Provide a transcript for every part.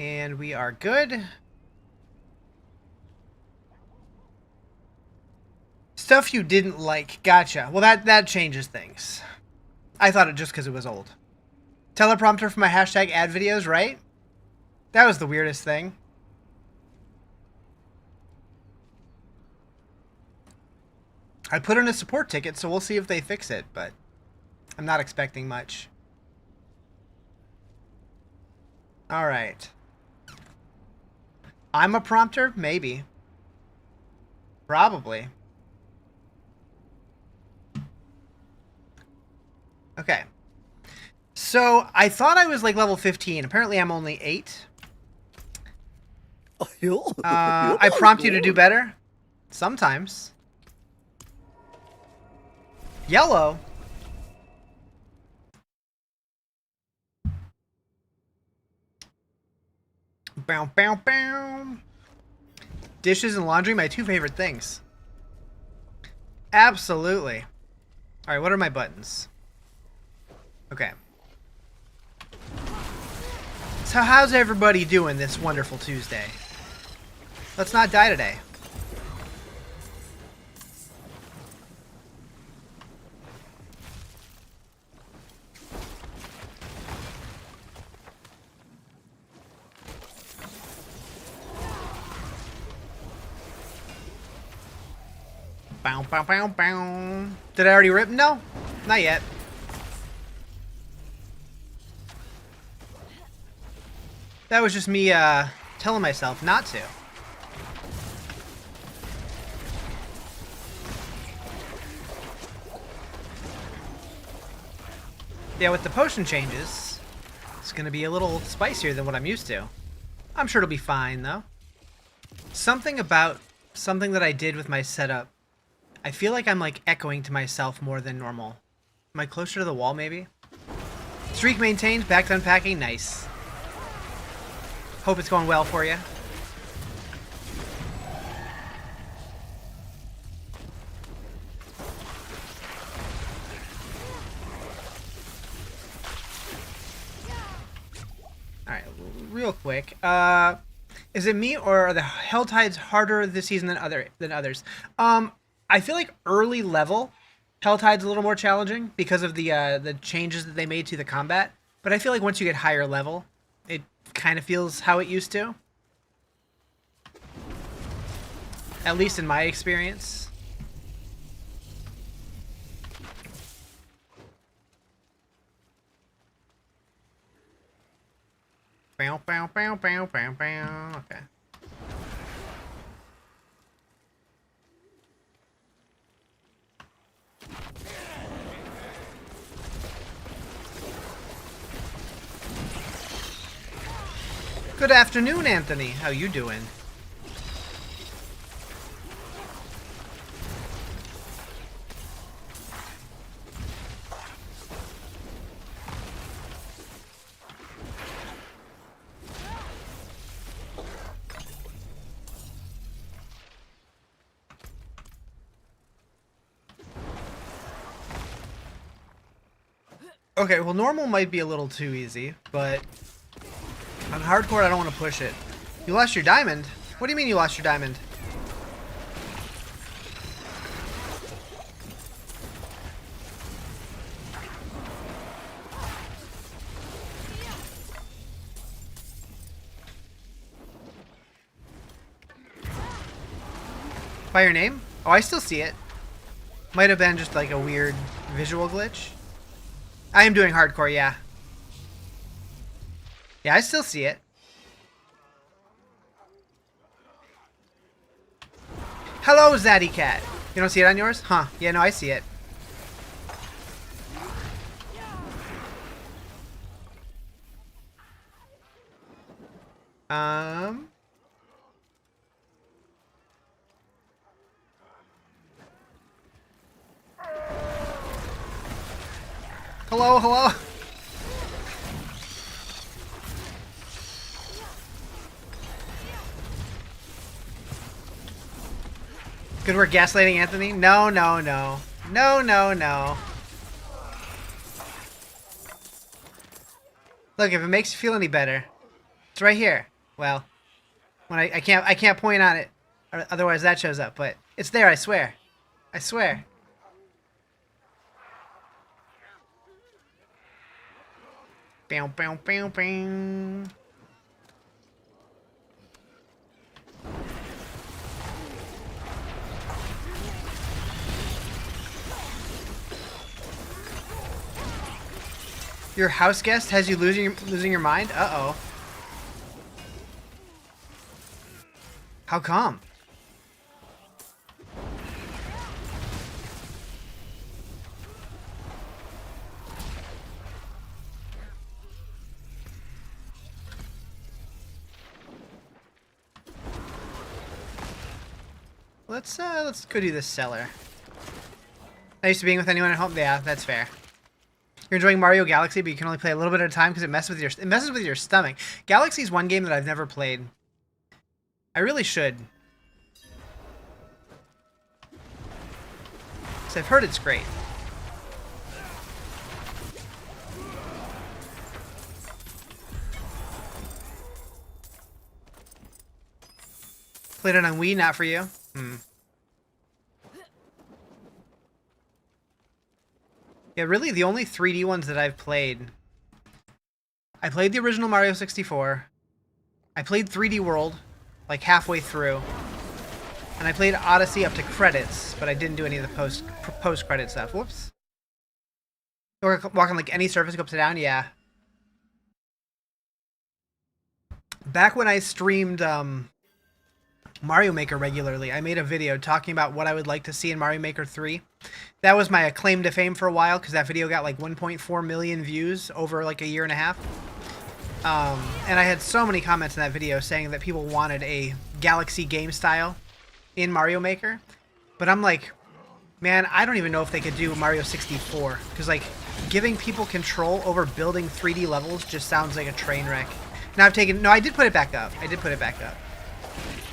And we are good. Stuff you didn't like. Gotcha. Well, that changes things. I thought it just because it was old. Teleprompter for my hashtag ad videos, right? That was the weirdest thing. I put in a support ticket, so we'll see if they fix it, but I'm not expecting much. Alright. I'm a prompter? Maybe. Probably. Okay. So, I thought I was like level 15. Apparently I'm only 8. I prompt you to do better? Sometimes. Yellow? Bow, bow, bow. Dishes and laundry, my 2 favorite things. Absolutely. Alright, what are my buttons? Okay. So how's everybody doing this wonderful Tuesday? Let's not die today. Bow, bow, bow, bow. Did I already rip? No, not yet. That was just me telling myself not to. Yeah, with the potion changes, it's going to be a little spicier than what I'm used to. I'm sure it'll be fine, though. Something about something that I did with my setup, I feel like I'm like echoing to myself more than normal. Am I closer to the wall, maybe? Streak maintained, back to unpacking, nice. Hope it's going well for you. Alright, real quick. Is it me or are the Hell Tides harder this season than others? I feel like early level Hell Tide's a little more challenging because of the changes that they made to the combat. But I feel like once you get higher level, it kind of feels how it used to. At least in my experience. Bow, bow, bow, bow, bow, bow. Okay. Good afternoon, Anthony. How you doing? Okay, well, normal might be a little too easy, but on hardcore, I don't want to push it. You lost your diamond? What do you mean you lost your diamond? By your name? Oh, I still see it. Might have been just like a weird visual glitch. I am doing hardcore, yeah. Yeah, I still see it. Hello, Zaddy Cat. You don't see it on yours? Huh. Yeah, no, I see it. Hello, hello. Good work gaslighting Anthony? No, no, no. No, no, no. Look, if it makes you feel any better, it's right here. Well, when I can't point on it, or otherwise that shows up. But it's there. I swear. I swear. Bow, bow, bow, bow. Your house guest has you losing your mind? Uh-oh. How come? Let's go do this cellar. Not used to being with anyone at home. Yeah, that's fair. You're enjoying Mario Galaxy, but you can only play a little bit at a time because it messes with your stomach. Galaxy's one game that I've never played. I really should. Because I've heard it's great. Played it on Wii, not for you. Yeah, really the only 3D ones that I've played. I played the original Mario 64. I played 3D World, like halfway through. And I played Odyssey up to credits, but I didn't do any of the post-credit stuff. Whoops. Walk on like any surface, go upside down, yeah. Back when I streamed Mario Maker regularly, I made a video talking about what I would like to see in Mario Maker 3. That was my claim to fame for a while, because that video got like 1.4 million views over like a year and a half. And I had so many comments in that video saying that people wanted a Galaxy game style in Mario Maker. But I'm like, man, I don't even know if they could do Mario 64. Because like, giving people control over building 3D levels just sounds like a train wreck. Now I did put it back up. I did put it back up.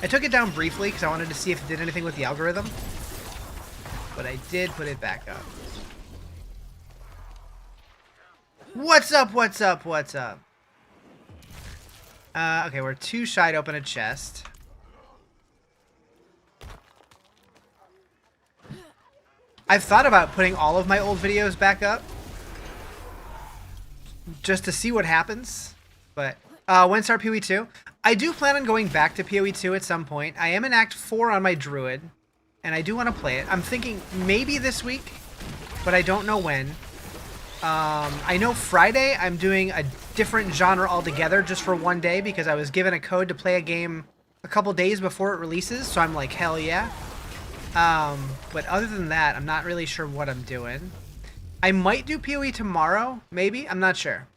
I took it down briefly because I wanted to see if it did anything with the algorithm. But I did put it back up. What's up, what's up, what's up? Okay, we're too shy to open a chest. I've thought about putting all of my old videos back up. Just to see what happens. But, when start PoE 2? I do plan on going back to PoE 2 at some point. I am in Act 4 on my Druid. And I do want to play it. I'm thinking maybe this week, but I don't know when. I know Friday I'm doing a different genre altogether just for one day because I was given a code to play a game a couple days before it releases, so I'm like, hell yeah. But other than that, I'm not really sure what I'm doing. I might do PoE tomorrow, maybe? I'm not sure.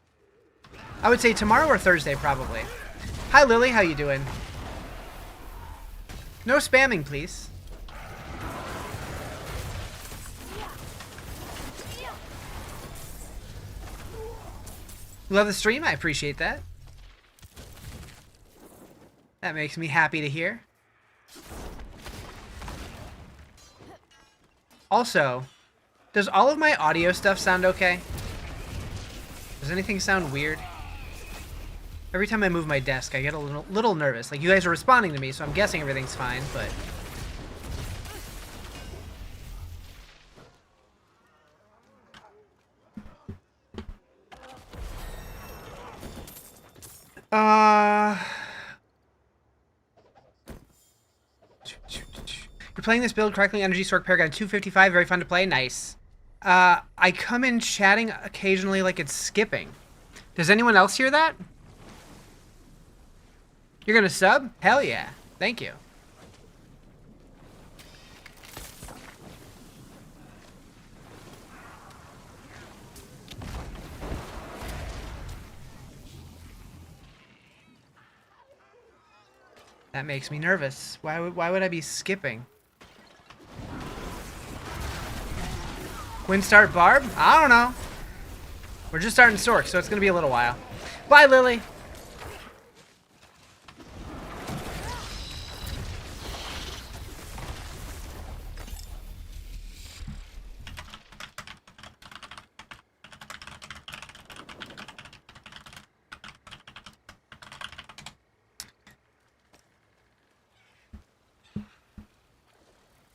I would say tomorrow or Thursday, probably. Hi, Lily. How you doing? No spamming, please. Love the stream. I appreciate that. That makes me happy to hear. Also, does all of my audio stuff sound okay? Does anything sound weird? Every time I move my desk, I get a little nervous. Like, you guys are responding to me, so I'm guessing everything's fine, but... You're playing this build, Crackling Energy Sorc Paragon 255, very fun to play, nice. I come in chatting occasionally like it's skipping. Does anyone else hear that? You're gonna sub? Hell yeah. Thank you. That makes me nervous. Why would I be skipping? When start Barb? I don't know. We're just starting Sorc, so it's gonna be a little while. Bye, Lily.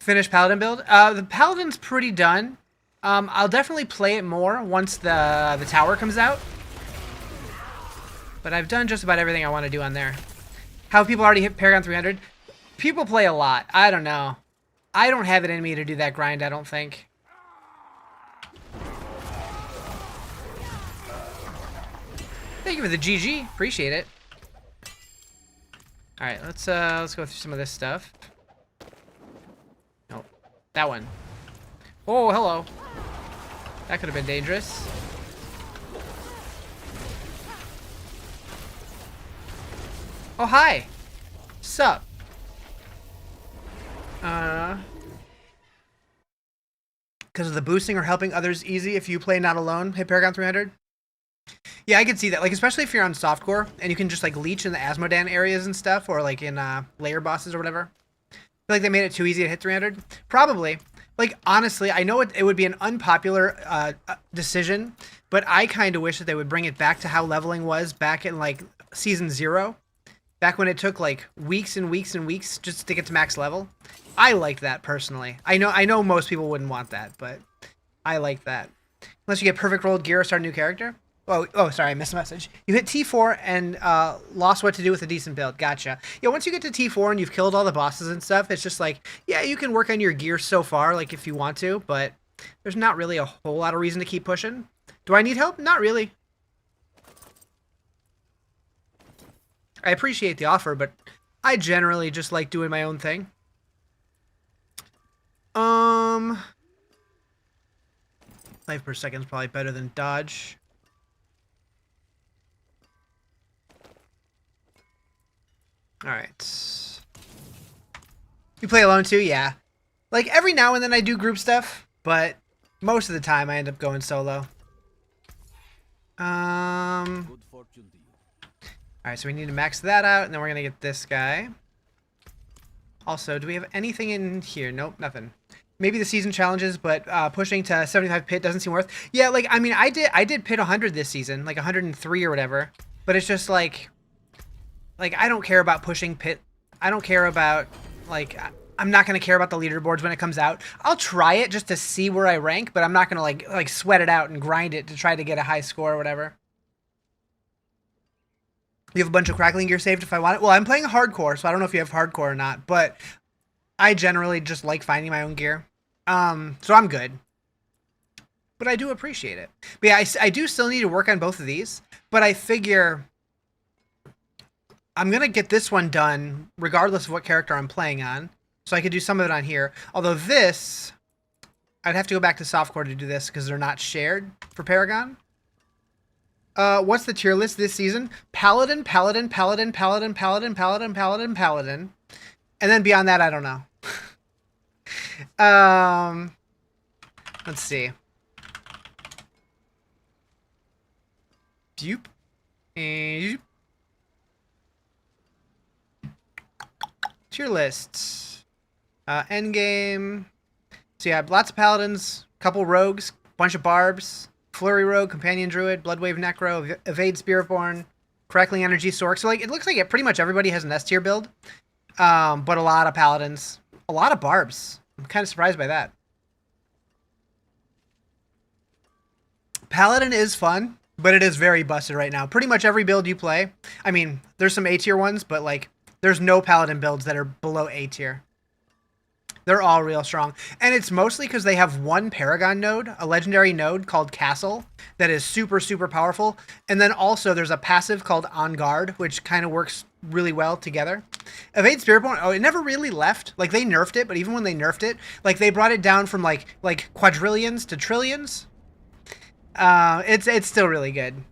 Finish Paladin build. The Paladin's pretty done. I'll definitely play it more once the tower comes out. But I've done just about everything I want to do on there. How have people already hit Paragon 300? People play a lot. I don't know. I don't have it in me to do that grind, I don't think. Thank you for the GG. Appreciate it. All right, let's go through some of this stuff. Nope, that one. Oh, hello. That could have been dangerous. Oh, hi. Sup? Because of the boosting or helping others easy if you play not alone, hit Paragon 300? Yeah, I could see that. Like, especially if you're on softcore and you can just, like, leech in the Asmodan areas and stuff, or, like, in layer bosses or whatever. I feel like they made it too easy to hit 300. Probably. Like, honestly, I know it would be an unpopular decision, but I kind of wish that they would bring it back to how leveling was back in, like, Season 0. Back when it took, like, weeks and weeks and weeks just to get to max level. I liked that, personally. I know most people wouldn't want that, but I like that. Unless you get perfect rolled gear or start a new character. Oh, sorry, I missed a message. You hit T4 and lost what to do with a decent build. Gotcha. Yeah, once you get to T4 and you've killed all the bosses and stuff, it's just like, yeah, you can work on your gear so far, like, if you want to, but there's not really a whole lot of reason to keep pushing. Do I need help? Not really. I appreciate the offer, but I generally just like doing my own thing. Life per second is probably better than dodge. Alright. You play alone too? Yeah. Like, every now and then I do group stuff, but most of the time I end up going solo. Alright, so we need to max that out, and then we're gonna get this guy. Also, do we have anything in here? Nope, nothing. Maybe the season challenges, but pushing to 75 pit doesn't seem worth. Yeah, like, I mean, I did pit 100 this season, like 103 or whatever, but it's just like I don't care about pushing pit. I don't care about, like, I'm not going to care about the leaderboards when it comes out. I'll try it just to see where I rank, but I'm not going to, like sweat it out and grind it to try to get a high score or whatever. You have a bunch of crackling gear saved if I want it. Well, I'm playing hardcore, so I don't know if you have hardcore or not, but I generally just like finding my own gear. So I'm good. But I do appreciate it. But yeah, I do still need to work on both of these, but I figure I'm going to get this one done regardless of what character I'm playing on. So I could do some of it on here. Although this, I'd have to go back to softcore to do this because they're not shared for Paragon. What's the tier list this season? Paladin, Paladin, Paladin, Paladin, Paladin, Paladin, Paladin, Paladin. And then beyond that, I don't know. Let's see. Boop. And tier lists. Endgame. So yeah, lots of paladins, couple rogues, bunch of barbs, flurry rogue, companion druid, bloodwave necro, evade spiritborn, crackling energy sorc. So like it looks like pretty much everybody has an S tier build, but a lot of paladins, a lot of barbs. I'm kind of surprised by that. Paladin is fun, but it is very busted right now. Pretty much every build you play. I mean, there's some A tier ones, but like there's no paladin builds that are below A tier. They're all real strong. And it's mostly because they have one Paragon node, a legendary node called Castle, that is super, super powerful. And then also there's a passive called On Guard, which kind of works really well together. Evade Spiritborn, oh, it never really left. Like, they nerfed it, but even when they nerfed it, like, they brought it down from, like quadrillions to trillions. It's still really good.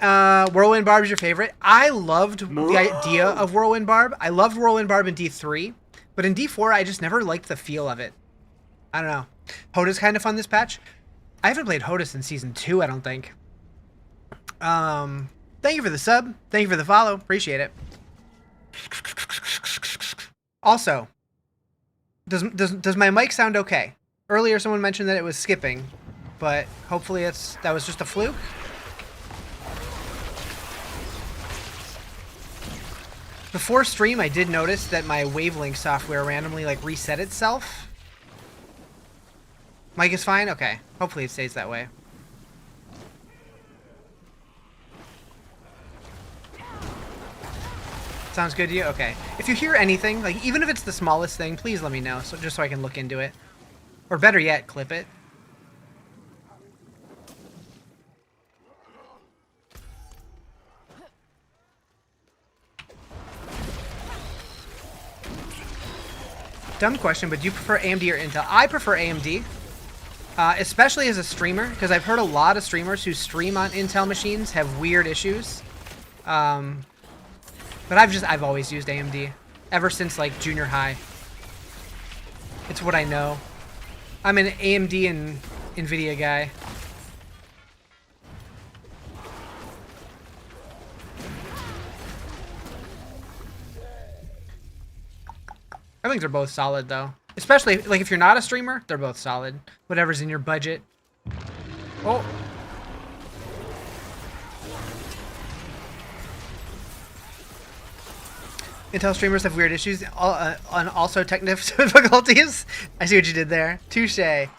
Whirlwind Barb is your favorite. I loved the idea of Whirlwind Barb. I loved Whirlwind Barb in D3, but in D4 I just never liked the feel of it. I don't know. Hoda's kind of fun this patch. I haven't played Hoda since Season 2, I don't think. Thank you for the sub. Thank you for the follow. Appreciate it. Also, does my mic sound okay? Earlier someone mentioned that it was skipping, but hopefully that was just a fluke. Before stream, I did notice that my wavelength software randomly like reset itself. Mic is fine? Okay. Hopefully it stays that way. Sounds good to you? Okay. If you hear anything, like even if it's the smallest thing, please let me know, so just so I can look into it. Or better yet, clip it. Dumb question, but do you prefer AMD or Intel? I prefer AMD, especially as a streamer, because I've heard a lot of streamers who stream on Intel machines have weird issues. But I've always used AMD ever since like junior high. It's what I know. I'm an AMD and NVIDIA guy. I think they're both solid though. Especially like if you're not a streamer, they're both solid. Whatever's in your budget. Oh. Intel streamers have weird issues on also technical difficulties. I see what you did there. Touche.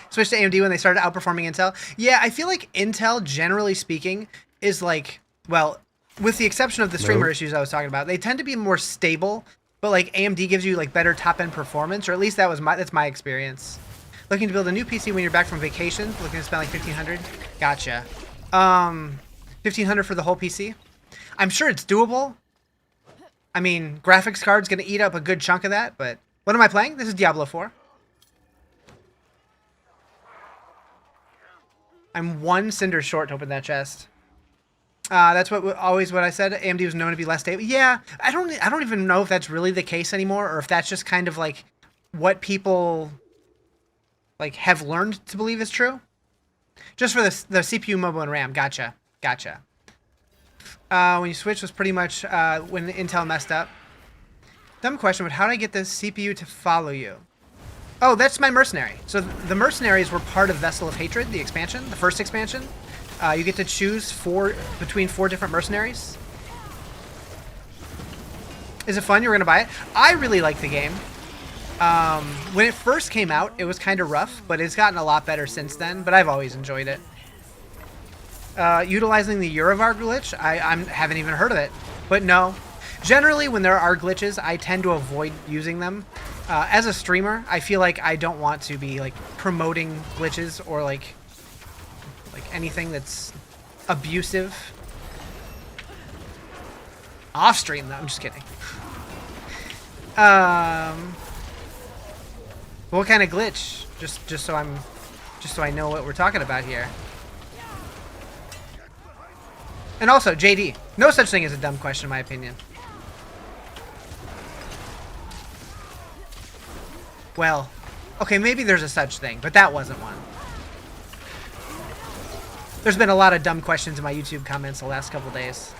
Switched to AMD when they started outperforming Intel. Yeah, I feel like Intel, generally speaking, is like, well, with the exception of the streamer issues I was talking about, they tend to be more stable. But like AMD gives you like better top-end performance, or at least that's my experience. Looking to build a new PC when you're back from vacation. Looking to spend like $1,500. Gotcha. $1,500 for the whole PC. I'm sure it's doable. I mean, graphics card's gonna eat up a good chunk of that. But what am I playing? This is Diablo 4. I'm one cinder short to open that chest. That's always what I said. AMD was known to be less stable. Yeah, I don't even know if that's really the case anymore, or if that's just kind of like what people like have learned to believe is true. Just for the CPU, mobile, and RAM. Gotcha. When you switched was pretty much when Intel messed up. Dumb question, but how do I get the CPU to follow you? Oh, that's my mercenary. So the mercenaries were part of Vessel of Hatred, the expansion, the first expansion. You get to choose between 4 different mercenaries. Is it fun? You're going to buy it? I really like the game. When it first came out, it was kind of rough, but it's gotten a lot better since then, but I've always enjoyed it. Utilizing the Eurovar glitch, I haven't even heard of it. But no. Generally, when there are glitches, I tend to avoid using them. As a streamer, I feel like I don't want to be like promoting glitches or like anything that's abusive. Off stream though, I'm just kidding. What kind of glitch? Just so I know what we're talking about here. And also, JD, no such thing as a dumb question in my opinion. Well, okay, maybe there's a such thing, but that wasn't one. There's been a lot of dumb questions in my YouTube comments the last couple days.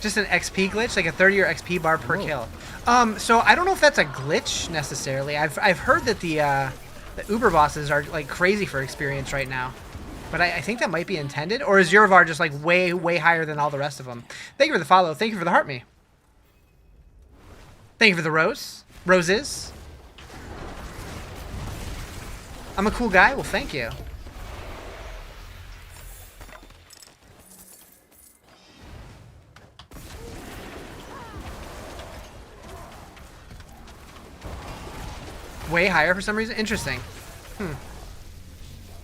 Just an XP glitch, like a 30 or XP bar per kill. So I don't know if that's a glitch necessarily. I've heard that the Uber bosses are like crazy for experience right now, but I think that might be intended. Or is Eurovar just like way higher than all the rest of them? Thank you for the follow. Thank you for the heart me. Thank you for the roses. I'm a cool guy? Well, thank you. Way higher for some reason? Interesting.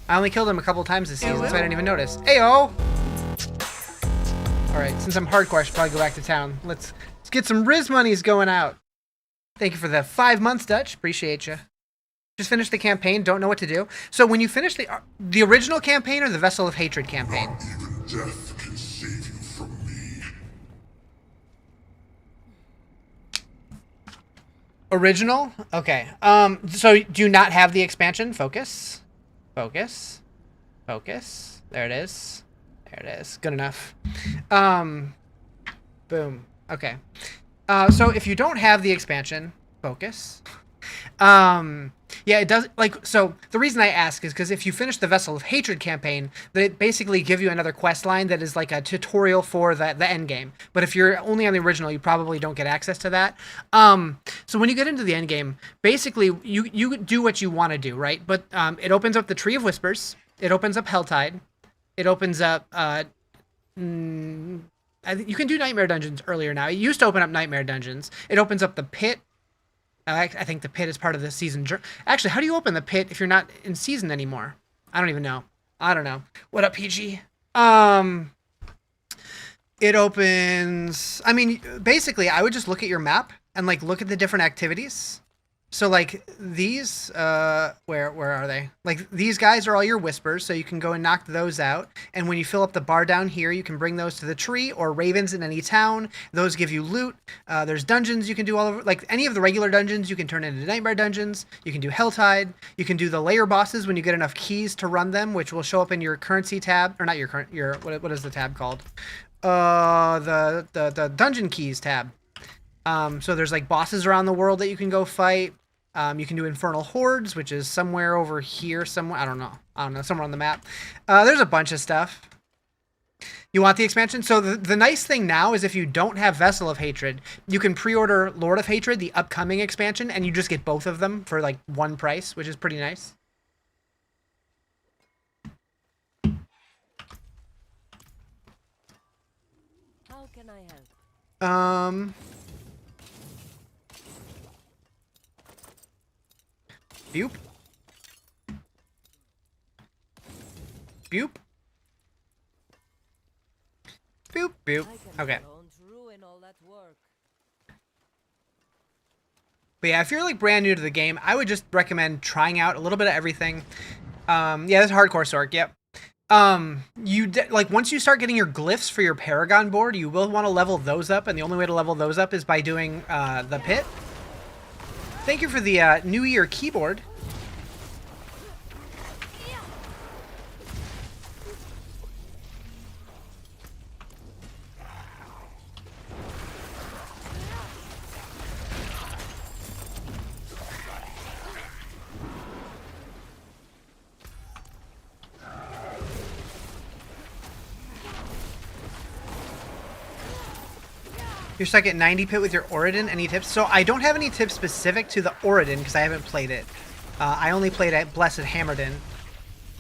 I only killed him a couple times this season, so I didn't even notice. Ayo! Alright, since I'm hardcore, I should probably go back to town. Let's get some Riz monies going out. Thank you for the 5 months, Dutch. Appreciate you. Just finished the campaign, don't know what to do. So when you finish the original campaign or the Vessel of Hatred campaign? Not even death can save you from me. Original? Okay. So do you not have the expansion? Focus. Focus. Focus. There it is. There it is. Good enough. Boom. Okay. So if you don't have the expansion, focus. Yeah, it does. Like, so the reason I ask is because if you finish the Vessel of Hatred campaign, they basically give you another quest line that is like a tutorial for the end game. But if you're only on the original, you probably don't get access to that. So when you get into the end game, basically you do what you want to do, right? But it opens up the Tree of Whispers. It opens up Helltide. It opens up. I think you can do Nightmare Dungeons earlier now. It used to open up Nightmare Dungeons. It opens up the Pit. I think the Pit is part of the season. Actually, how do you open the Pit if you're not in season anymore? I don't even know. I don't know. What up, PG? It opens. I mean, basically, I would just look at your map and like look at the different activities. So like these, where are they? Like these guys are all your whispers, so you can go and knock those out. And when you fill up the bar down here, you can bring those to the tree or ravens in any town. Those give you loot. There's dungeons you can do all over, like any of the regular dungeons you can turn into nightmare dungeons. You can do Helltide. You can do the layer bosses when you get enough keys to run them, which will show up in your currency tab, or not your current, your what is the tab called? The dungeon keys tab. So there's like bosses around the world that you can go fight. You can do Infernal Hordes, which is somewhere over here, somewhere, I don't know, somewhere on the map. There's a bunch of stuff. You want the expansion? So the nice thing now is if you don't have Vessel of Hatred, you can pre-order Lord of Hatred, the upcoming expansion, and you just get both of them for like one price, which is pretty nice. How can I help? Boop. Boop. Boop, boop. Okay. But yeah, if you're like brand new to the game, I would just recommend trying out a little bit of everything. Yeah, this is hardcore Sorc, yep. Like once you start getting your glyphs for your Paragon board, you will want to level those up, and the only way to level those up is by doing the Pit. Thank you for the New Year keyboard. You're stuck at 90 Pit with your Oridon. Any tips? So I don't have any tips specific to the Oridon because I haven't played it. I only played at Blessed Hammerdin.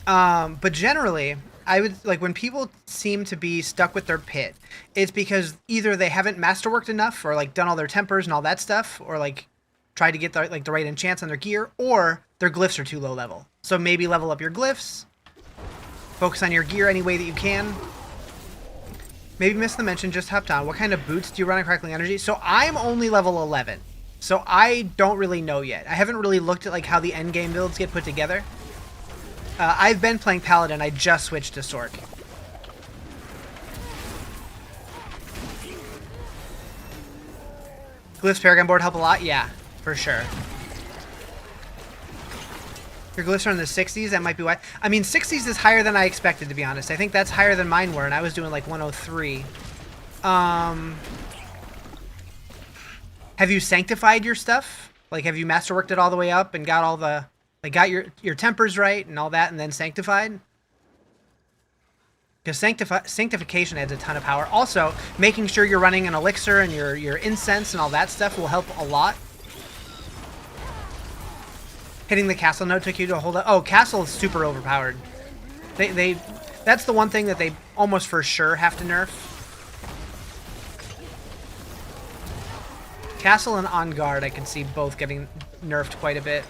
But generally, I would like when people seem to be stuck with their Pit, it's because either they haven't masterworked enough or like done all their tempers and all that stuff, or like tried to get the right enchants on their gear, or their glyphs are too low level. So maybe level up your glyphs, focus on your gear any way that you can. Maybe missed the mention, just hopped on. What kind of boots do you run on Crackling Energy? So I'm only level 11. So I don't really know yet. I haven't really looked at like how the endgame builds get put together. I've been playing Paladin. I just switched to Sorc. Glyphs Paragon board help a lot? Yeah, for sure. Your glyphs are in the 60s, that might be why. I mean, 60s is higher than I expected, to be honest. I think that's higher than mine were, and I was doing like 103. Have you sanctified your stuff? Like, have you masterworked it all the way up and got all the, like, got your tempers right and all that, and then sanctified? Because sanctification adds a ton of power. Also, making sure you're running an elixir and your incense and all that stuff will help a lot. Hitting the castle note took you to hold up. Oh, castle is super overpowered. That's the one thing that they almost for sure have to nerf. Castle and On Guard, I can see both getting nerfed quite a bit.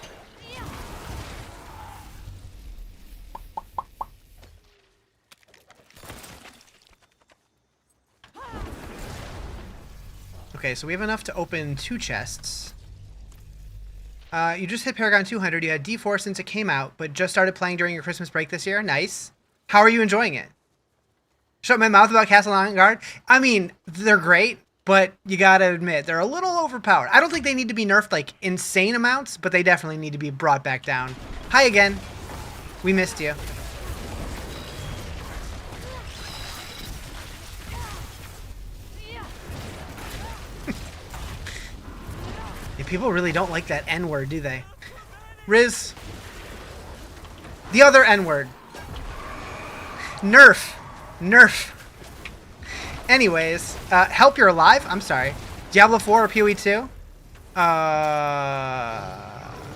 Okay, so we have enough to open 2 chests. You just hit Paragon 200. You had D4 since it came out, but just started playing during your Christmas break this year. Nice. How are you enjoying it? Shut my mouth about Castle On Guard. I mean, they're great, but you gotta admit, they're a little overpowered. I don't think they need to be nerfed like insane amounts, but they definitely need to be brought back down. Hi again. We missed you. People really don't like that N word, do they? Riz. The other N word. Nerf. Nerf. Anyways, help you're alive? I'm sorry. Diablo 4 or PoE 2?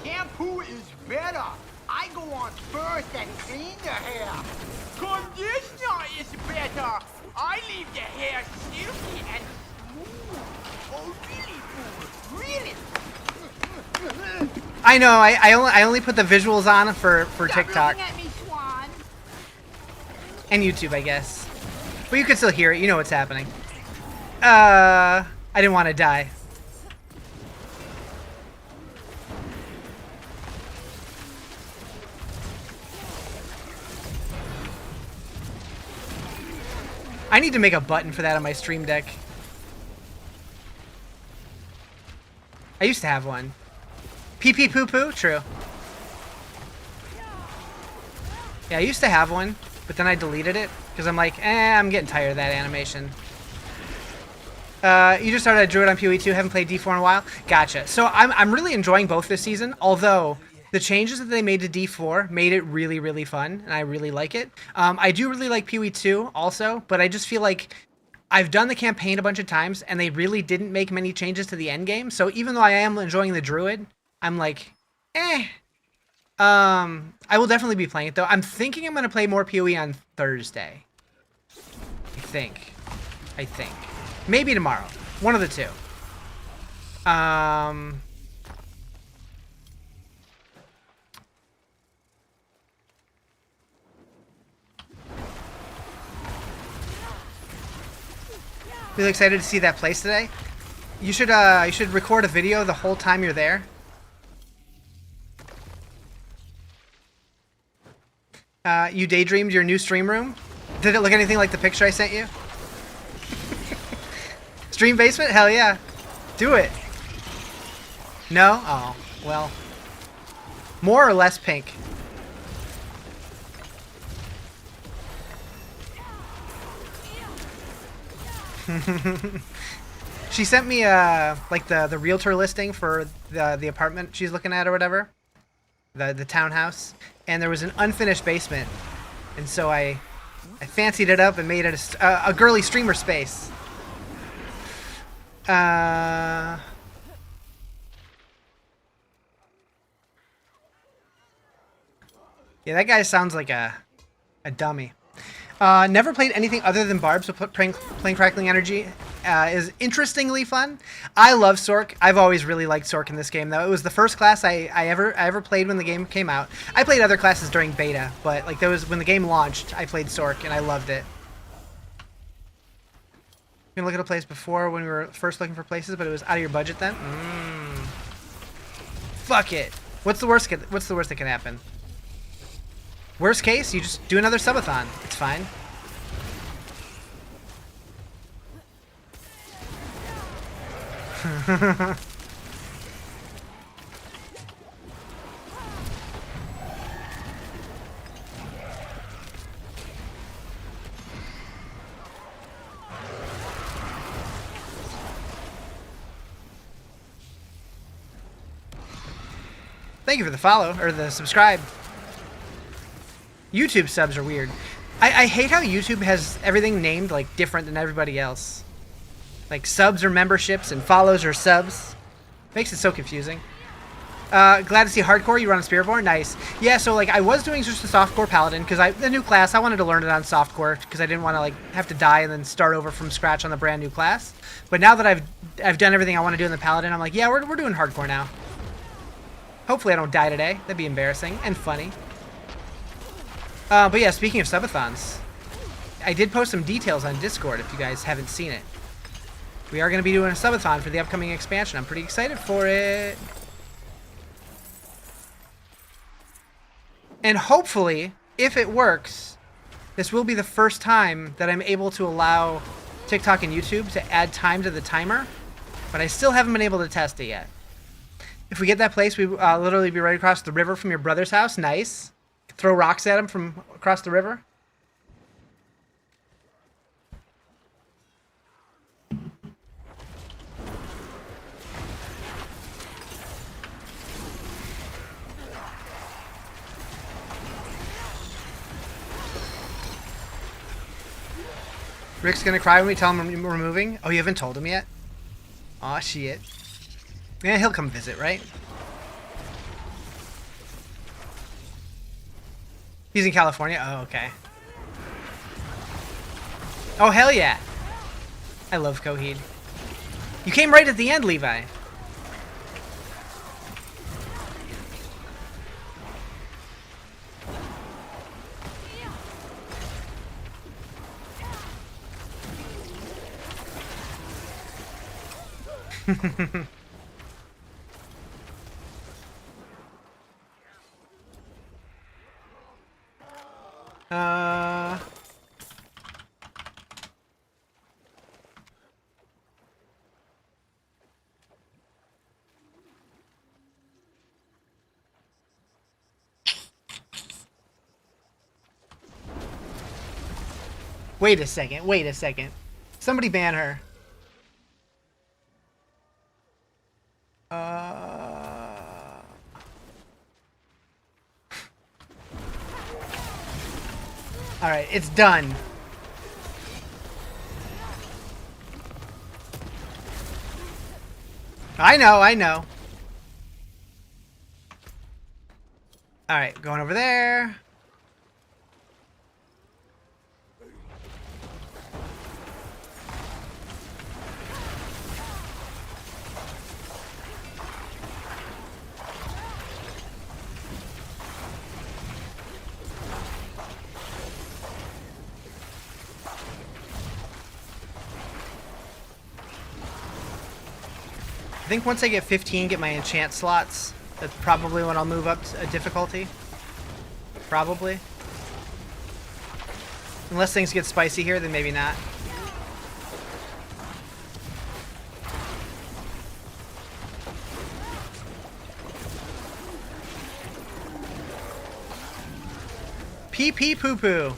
Shampoo is better. I go on first and clean the hair. Conditioner is better. I leave the hair silky and smooth. Oh, really, fool. Really. I know. I only put the visuals on for Stop TikTok looking at me, Swan. and YouTube, I guess. But you can still hear it. You know what's happening. I didn't want to die. I need to make a button for that on my stream deck. I used to have one. Pee pee poo poo? True. Yeah, I used to have one, but then I deleted it because I'm like, I'm getting tired of that animation. You just started a Druid on PoE 2, haven't played D4 in a while? Gotcha. So I'm really enjoying both this season, although the changes that they made to D4 made it really, really fun, and I really like it. I do really like PoE 2 also, but I just feel like I've done the campaign a bunch of times, and they really didn't make many changes to the end game. So even though I am enjoying the Druid, I'm like, I will definitely be playing it, though. I'm thinking I'm going to play more PoE on Thursday. I think. Maybe tomorrow. One of the two. Really excited to see that place today. You should record a video the whole time you're there. You daydreamed your new stream room? Did it look anything like the picture I sent you? Stream basement? Hell yeah. Do it. No? Oh, well. More or less pink? She sent me like the realtor listing for the apartment she's looking at or whatever, the townhouse, and there was an unfinished basement, and so I fancied it up and made it a girly streamer space. Yeah, that guy sounds like a dummy. Never played anything other than Barb, so playing Crackling Energy is interestingly fun. I love Sorc. I've always really liked Sorc in this game, though. It was the first class I ever played when the game came out. I played other classes during beta, but like when the game launched, I played Sorc and I loved it. You can look at a place before when we were first looking for places, but it was out of your budget then. Fuck it. What's the worst that can happen? Worst case, you just do another subathon. It's fine. Thank you for the follow, or the subscribe. YouTube subs are weird. I hate how YouTube has everything named like different than everybody else. Like subs are memberships and follows are subs. Makes it so confusing. Glad to see hardcore. You run on Spiritborn? Nice. Yeah, so like I was doing just a softcore Paladin because the new class, I wanted to learn it on softcore because I didn't want to like have to die and then start over from scratch on the brand new class. But now that I've done everything I want to do in the Paladin, I'm like, yeah, we're doing hardcore now. Hopefully I don't die today. That'd be embarrassing and funny. But yeah, speaking of subathons, I did post some details on Discord if you guys haven't seen it. We are going to be doing a subathon for the upcoming expansion. I'm pretty excited for it. And hopefully, if it works, this will be the first time that I'm able to allow TikTok and YouTube to add time to the timer, but I still haven't been able to test it yet. If we get that place, we literally be right across the river from your brother's house. Nice. Throw rocks at him from across the river. Rick's gonna cry when we tell him we're moving? Oh, you haven't told him yet? Aw, shit. Yeah, he'll come visit, right? He's in California? Oh, okay. Oh, hell yeah. I love Coheed. You came right at the end, Levi. Wait a second, wait a second. Somebody ban her. Alright, it's done. I know, I know. Alright, going over there. I think once I get 15, get my enchant slots, that's probably when I'll move up a difficulty. Probably. Unless things get spicy here, then maybe not. Pee pee poo poo.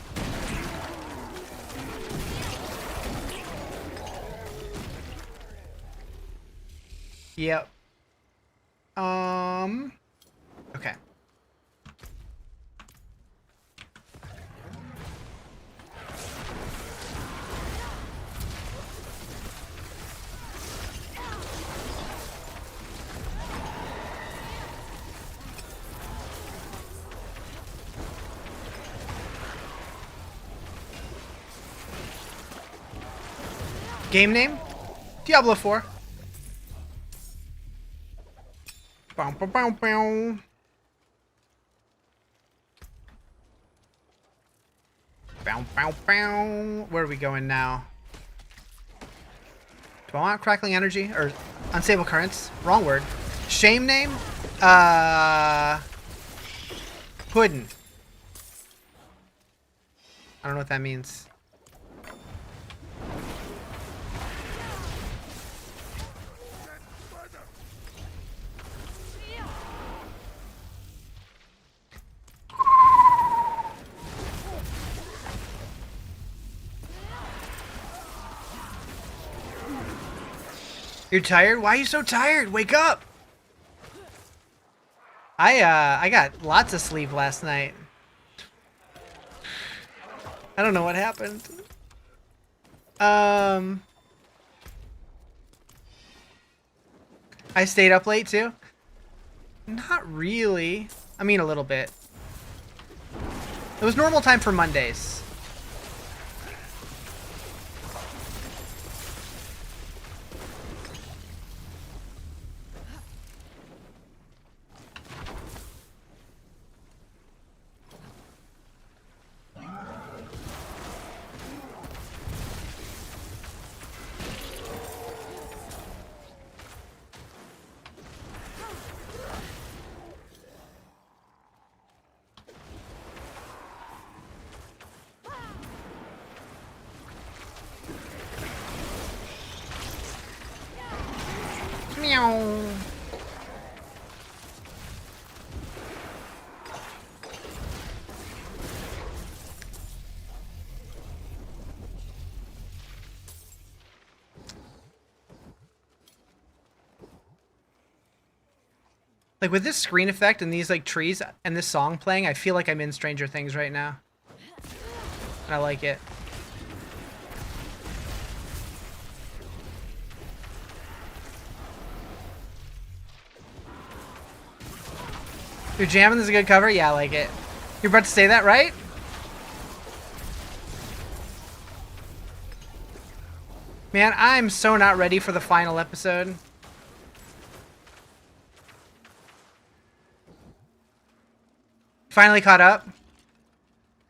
Yep. Okay. Game name? Diablo 4. Bow, bow, bow, bow. Bow, bow, bow. Where are we going now? Do I want Crackling Energy? Or Unstable Currents? Wrong word. Shame name? Puddin. I don't know what that means. You're tired? Why are you so tired? Wake up! I got lots of sleep last night. I don't know what happened. I stayed up late too? Not really. I mean a little bit. It was normal time for Mondays. Meow. Like with this screen effect and these like trees and this song playing, I feel like I'm in Stranger Things right now. And I like it. You're jamming, this is a good cover? Yeah, I like it. You're about to say that, right? Man, I'm so not ready for the final episode. Finally caught up.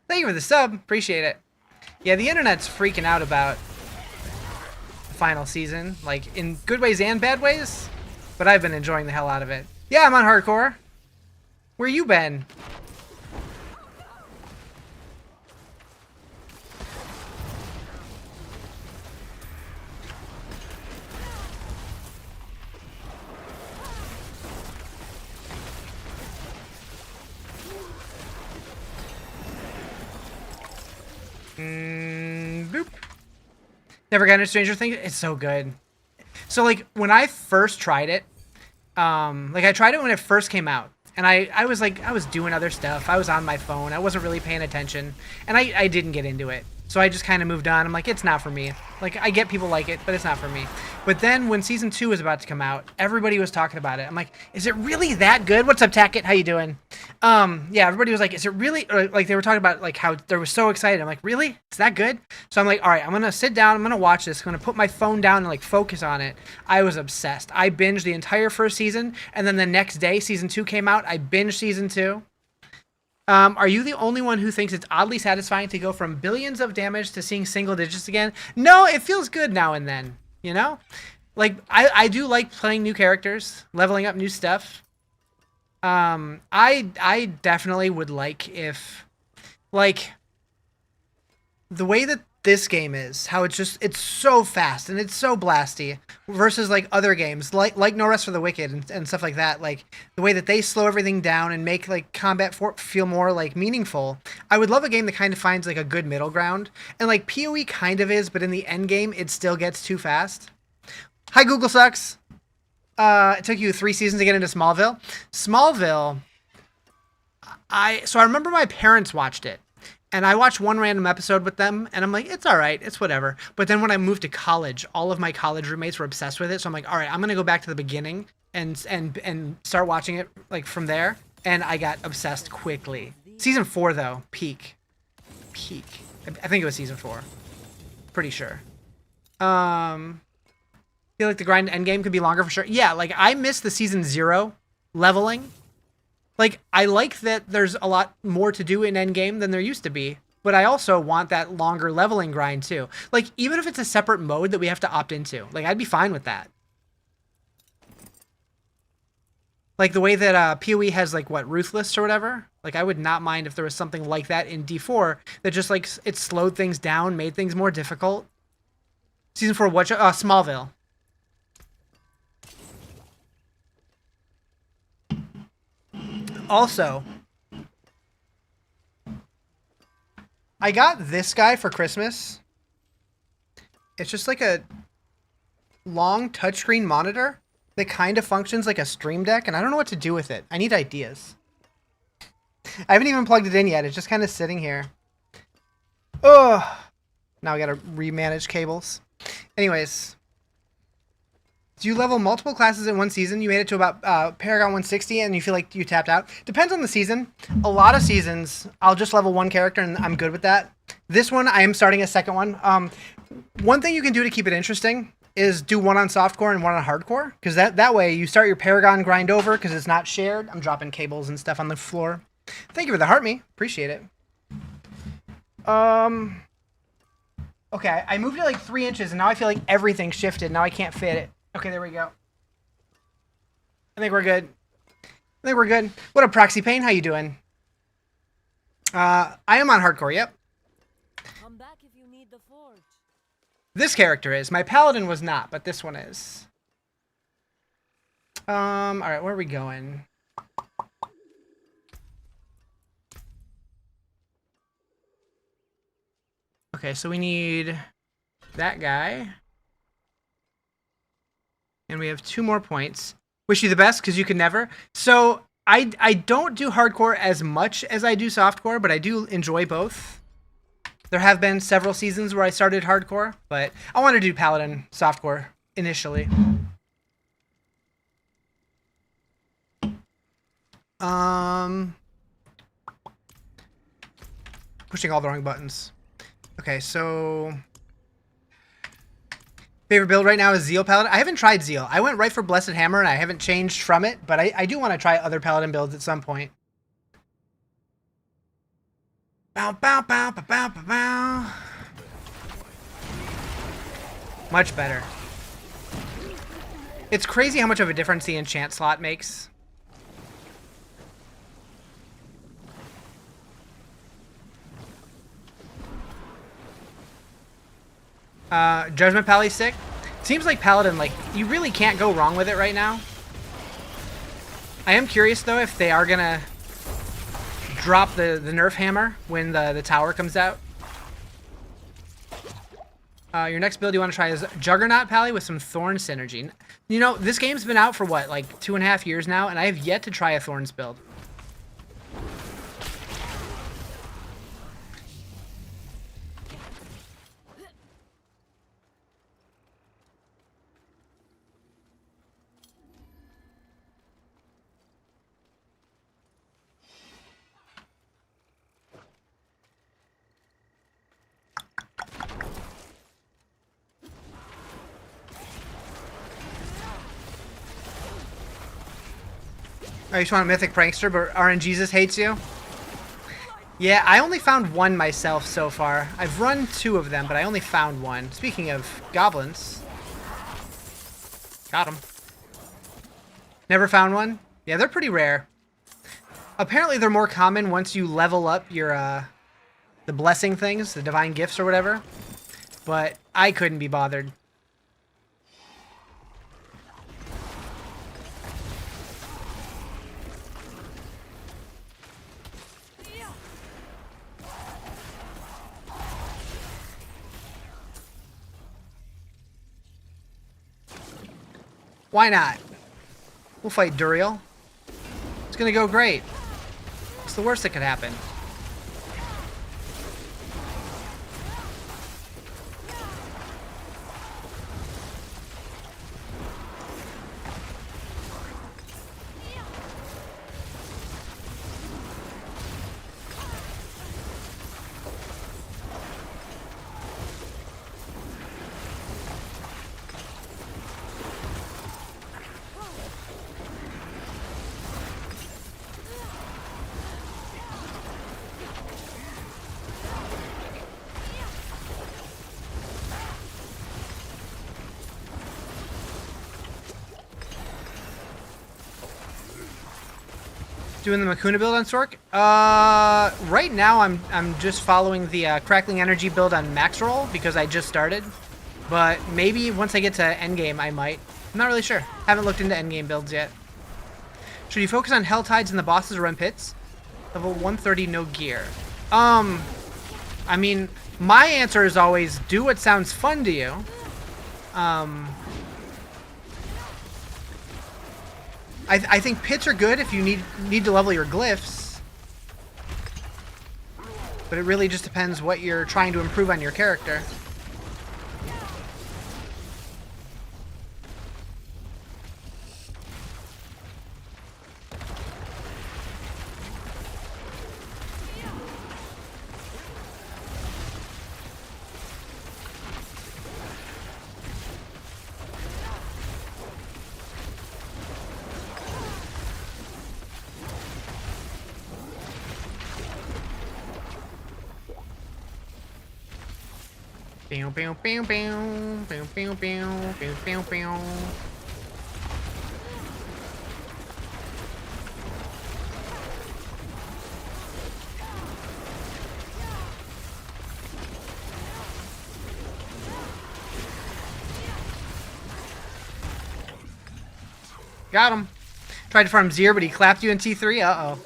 Thank you for the sub. Appreciate it. Yeah, the internet's freaking out about the final season. Like, in good ways and bad ways. But I've been enjoying the hell out of it. Yeah, I'm on hardcore. Where you been? Boop. Never got into Stranger Things. It's so good. So, like, when I first tried it, like, I tried it when it first came out. And I was, like, I was doing other stuff. I was on my phone. I wasn't really paying attention. And I didn't get into it. So I just kind of moved on. I'm like, it's not for me. Like, I get people like it, but it's not for me. But then when season 2 was about to come out, everybody was talking about it. I'm like, is it really that good? What's up, Tackett? How you doing? Yeah, everybody was like, is it really? Or, like, they were talking about, like, how they were so excited. I'm like, really? It's that good? So I'm like, all right, I'm going to sit down. I'm going to watch this. I'm going to put my phone down and, like, focus on it. I was obsessed. I binged the entire first season. And then the next day, season 2 came out. I binged season 2. Are you the only one who thinks it's oddly satisfying to go from billions of damage to seeing single digits again? No, it feels good now and then, you know? Like, I do like playing new characters, leveling up new stuff. I definitely would like if, like, the way that this game is, how it's so fast and it's so blasty versus like other games like No Rest for the Wicked and stuff like that, like the way that they slow everything down and make like combat feel more like meaningful. I would love a game that kind of finds like a good middle ground, and like PoE kind of is, but in the end game it still gets too fast. Hi, Google sucks. It took you 3 seasons to get into Smallville. I remember my parents watched it. And I watched one random episode with them, and I'm like, it's all right, it's whatever. But then when I moved to college, all of my college roommates were obsessed with it. So I'm like, all right, I'm gonna go back to the beginning and start watching it like from there. And I got obsessed quickly. Season 4 though, peak. I think it was season 4. Pretty sure. Feel like the grind endgame could be longer for sure. Yeah, like I missed the season 0 leveling. Like, I like that there's a lot more to do in endgame than there used to be, but I also want that longer leveling grind too. Like, even if it's a separate mode that we have to opt into, like, I'd be fine with that. Like, the way that PoE has, like, what, Ruthless or whatever? Like, I would not mind if there was something like that in D4 that just, like, it slowed things down, made things more difficult. Season 4, what? Smallville. Also, I got this guy for Christmas. It's just like a long touchscreen monitor that kind of functions like a Stream Deck, and I don't know what to do with it. I need ideas. I haven't even plugged it in yet. It's just kind of sitting here. Ugh. Now I gotta remanage cables. Anyways. Do you level multiple classes in one season? You made it to about Paragon 160 and you feel like you tapped out? Depends on the season. A lot of seasons, I'll just level one character and I'm good with that. This one, I am starting a second one. One thing you can do to keep it interesting is do one on softcore and one on hardcore. Because that way you start your Paragon grind over because it's not shared. I'm dropping cables and stuff on the floor. Thank you for the heart me. Appreciate it. Okay, I moved it like 3 inches and now I feel like everything shifted. Now I can't fit it. Okay, there we go. I think we're good. What up, Proxy Pain? How you doing? I am on hardcore, yep. Come back if you need the forge. This character is. My Paladin was not, but this one is. Alright, where are we going? Okay, so we need that guy. And we have 2 more points. Wish you the best, because you can never. So, I don't do hardcore as much as I do softcore, but I do enjoy both. There have been several seasons where I started hardcore, but I want to do Paladin softcore initially. Pushing all the wrong buttons. Okay, so favorite build right now is Zeal Paladin. I haven't tried Zeal. I went right for Blessed Hammer and I haven't changed from it, but I do want to try other Paladin builds at some point. Bow, bow, bow, bow, bow, bow, bow. Much better. It's crazy how much of a difference the enchant slot makes. Judgment Pally sick. Seems like Paladin, like, you really can't go wrong with it right now. I am curious, though, if they are gonna drop the nerf hammer when the tower comes out. Your next build you want to try is Juggernaut Pally with some Thorn synergy. You know, this game's been out for, what, like 2.5 years now, and I have yet to try a Thorns build. I just want a Mythic Prankster, but RNGesus hates you? Yeah, I only found one myself so far. I've run 2 of them, but I only found one. Speaking of goblins. Got him. Never found one? Yeah, they're pretty rare. Apparently they're more common once you level up your, the blessing things, the divine gifts or whatever. But I couldn't be bothered. Why not? We'll fight Duriel. It's gonna go great. What's the worst that could happen? Doing the Makuna build on Sork? Right now I'm just following the Crackling Energy build on max roll because I just started. But maybe once I get to endgame I might. I'm not really sure. Haven't looked into endgame builds yet. Should you focus on Hell Tides and the bosses or run pits? Level 130, no gear. I mean, my answer is always do what sounds fun to you. I think pits are good if you need to level your glyphs. But it really just depends what you're trying to improve on your character. Pew, pew, pew, pew, pew, pew, pew, pew, pew, pew. Got him. Tried to farm Zir, but he clapped you in T3? Uh-oh.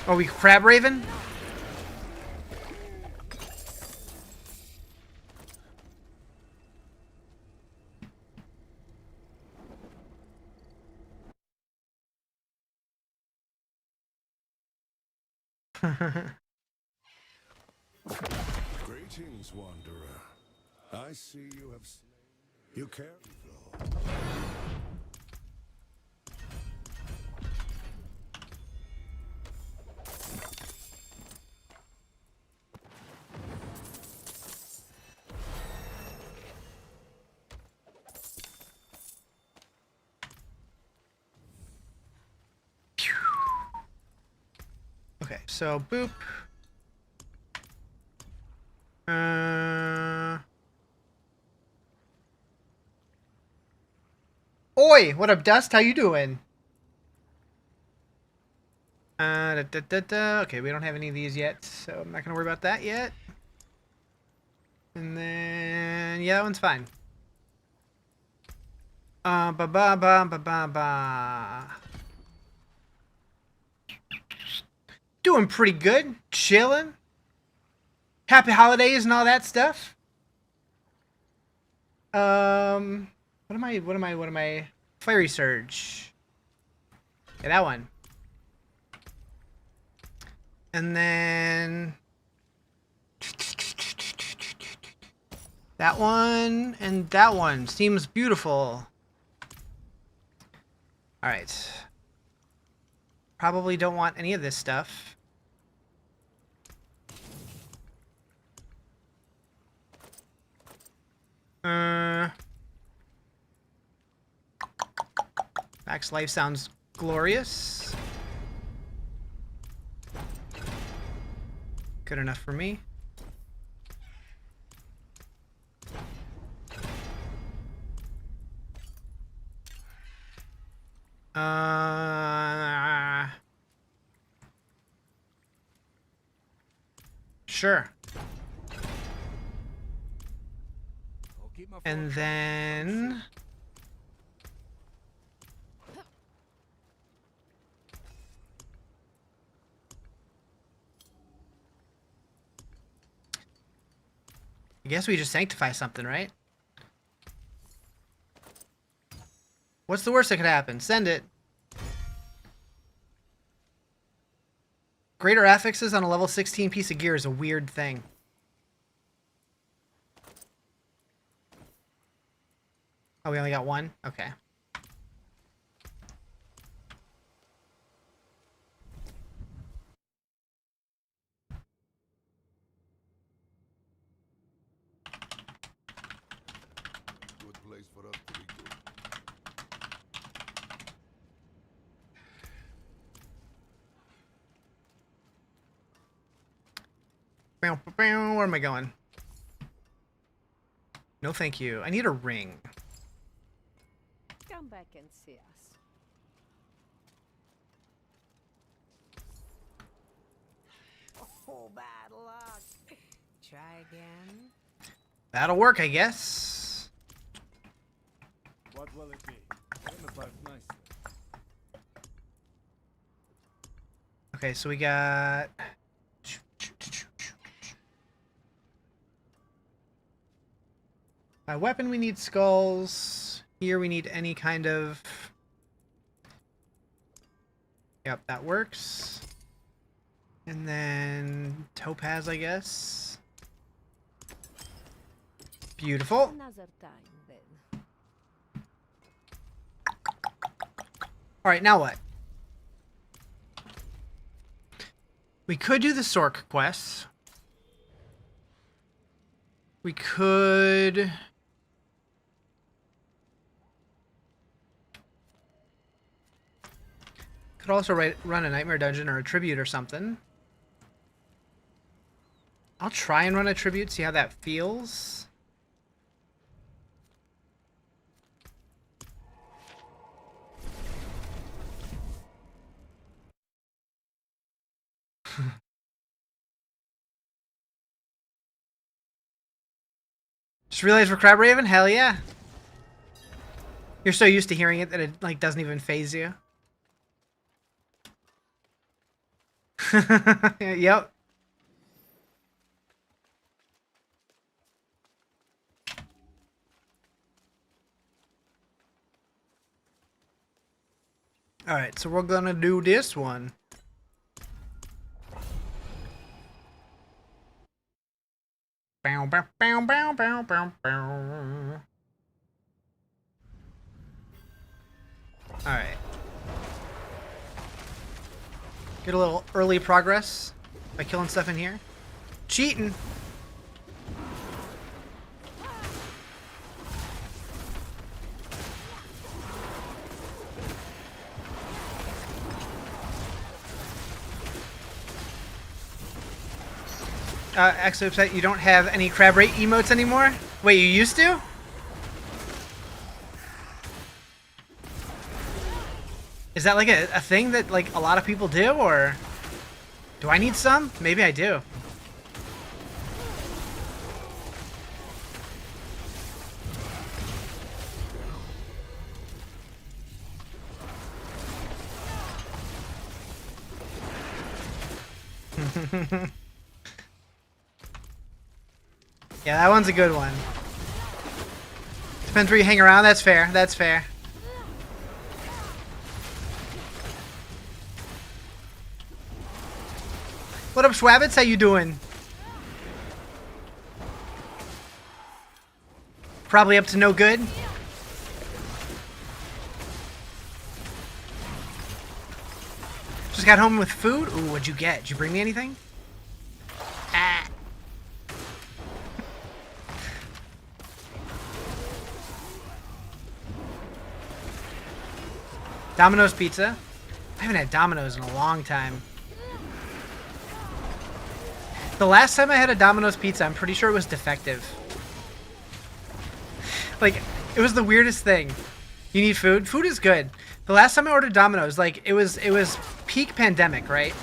Oh, we Crab Raven? Greetings, wanderer. I see you have slain. You care though. Okay, so boop. Oi, what up, Dust? How you doing? Okay, we don't have any of these yet, so I'm not gonna worry about that yet. And then, yeah, that one's fine. Ba ba ba ba ba ba. Doing pretty good, chilling. Happy holidays and all that stuff. What am I? Fiery Surge. Yeah, that one. And then that one and that one seems beautiful. All right. Probably don't want any of this stuff. Max life sounds glorious. Good enough for me. Sure. And then I guess we just sanctify something, right? What's the worst that could happen? Send it. Greater affixes on a level 16 piece of gear is a weird thing. Oh, we only got one? Okay. Good place for us to be good. Where am I going? No, thank you. I need a ring. Come back and see us. Oh, bad luck. Try again. That'll work, I guess. What will it be? Camouflage nicely. Okay, so we got... By weapon, we need skulls. Here, we need any kind of... Yep, that works. And then topaz, I guess. Beautiful. Another time, then. All right, now what? We could do the Sorc quests. We could... Could also run a nightmare dungeon or a tribute or something. I'll try and run a tribute, see how that feels. Just realized we're Crab Raven? Hell yeah. You're so used to hearing it that it like doesn't even phase you. Yep. Alright, so we're gonna do this one. Bow, bow, bow, bow, bow, bow, bow. Alright. Get a little early progress by killing stuff in here. Cheating! Actually upset you don't have any crab rate emotes anymore? Wait, you used to? Is that like a thing that like a lot of people do, or do I need some? Maybe I do. Yeah, that one's a good one. Depends where you hang around. That's fair. That's fair. What up, Schwabbits? How you doing? Probably up to no good. Just got home with food. Ooh, what'd you get? Did you bring me anything? Ah. Domino's pizza. I haven't had Domino's in a long time. The last time I had a Domino's pizza, I'm pretty sure it was defective. Like, it was the weirdest thing. You need food? Food is good. The last time I ordered Domino's, like, it was peak pandemic, right?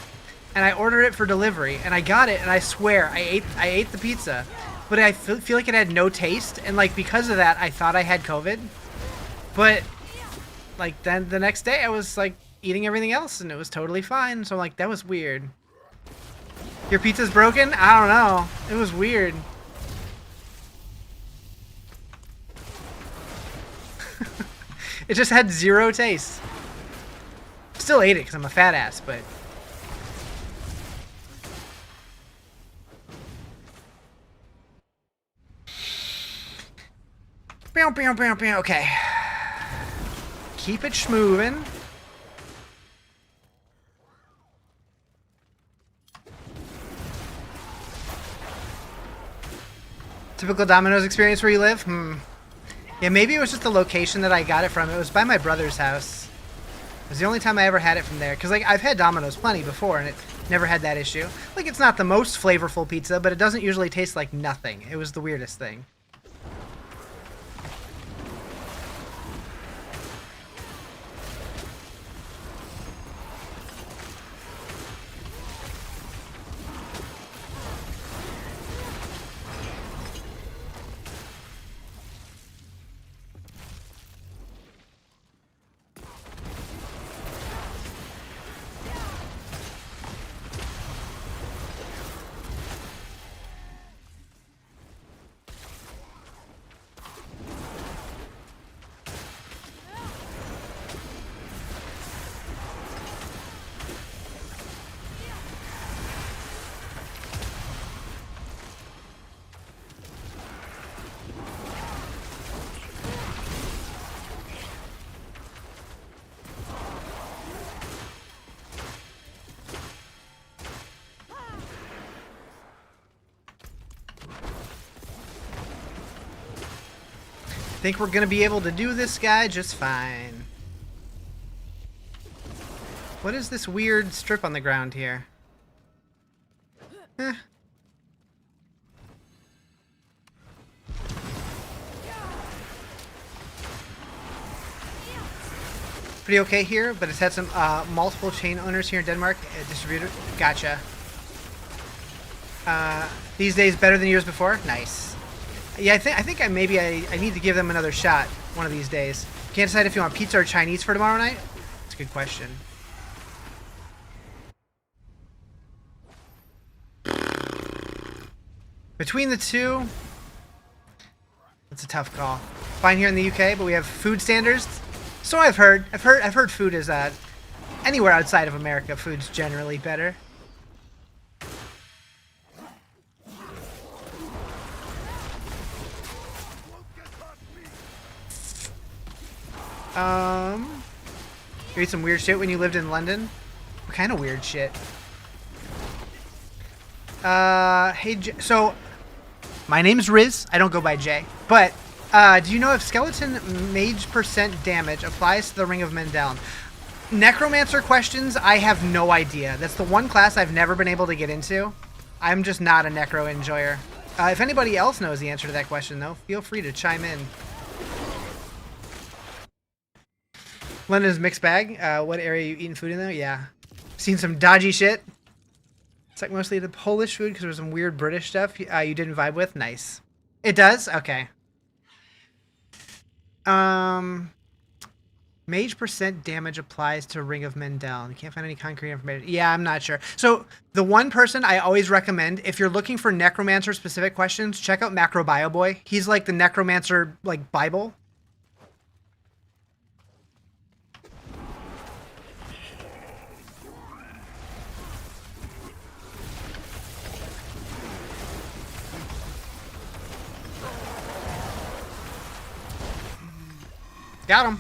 And I ordered it for delivery, and I got it, and I swear, I ate the pizza, but I feel like it had no taste, and, like, because of that, I thought I had COVID. But, like, then the next day, I was, like, eating everything else, and it was totally fine, so I'm like, that was weird. Your pizza's broken? I don't know. It was weird. It just had zero taste. Still ate it because I'm a fat ass, but... Okay. Keep it schmovin'. Typical Domino's experience where you live? Yeah, maybe it was just the location that I got it from. It was by my brother's house. It was the only time I ever had it from there. Because, like, I've had Domino's plenty before, and it never had that issue. Like, it's not the most flavorful pizza, but it doesn't usually taste like nothing. It was the weirdest thing. Think we're gonna be able to do this guy just fine. What is this weird strip on the ground here? Pretty okay here, but it's had some multiple chain owners here in Denmark. Distributor, gotcha. These days better than years before. Nice. Yeah, I think I need to give them another shot one of these days. Can't decide if you want pizza or Chinese for tomorrow night? That's a good question. Between the two, it's a tough call. Fine here in the UK, but we have food standards. So I've heard. I've heard food is anywhere outside of America, food's generally better. You ate some weird shit when you lived in London? What kind of weird shit? Hey, so my name's Riz. I don't go by Jay. But do you know if skeleton mage percent damage applies to the Ring of Mendel? Necromancer questions, I have no idea. That's the one class I've never been able to get into. I'm just not a necro enjoyer. If anybody else knows the answer to that question, though, feel free to chime in. London's mixed bag. What area are you eating food in, though? Yeah. Seen some dodgy shit. It's like mostly the Polish food because there's some weird British stuff you didn't vibe with. Nice. It does? Okay. Mage percent damage applies to Ring of Mendel. You can't find any concrete information. Yeah, I'm not sure. So the one person I always recommend, if you're looking for Necromancer specific questions, check out Macrobio Boy. He's like the Necromancer like Bible. Got him.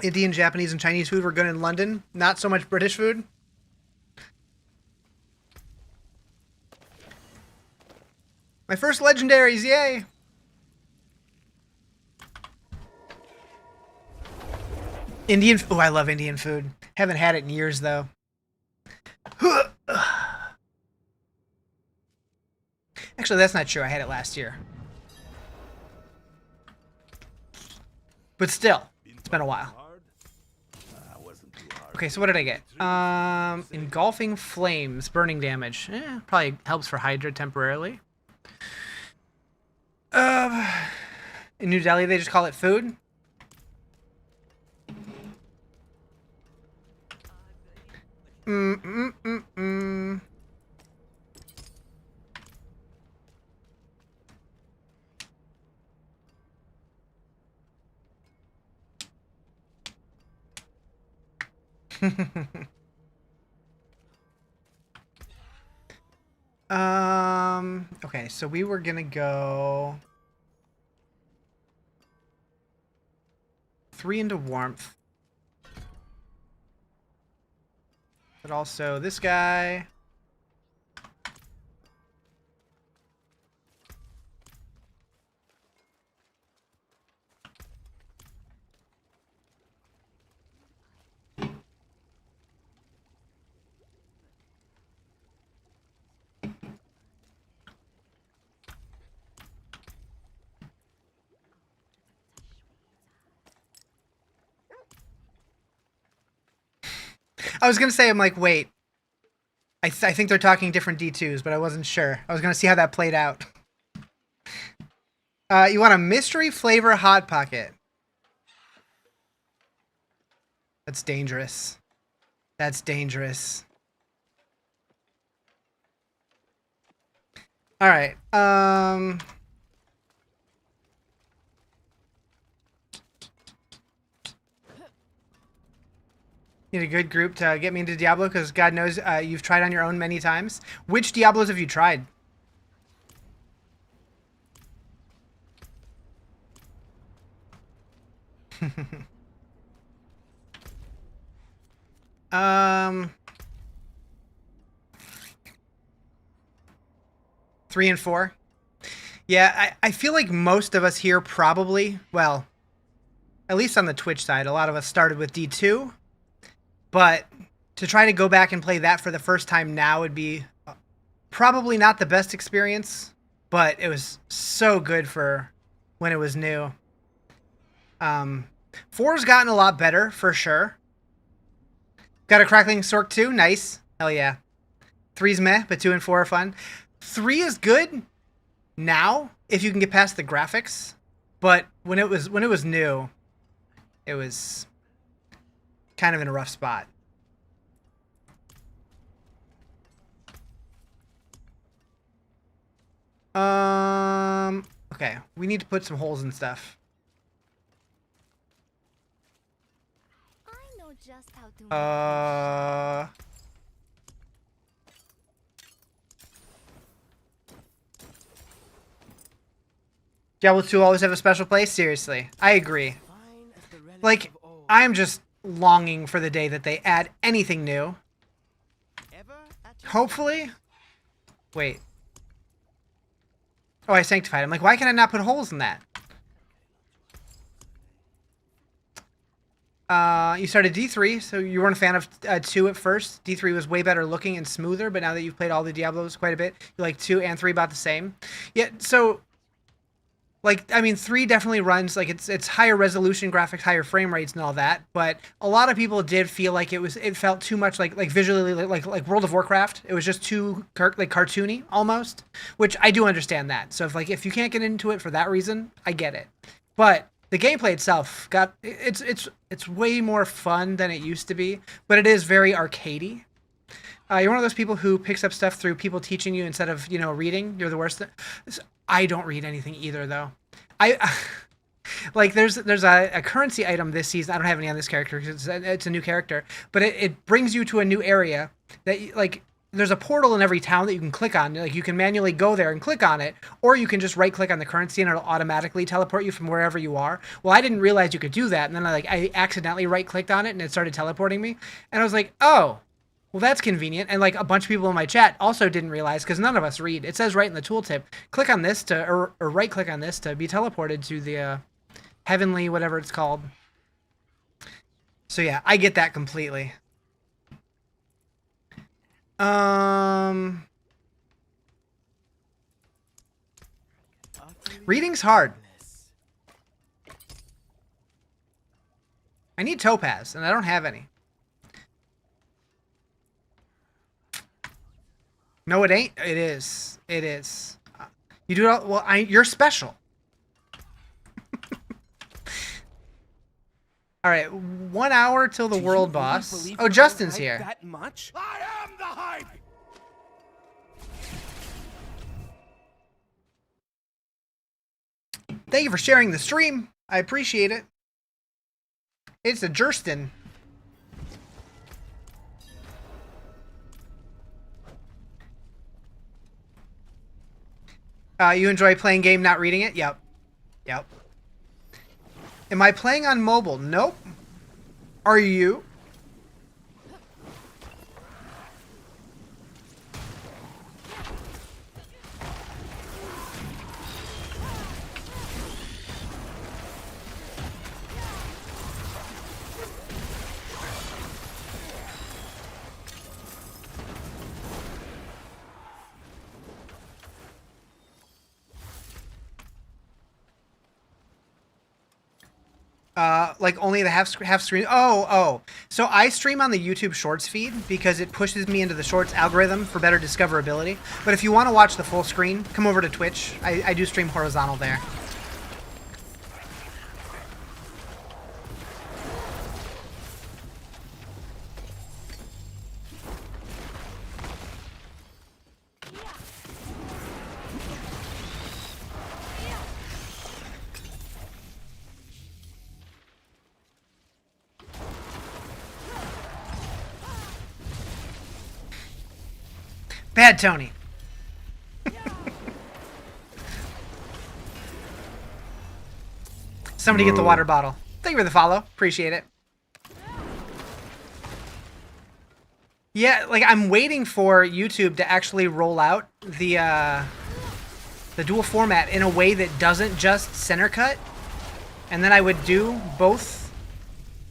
Indian, Japanese, and Chinese food were good in London. Not so much British food. My first legendaries, yay! Indian, oh, I love Indian food. Haven't had it in years, though. Actually, that's not true. I had it last year. But still, it's been a while. Okay, so what did I get? Engulfing flames, burning damage. Probably helps for Hydra temporarily. In New Delhi, they just call it food. Okay, so we were gonna go 3 into warmth. But also this guy. I was gonna say, I'm like, wait. I think they're talking different D2s, but I wasn't sure. I was gonna see how that played out. You want a mystery flavor Hot Pocket. That's dangerous. That's dangerous. Alright, need a good group to get me into Diablo, because God knows you've tried on your own many times. Which Diablos have you tried? Three and 4. Yeah, I feel like most of us here probably, well, at least on the Twitch side, a lot of us started with D2. But to try to go back and play that for the first time now would be probably not the best experience, but it was so good for when it was new. 4's gotten a lot better, for sure. Got a Crackling Sork too? Nice. Hell yeah. 3's meh, but 2 and 4 are fun. 3 is good now, if you can get past the graphics. But when it was new, it was kind of in a rough spot. Okay, we need to put some holes in stuff. I know just how to Diablo 2 always have a special place? Seriously. I agree. Fine as the relics Like, of old. I'm just longing for the day that they add anything new. Ever at your Hopefully. Wait. Oh, I sanctified. I'm like, why can I not put holes in that? You started D3, so you weren't a fan of 2 at first. D3 was way better looking and smoother, but now that you've played all the Diablos quite a bit, you like 2 and 3 about the same. Yeah, so, like, I mean, 3 definitely runs, like, it's higher resolution graphics, higher frame rates and all that, but a lot of people did feel like it felt too much like visually like World of Warcraft. It was just too like cartoony almost, which I do understand that. So if you can't get into it for that reason, I get it. But the gameplay itself it's way more fun than it used to be, but it is very arcadey. You're one of those people who picks up stuff through people teaching you instead of, you know, reading. You're the worst. I don't read anything either, though. Like there's a currency item this season. I don't have any on this character because it's a new character, but it brings you to a new area that like there's a portal in every town that you can click on. Like you can manually go there and click on it, or you can just right click on the currency and it'll automatically teleport you from wherever you are. Well, I didn't realize you could do that, and then I accidentally right clicked on it and it started teleporting me, and I was like, oh. Well, that's convenient. And like a bunch of people in my chat also didn't realize because none of us read. It says right in the tooltip, click on this to, or right click on this to be teleported to the heavenly, whatever it's called. So yeah, I get that completely. Reading's hard. I need topaz, and I don't have any. No, it ain't. It is. It is. You do it all. Well, you're special. All right, 1 hour till the world boss. Oh, Justin's here. That much? I am the hype! Thank you for sharing the stream. I appreciate it. It's a Jurston. You enjoy playing game, not reading it? Yep. Yep. Am I playing on mobile? Nope. Are you? Like only the half screen. Oh. So I stream on the YouTube Shorts feed because it pushes me into the Shorts algorithm for better discoverability. But if you want to watch the full screen, come over to Twitch. I do stream horizontal there. Bad Tony. Somebody get the water bottle. Thank you for the follow. Appreciate it. Yeah, like I'm waiting for YouTube to actually roll out the dual format in a way that doesn't just center cut. And then I would do both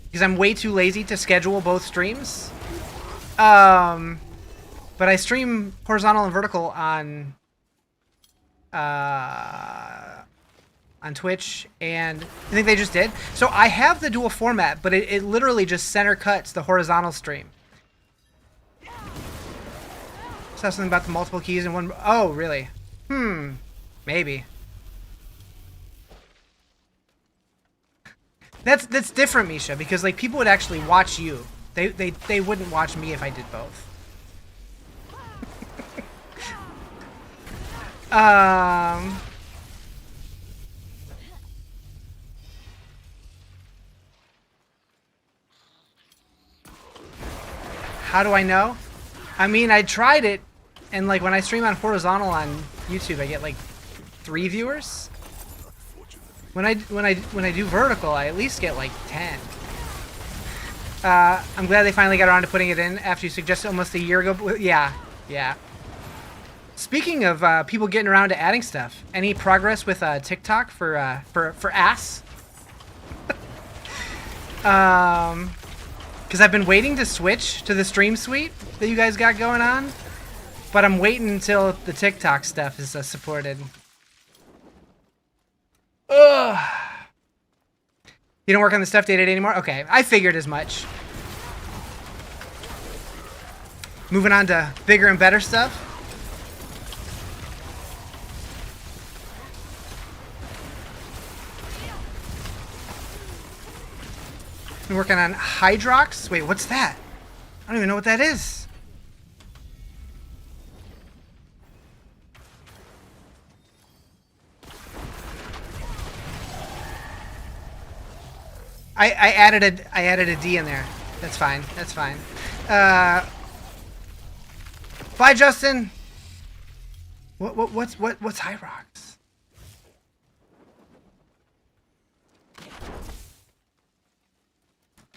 because I'm way too lazy to schedule both streams. But I stream horizontal and vertical on Twitch, and I think they just did. So I have the dual format, but it literally just center cuts the horizontal stream. Saw something about the multiple keys in one. Oh, really? Maybe. That's different, Misha, because like people would actually watch you. They wouldn't watch me if I did both. How do I know? I mean, I tried it, and like when I stream on horizontal on YouTube, I get like 3 viewers. When I do vertical, I at least get like 10. I'm glad they finally got around to putting it in after you suggested almost a year ago. Yeah, yeah. Speaking of people getting around to adding stuff, any progress with TikTok for ass? Because I've been waiting to switch to the stream suite that you guys got going on, but I'm waiting until the TikTok stuff is supported. Ugh. You don't work on the stuff day-to-day anymore? Okay, I figured as much. Moving on to bigger and better stuff. Been working on Hydrox. Wait, what's that? I don't even know what that is. I added a D in there. That's fine. That's fine. Bye, Justin. What's Hydrox?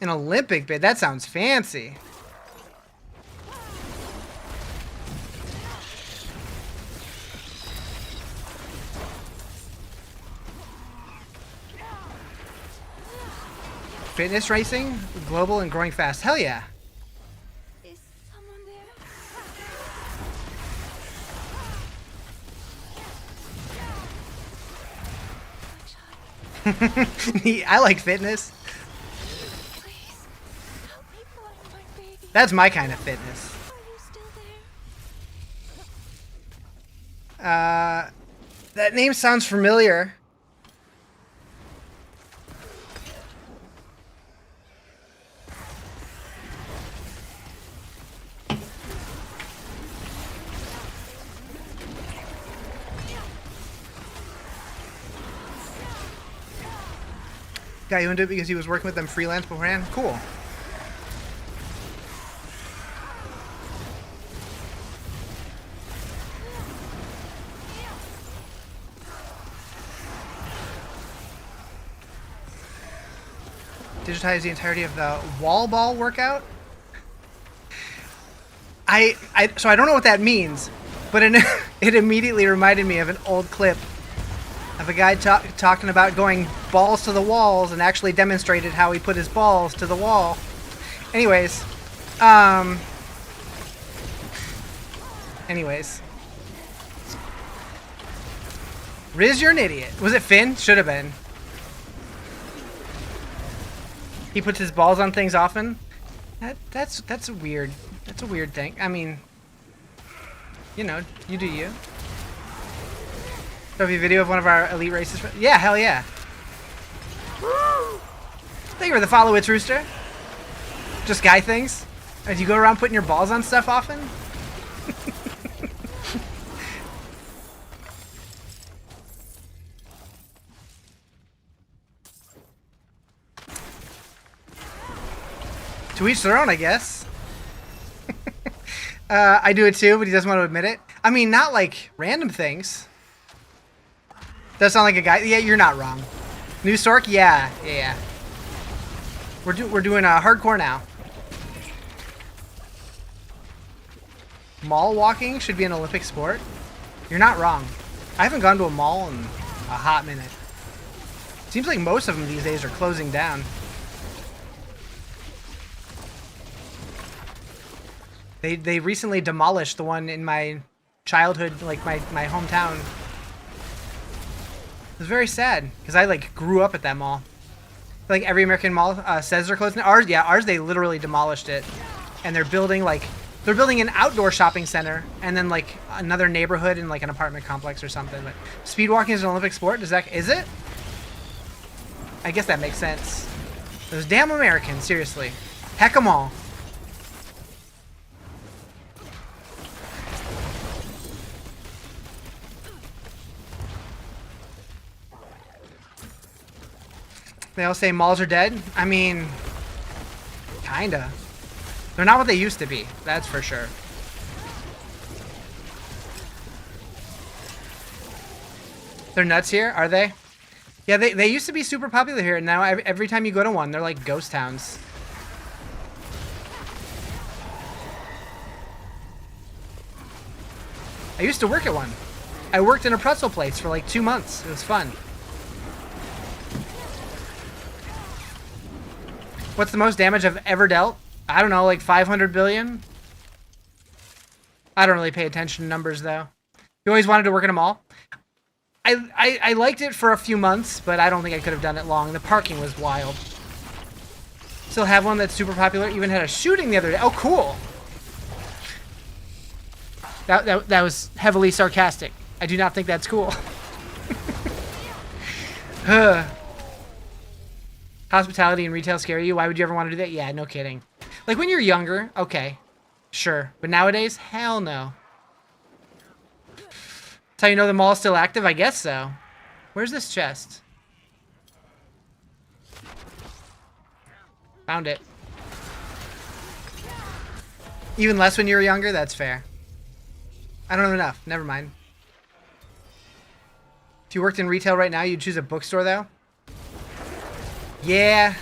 An Olympic bid. That sounds fancy. Fitness racing, global and growing fast. Hell yeah. Is someone there? I like fitness. Please, help me find my baby. That's my kind of fitness. Are you still there? That name sounds familiar. Got you into it because he was working with them freelance beforehand? Cool. Digitize the entirety of the wall ball workout? So I don't know what that means, but it immediately reminded me of an old clip of a guy talking about going balls to the walls and actually demonstrated how he put his balls to the wall. Anyways. Riz, you're an idiot. Was it Finn? Should have been. He puts his balls on things often? That's a weird thing. I mean, you know, you do you. There'll be a video of one of our elite races. Yeah, hell yeah. Thank you for the follow, it's Rooster. Just guy things. Do you go around putting your balls on stuff often? To each their own, I guess. I do it too, but he doesn't want to admit it. I mean, not like random things. Does sound like a guy? Yeah, you're not wrong. New Stork? Yeah. We're doing hardcore now. Mall walking should be an Olympic sport. You're not wrong. I haven't gone to a mall in a hot minute. Seems like most of them these days are closing down. They recently demolished the one in my childhood, like my hometown. It was very sad because I like grew up at that mall. Like every American mall says they're closing. Ours they literally demolished it, and they're building an outdoor shopping center and then like another neighborhood and like an apartment complex or something. But speed walking is an Olympic sport. Is it? I guess that makes sense. Those damn Americans, seriously, heck 'em all. They all say malls are dead. I mean, kinda. They're not what they used to be, that's for sure. They're nuts here, are they? Yeah, they used to be super popular here, and now every time you go to one, they're like ghost towns. I used to work at one. I worked in a pretzel place for like 2 months. It was fun. What's the most damage I've ever dealt? I don't know, like 500 billion? I don't really pay attention to numbers, though. You always wanted to work in a mall? I liked it for a few months, but I don't think I could have done it long. The parking was wild. Still have one that's super popular. Even had a shooting the other day. Oh, cool. That was heavily sarcastic. I do not think that's cool. Hospitality and retail scare you? Why would you ever want to do that? Yeah, no kidding. Like when you're younger, okay. Sure. But nowadays, hell no. That's how you know the mall's still active? I guess so. Where's this chest? Found it. Even less when you were younger? That's fair. I don't know enough. Never mind. If you worked in retail right now, you'd choose a bookstore, though? Yeah.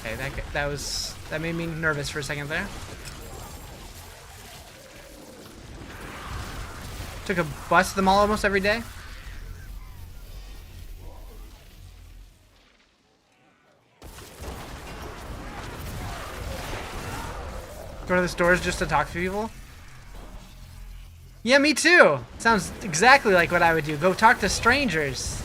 Okay, that made me nervous for a second there. Took a bus to the mall almost every day. Go to the stores just to talk to people? Yeah, me too. Sounds exactly like what I would do. Go talk to strangers.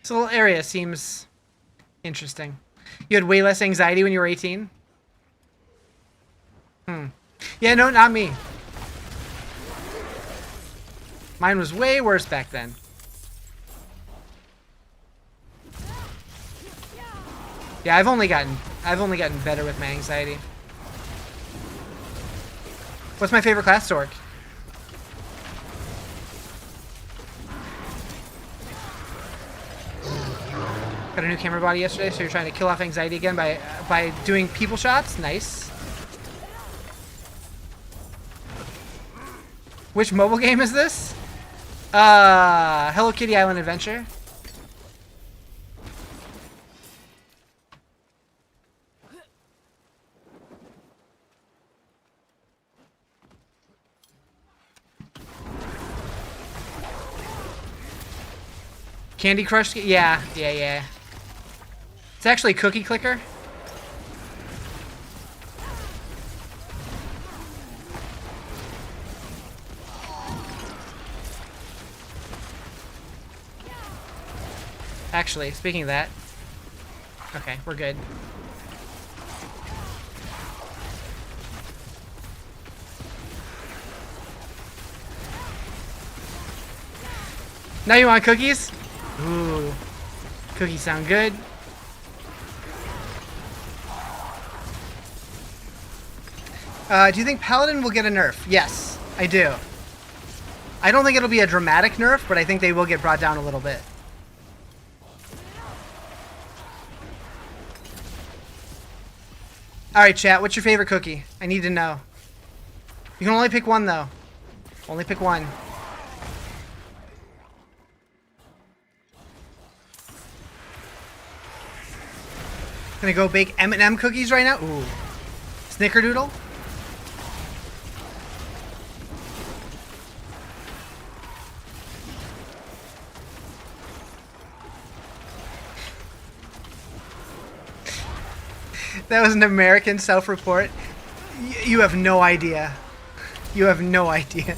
This little area seems interesting. You had way less anxiety when you were 18? Yeah, no, not me. Mine was way worse back then. Yeah, I've only gotten better with my anxiety. What's my favorite class, Sork? Got a new camera body yesterday, so you're trying to kill off anxiety again by doing people shots? Nice. Which mobile game is this? Hello Kitty Island Adventure. Candy Crush? Yeah. It's actually Cookie Clicker. Actually, speaking of that. Okay, we're good. Now you want cookies? Ooh. Cookies sound good. Do you think Paladin will get a nerf? Yes, I do. I don't think it'll be a dramatic nerf, but I think they will get brought down a little bit. Alright, chat, what's your favorite cookie? I need to know. You can only pick one, though. Only pick one. Gonna go bake M&M cookies right now? Ooh. Snickerdoodle? That was an American self-report. You have no idea. You have no idea.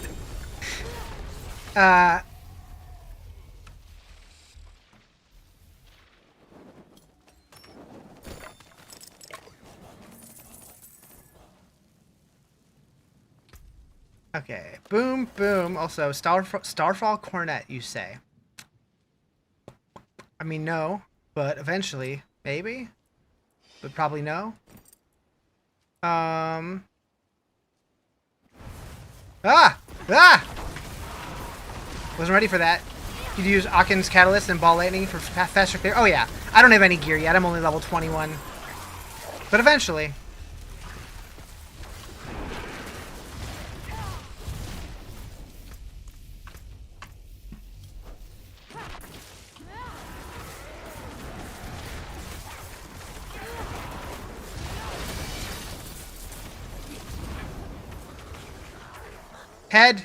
Okay, boom, boom. Also, Starfall Cornet, you say? I mean, no, but eventually, maybe? But probably no. Ah! Ah! Wasn't ready for that. You'd use Aaken's Catalyst and Ball Lightning for faster clear. Oh yeah, I don't have any gear yet. I'm only level 21. But eventually. Head.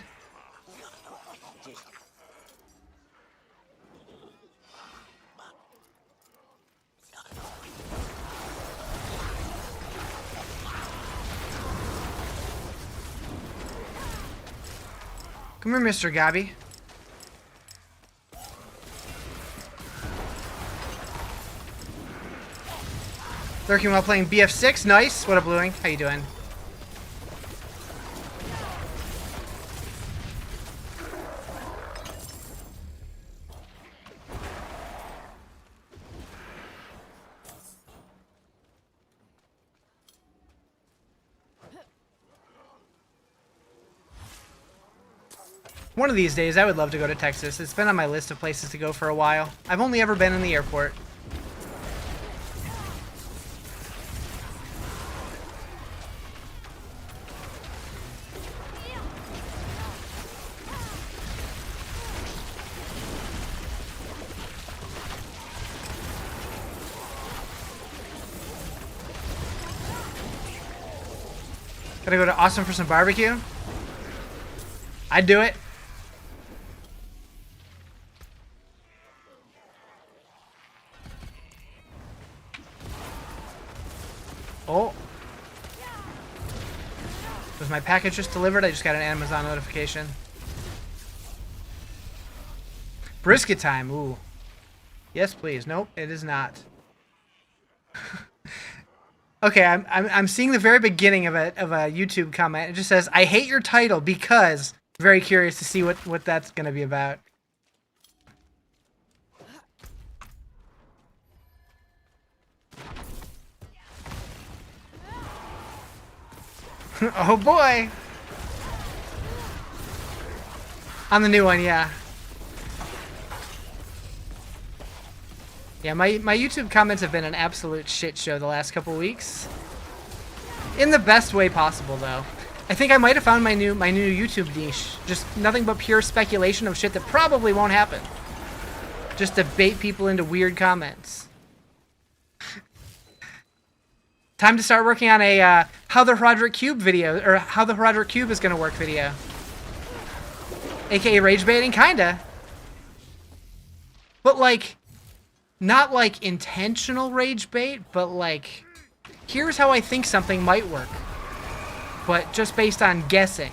Come here, Mr. Gabby. Lurking while playing BF6. Nice. What up, Bluing? How you doing? One of these days, I would love to go to Texas. It's been on my list of places to go for a while. I've only ever been in the airport. Gotta go to Austin for some barbecue? I'd do it. Oh. Was my package just delivered? I just got an Amazon notification. Brisket time. Ooh. Yes, please. Nope, it is not. Okay, I'm seeing the very beginning of a YouTube comment. It just says, "I hate your title because." Very curious to see what that's gonna be about. Oh boy! On the new one, yeah. Yeah, my YouTube comments have been an absolute shit show the last couple weeks. In the best way possible, though. I think I might have found my new YouTube niche. Just nothing but pure speculation of shit that probably won't happen. Just to bait people into weird comments. Time to start working on a how the Roderick Cube video, or how the Roderick Cube is gonna work video. AKA rage baiting, kinda. But like, not like intentional rage bait, but like, here's how I think something might work. But just based on guessing.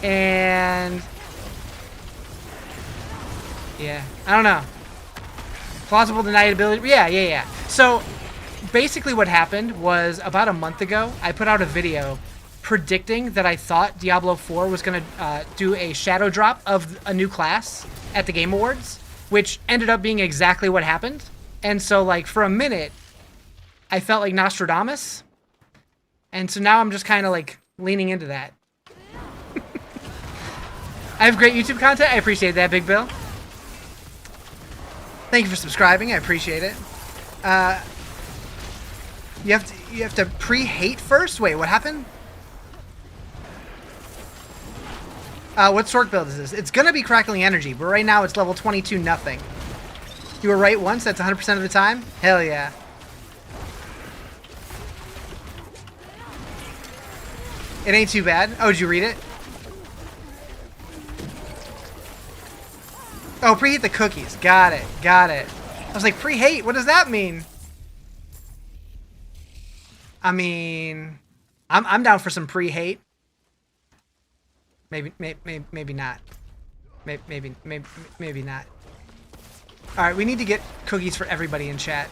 And yeah, I don't know. Plausible deniability. Yeah. So basically what happened was about a month ago, I put out a video predicting that I thought Diablo 4 was going to do a shadow drop of a new class at the Game Awards, which ended up being exactly what happened. And so like for a minute, I felt like Nostradamus. And so now I'm just kind of like leaning into that. I have great YouTube content. I appreciate that, Big Bill. Thank you for subscribing. I appreciate it. You have to pre-hate first? Wait, what happened? What sort build is this? It's gonna be Crackling Energy, but right now it's level 22 nothing. You were right once, that's 100% of the time? Hell yeah. It ain't too bad. Oh, did you read it? Oh, preheat the cookies. Got it. I was like, preheat? What does that mean? I mean, I'm down for some pre-hate. Maybe not. Maybe not. All right, we need to get cookies for everybody in chat.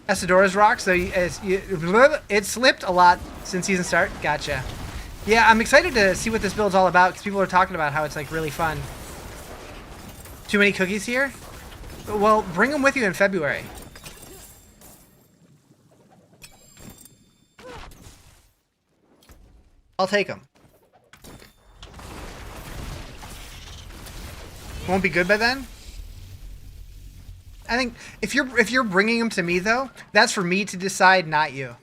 Esidora's rock, so it slipped a lot since season start. Gotcha. Yeah, I'm excited to see what this build's all about because people are talking about how it's like really fun. Too many cookies here? Well, bring them with you in February. I'll take them. Won't be good by then? I think if you're bringing them to me though, that's for me to decide, not you.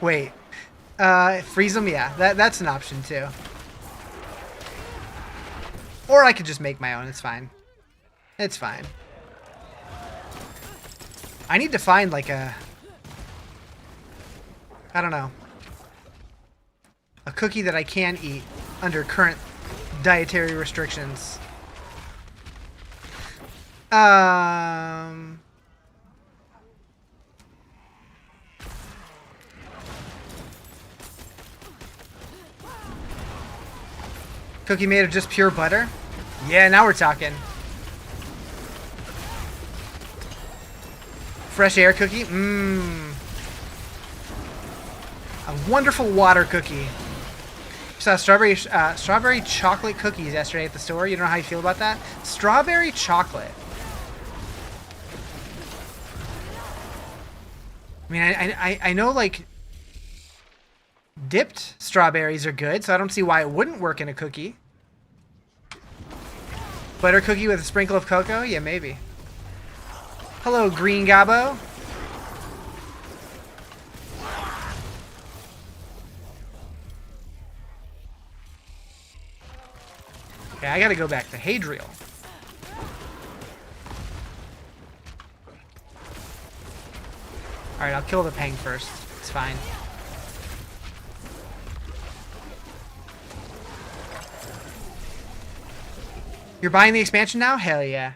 Wait, freeze them? Yeah, that's an option too. Or I could just make my own. It's fine. It's fine. I need to find like a, I don't know, a cookie that I can eat under current dietary restrictions. Cookie made of just pure butter? Yeah, now we're talking. Fresh air cookie? Mmm. A wonderful water cookie. Saw strawberry chocolate cookies yesterday at the store. You don't know how you feel about that? Strawberry chocolate. I mean, I know like dipped strawberries are good, so I don't see why it wouldn't work in a cookie. Butter cookie with a sprinkle of cocoa? Yeah, maybe. Hello, Green Gabo. Okay, I gotta go back to Hadriel. Alright, I'll kill the Peng first. It's fine. You're buying the expansion now? Hell yeah.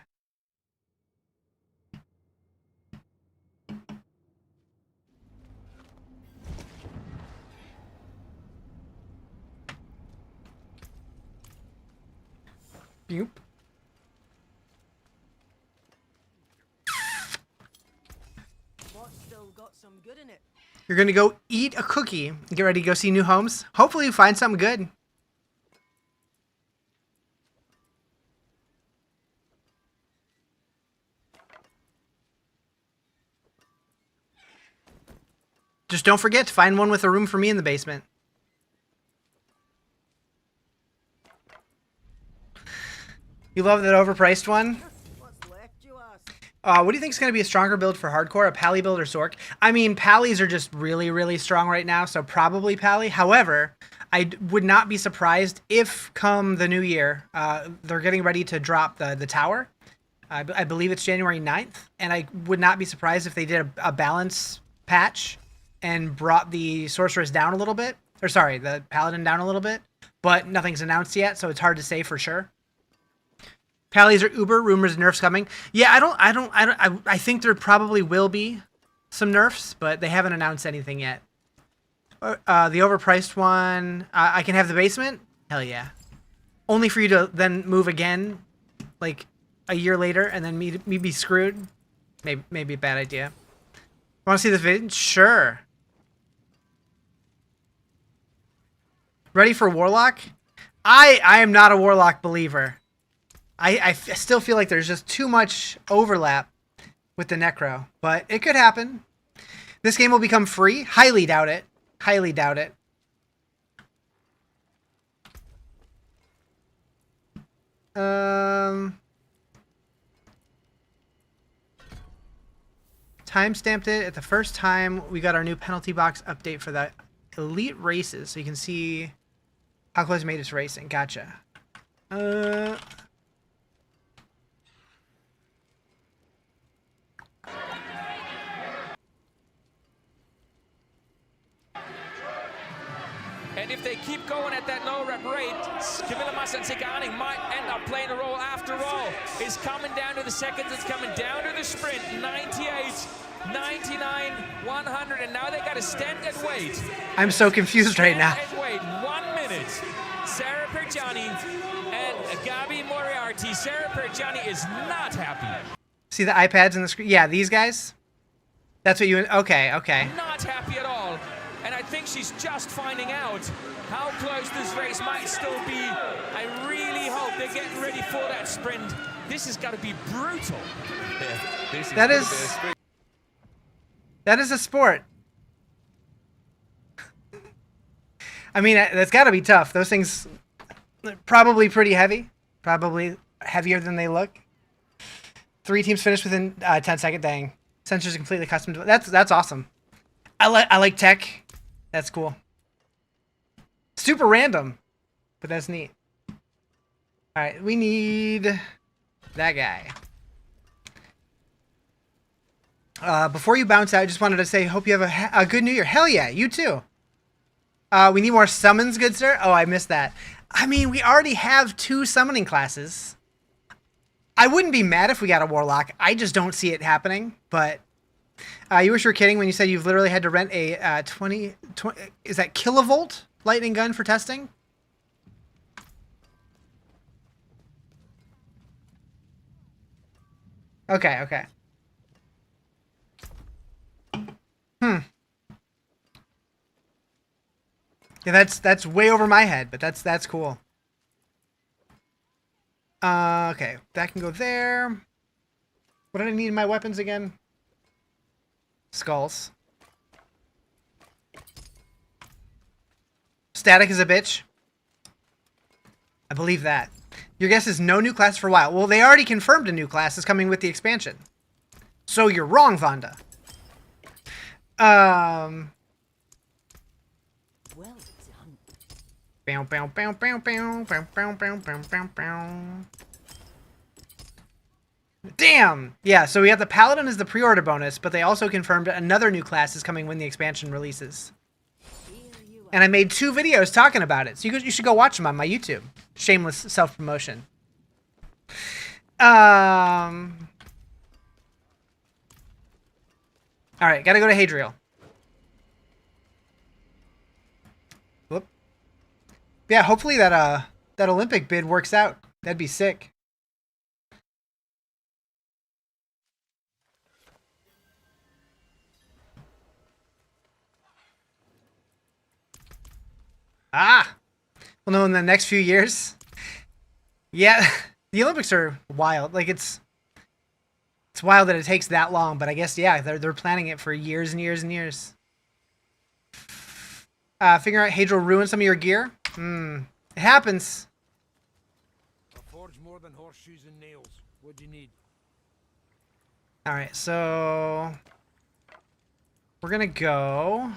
Boop. Still got some good in it. You're gonna go eat a cookie and get ready to go see new homes. Hopefully you find something good. Just don't forget to find one with a room for me in the basement. You love that overpriced one? What's left, you ask? What do you think is going to be a stronger build for hardcore, a Pally build or Sork? I mean, Pallies are just really, really strong right now, so probably Pally. However, I would not be surprised if come the new year, they're getting ready to drop the tower. I believe it's January 9th, and I would not be surprised if they did a balance patch and brought the Sorceress down a little bit. Or sorry, the Paladin down a little bit. But nothing's announced yet, so it's hard to say for sure. Pallies are uber, rumors of nerfs coming. Yeah, I think there probably will be some nerfs, but they haven't announced anything yet. The overpriced one, I can have the basement? Hell yeah. Only for you to then move again, like a year later, and then me be screwed? Maybe a bad idea. Want to see this video? Sure. Ready for Warlock? I am not a Warlock believer. I still feel like there's just too much overlap with the Necro, but it could happen. This game will become free? Highly doubt it. Highly doubt it. Timestamped it at the first time we got our new penalty box update for the elite races, so you can see how close we made it to racing. Gotcha. And if they keep going at that low rep rate, Camilla Masanzigani might end up playing a role after all. It's coming down to the seconds, it's coming down to the sprint. 98, 99, 100, and now they got to stand and wait. I'm so confused right now. And wait 1 minute. Sarah Pergiani and Gabi Moriarty. Sarah Pergiani is not happy. See the iPads in the screen? Yeah, these guys? That's what you... Okay, okay. Not happy at all. And I think she's just finding out how close this race might still be. I really hope they're getting ready for that sprint. This has got to be brutal. That is a sport. I mean, that's got to be tough. Those things probably pretty heavy. Probably heavier than they look. 3 teams finished within 10 seconds. Dang. Sensors are completely custom to it. That's awesome. I like tech. That's cool. Super random, but that's neat. All right, we need that guy. Before you bounce out, I just wanted to say, hope you have a good New Year. Hell yeah, you too. We need more summons, good sir. Oh, I missed that. I mean, we already have 2 summoning classes. I wouldn't be mad if we got a warlock. I just don't see it happening. But you were sure kidding when you said you've literally had to rent a 20 is that kilovolt lightning gun for testing? Okay, okay. Yeah, that's way over my head, but that's cool. Okay, that can go there. What did I need in my weapons again? Skulls. Static is a bitch. I believe that. Your guess is no new class for a while. Well, they already confirmed a new class is coming with the expansion. So you're wrong, Vonda. Well done. Bow, bow, bow, bow, bow, bow, bow, bow, bow, bow, bow. Damn! Yeah, so we have the Paladin as the pre-order bonus, but they also confirmed another new class is coming when the expansion releases. And I made 2 videos talking about it, so you should go watch them on my YouTube. Shameless self-promotion. Alright, gotta go to Hadriel. Whoop. Yeah, hopefully that Olympic bid works out. That'd be sick. Ah! Well, no, in the next few years. Yeah, the Olympics are wild. Like, it's wild that it takes that long, but I guess, yeah, they're planning it for years and years and years. Figure out Hadriel ruined some of your gear? It happens. A forge more than horseshoes and nails. What do you need? Alright, so... we're gonna go...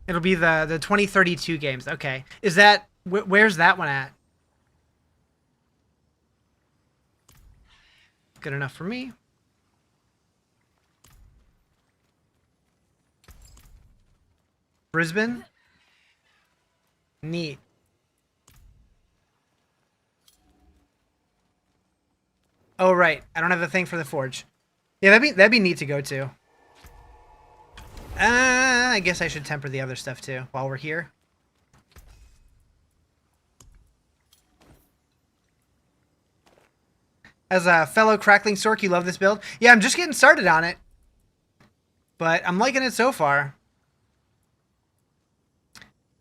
It'll be the 2032 games. Okay. Is that... where's that one at? Good enough for me. Brisbane? Neat. Oh, right. I don't have the thing for the forge. Yeah, that'd be neat to go to. I guess I should temper the other stuff too while we're here. As a fellow Crackling Sork, you love this build? Yeah, I'm just getting started on it. But I'm liking it so far.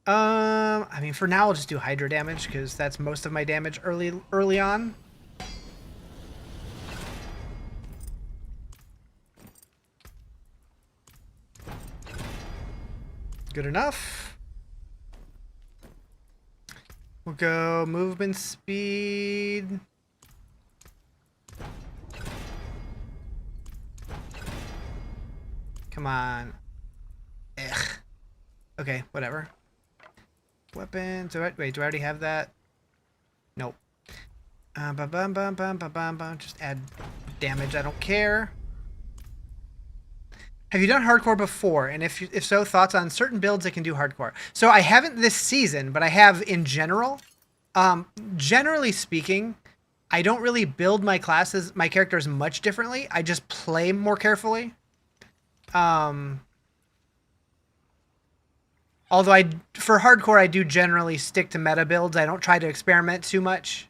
I mean, for now, I'll just do Hydra damage, because that's most of my damage early on. Good enough. We'll go movement speed. Come on. Ugh. Okay, whatever. Weapons. Wait, do I already have that? Nope. Just add damage. I don't care. Have you done hardcore before? And if so, thoughts on certain builds that can do hardcore? So I haven't this season, but I have in general. Generally speaking, I don't really build my characters much differently. I just play more carefully. Although for hardcore, I do generally stick to meta builds. I don't try to experiment too much.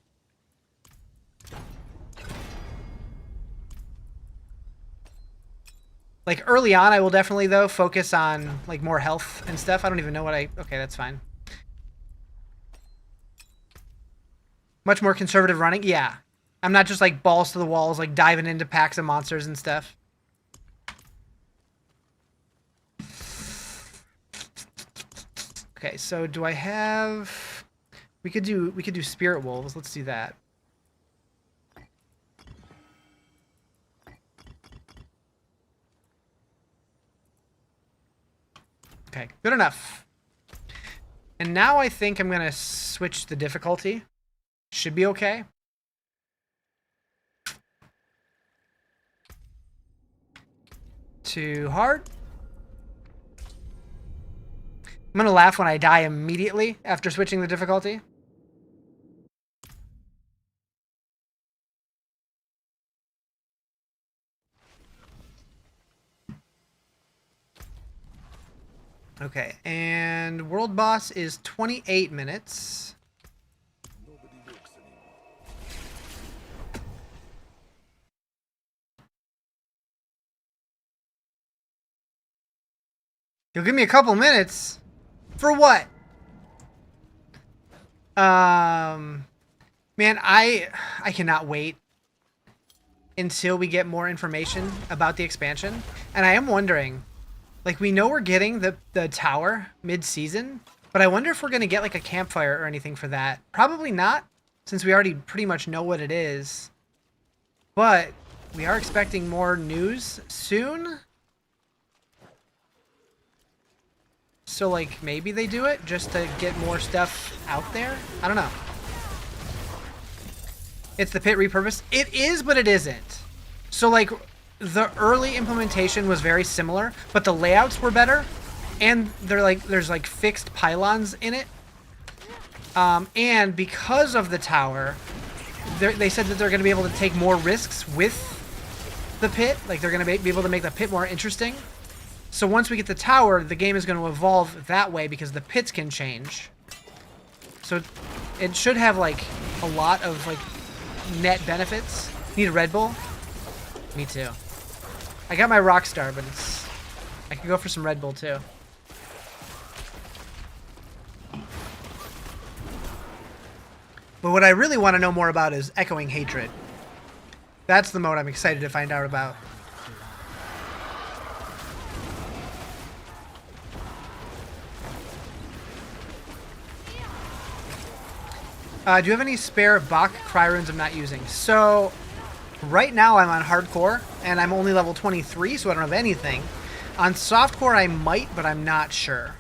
Like early on, I will definitely though focus on like more health and stuff. I don't even know what okay, that's fine. Much more conservative running. Yeah. I'm not just like balls to the walls, like diving into packs of monsters and stuff. Okay, so do I have... We could do Spirit Wolves. Let's do that. Okay, good enough. And now I think I'm going to switch the difficulty. Should be okay. To hard. I'm going to laugh when I die immediately after switching the difficulty. Okay, and World Boss is 28 minutes. You'll give me a couple minutes? For what? Man, I cannot wait until we get more information about the expansion. And I am wondering, like, we know we're getting the tower mid-season, but I wonder if we're going to get, like, a campfire or anything for that. Probably not, since we already pretty much know what it is. But we are expecting more news soon. So, like, maybe they do it just to get more stuff out there? I don't know. It's the pit repurposed. It is, but it isn't. So, like, the early implementation was very similar, but the layouts were better. And they're like, there's, like, fixed pylons in it. And because of the tower, they said that they're going to be able to take more risks with the pit. Like, they're going to be able to make the pit more interesting. So once we get the tower, the game is going to evolve that way because the pits can change. So it should have, like, a lot of, like, net benefits. Need a Red Bull? Me too. I got my Rockstar, but it's... I could go for some Red Bull too. But what I really want to know more about is Echoing Hatred. That's the mode I'm excited to find out about. Do you have any spare Bach Cry runes I'm not using? So, right now I'm on Hardcore, and I'm only level 23, so I don't have anything. On Softcore I might, but I'm not sure.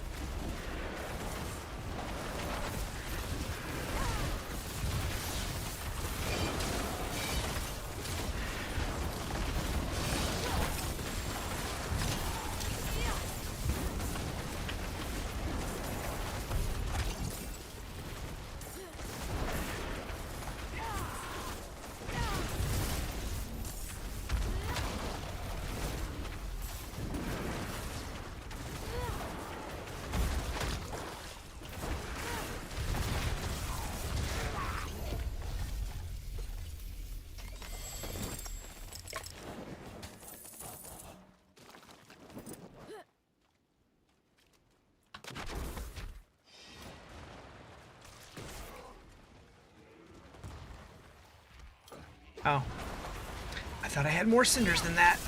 Oh. I thought I had more cinders than that.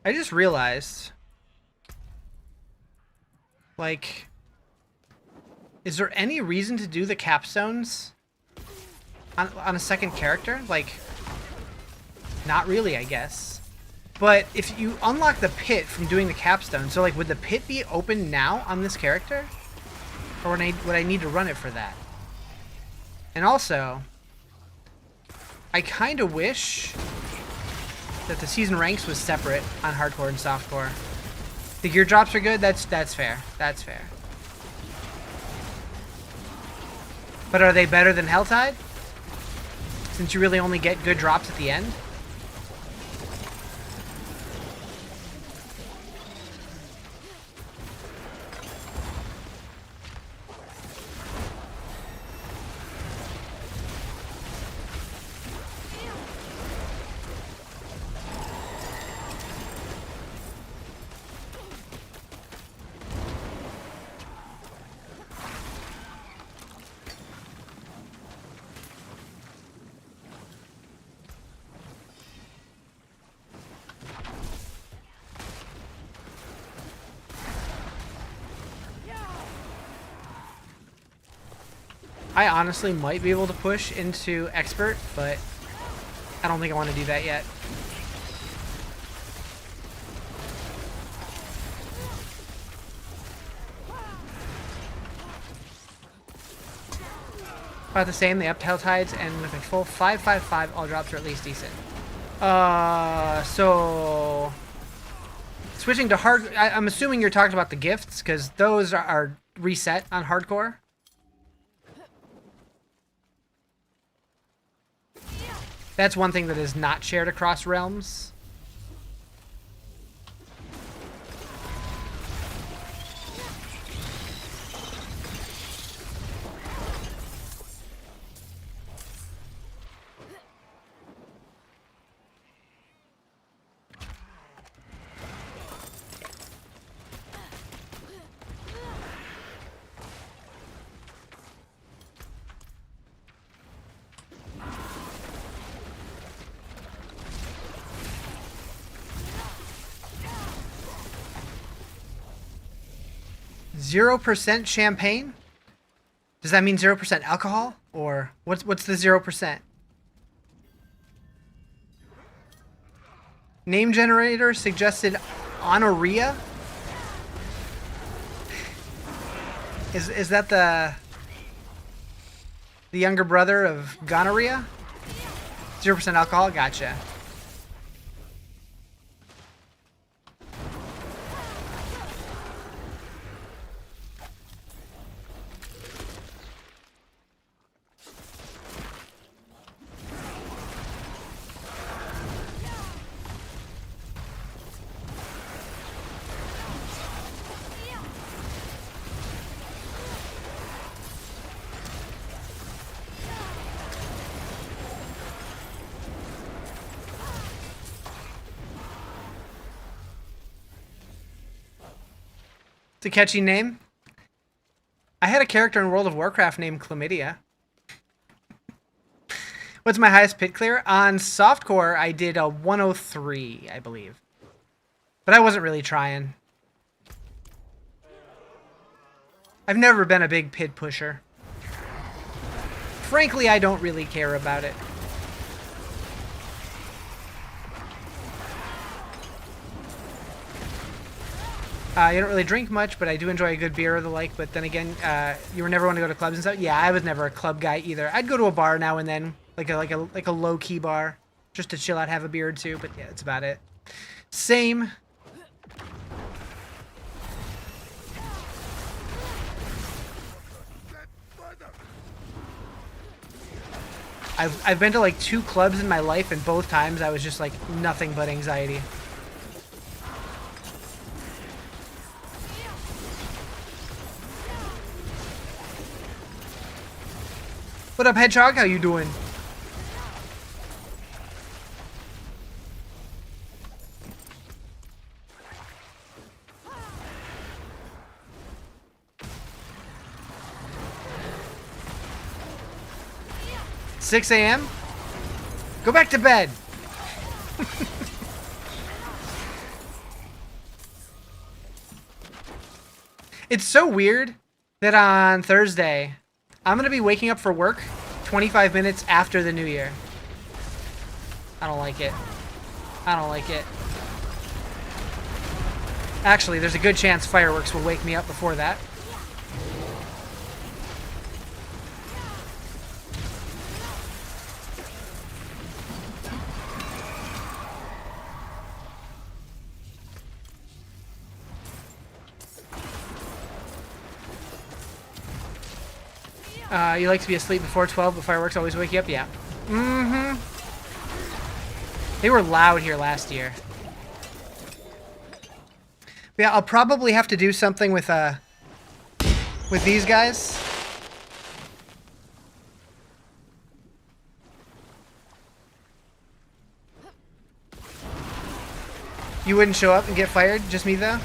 I just realized, like, is there any reason to do the capstones on a second character? Like, not really, I guess. But if you unlock the pit from doing the capstone, so, like, would the pit be open now on this character? Or would I need to run it for that? And also, I kind of wish that the season ranks was separate on hardcore and softcore. The gear drops are good. That's fair. That's fair. But are they better than Helltide? Since you really only get good drops at the end? I honestly might be able to push into Expert, but I don't think I want to do that yet. About the same, they upped Helltides, and with a full 5/5/5, all drops are at least decent. So... Switching to hard... I'm assuming you're talking about the gifts, because those are reset on hardcore. That's one thing that is not shared across realms. %0 champagne? Does that mean 0% alcohol? Or what's the 0%? Name generator suggested honorea? Is that the younger brother of gonorrhea? 0% alcohol? Gotcha. It's a catchy name. I had a character in World of Warcraft named Chlamydia. What's my highest pit clear? On softcore, I did a 103, I believe. But I wasn't really trying. I've never been a big pit pusher. Frankly, I don't really care about it. You don't really drink much, but I do enjoy a good beer or the like. But then again, you were never one to go to clubs and stuff. Yeah, I was never a club guy either. I'd go to a bar now and then, like a low key bar, just to chill out, have a beer or two. But yeah, that's about it. Same. I've been to like 2 clubs in my life, and both times I was just like nothing but anxiety. What up, Hedgehog? How you doing? $6 a.m.? Go back to bed. It's so weird that on Thursday, I'm going to be waking up for work 25 minutes after the new year. I don't like it. I don't like it. Actually, there's a good chance fireworks will wake me up before that. You like to be asleep before 12, but fireworks always wake you up? Yeah. Mm-hmm. They were loud here last year. But yeah, I'll probably have to do something with these guys. You wouldn't show up and get fired? Just me, though?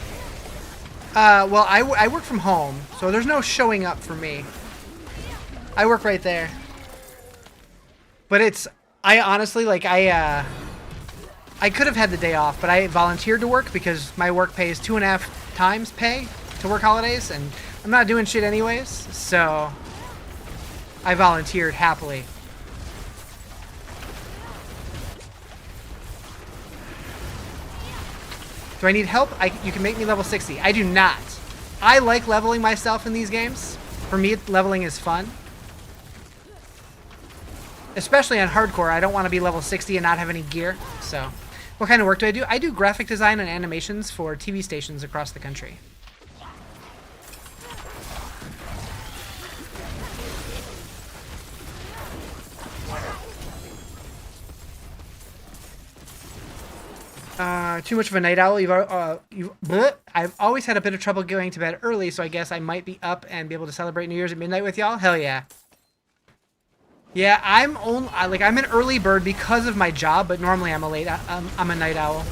Well, I work from home, so there's no showing up for me. I work right there. But it's... I honestly, like, I could have had the day off, but I volunteered to work because my work pays 2.5 times pay to work holidays, and I'm not doing shit anyways, so I volunteered happily. Do I need help? You can make me level 60. I do not. I like leveling myself in these games. For me, leveling is fun. Especially on hardcore, I don't want to be level 60 and not have any gear. So, what kind of work do I do? I do graphic design and animations for TV stations across the country. Too much of a night owl. I've always had a bit of trouble going to bed early, so I guess I might be up and be able to celebrate New Year's at midnight with y'all. Hell yeah. Yeah, I'm an early bird because of my job, but normally I'm a night owl.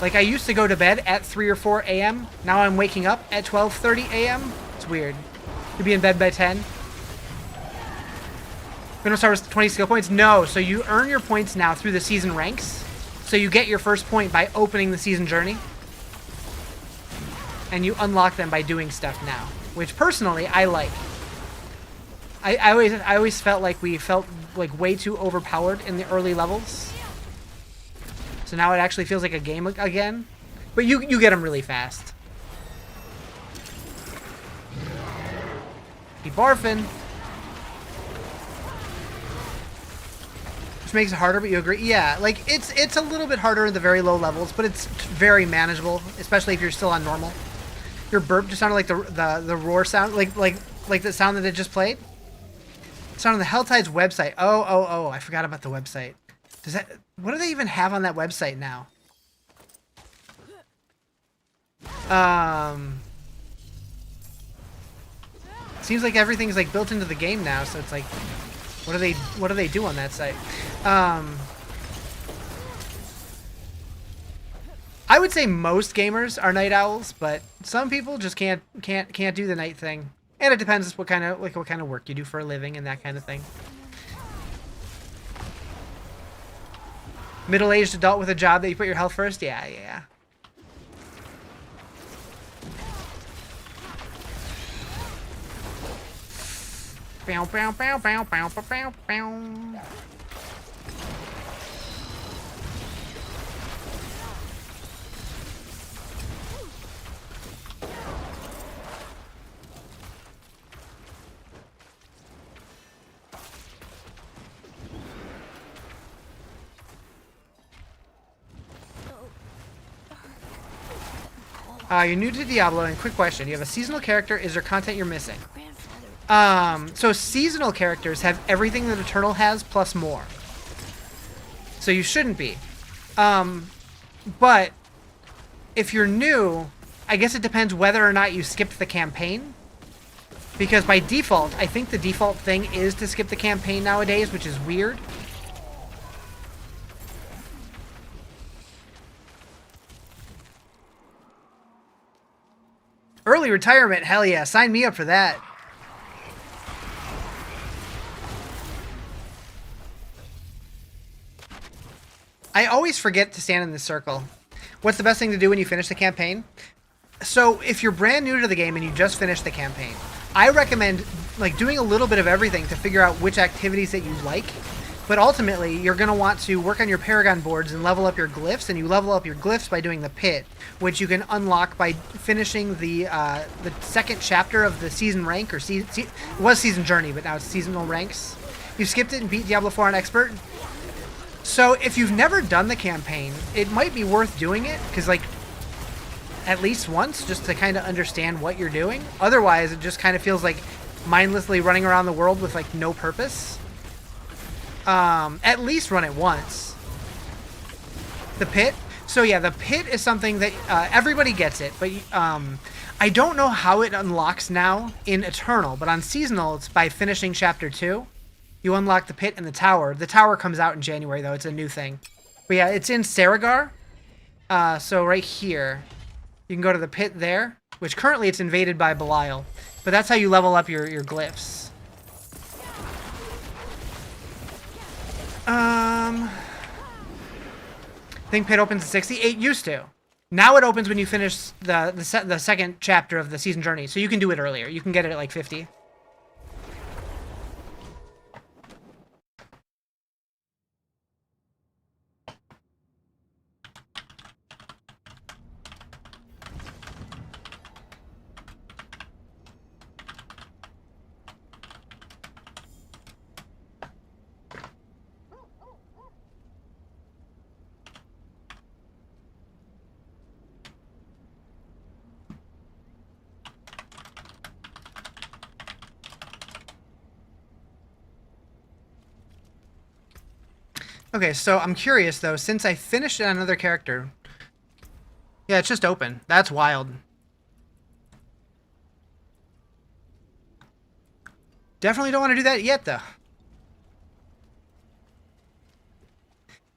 Like, I used to go to bed at 3 or 4 a.m. Now I'm waking up at 12:30 a.m. It's weird. To be in bed by 10. We don't start with 20 skill points? No, so you earn your points now through the season ranks. So you get your first point by opening the season journey. And you unlock them by doing stuff now. Which, personally, I like. I always felt like we felt like way too overpowered in the early levels. So now it actually feels like a game again. But you get them really fast. Keep barfing. Which makes it harder, but you agree? Yeah, like it's a little bit harder in the very low levels, but it's very manageable, especially if you're still on normal. Your burp just sounded like the roar sound, like the sound that it just played. It's on the Helltide's website. Oh, I forgot about the website. What do they even have on that website now? Seems like everything's like built into the game now, so it's like, what do they do on that site? I would say most gamers are night owls, but some people just can't do the night thing. And it depends what kind of work you do for a living and that kind of thing. Middle-aged adult with a job that you put your health first? Yeah. Bow, bow, bow, bow, bow, bow, bow. You're new to Diablo, and quick question. You have a seasonal character. Is there content you're missing? So seasonal characters have everything that Eternal has, plus more. So you shouldn't be. But if you're new, I guess it depends whether or not you skipped the campaign. Because by default, I think the default thing is to skip the campaign nowadays, which is weird. Early retirement, hell yeah. Sign me up for that. I always forget to stand in this circle. What's the best thing to do when you finish the campaign? So, if you're brand new to the game and you just finished the campaign, I recommend like doing a little bit of everything to figure out which activities that you like. But ultimately, you're going to want to work on your Paragon boards and level up your glyphs, and you level up your glyphs by doing the pit, which you can unlock by finishing the second chapter of the season rank, or it was season journey, but now it's seasonal ranks. You skipped it and beat Diablo 4 on expert. So if you've never done the campaign, it might be worth doing it, because like at least once, just to kind of understand what you're doing. Otherwise, it just kind of feels like mindlessly running around the world with like no purpose, at least run it once. The pit. So yeah, the pit is something that everybody gets it, but I don't know how it unlocks now in Eternal, but on Seasonal, it's by finishing Chapter 2. You unlock the pit and the tower. The tower comes out in January, though. It's a new thing. But yeah, it's in Saragar. So right here, you can go to the pit there, which currently it's invaded by Belial. But that's how you level up your glyphs. I think pit opens at 60. It used to. Now it opens when you finish the second chapter of the season journey, so you can do it earlier. You can get it at like 50. Okay, so I'm curious, though, since I finished it on another character... Yeah, it's just open. That's wild. Definitely don't want to do that yet, though.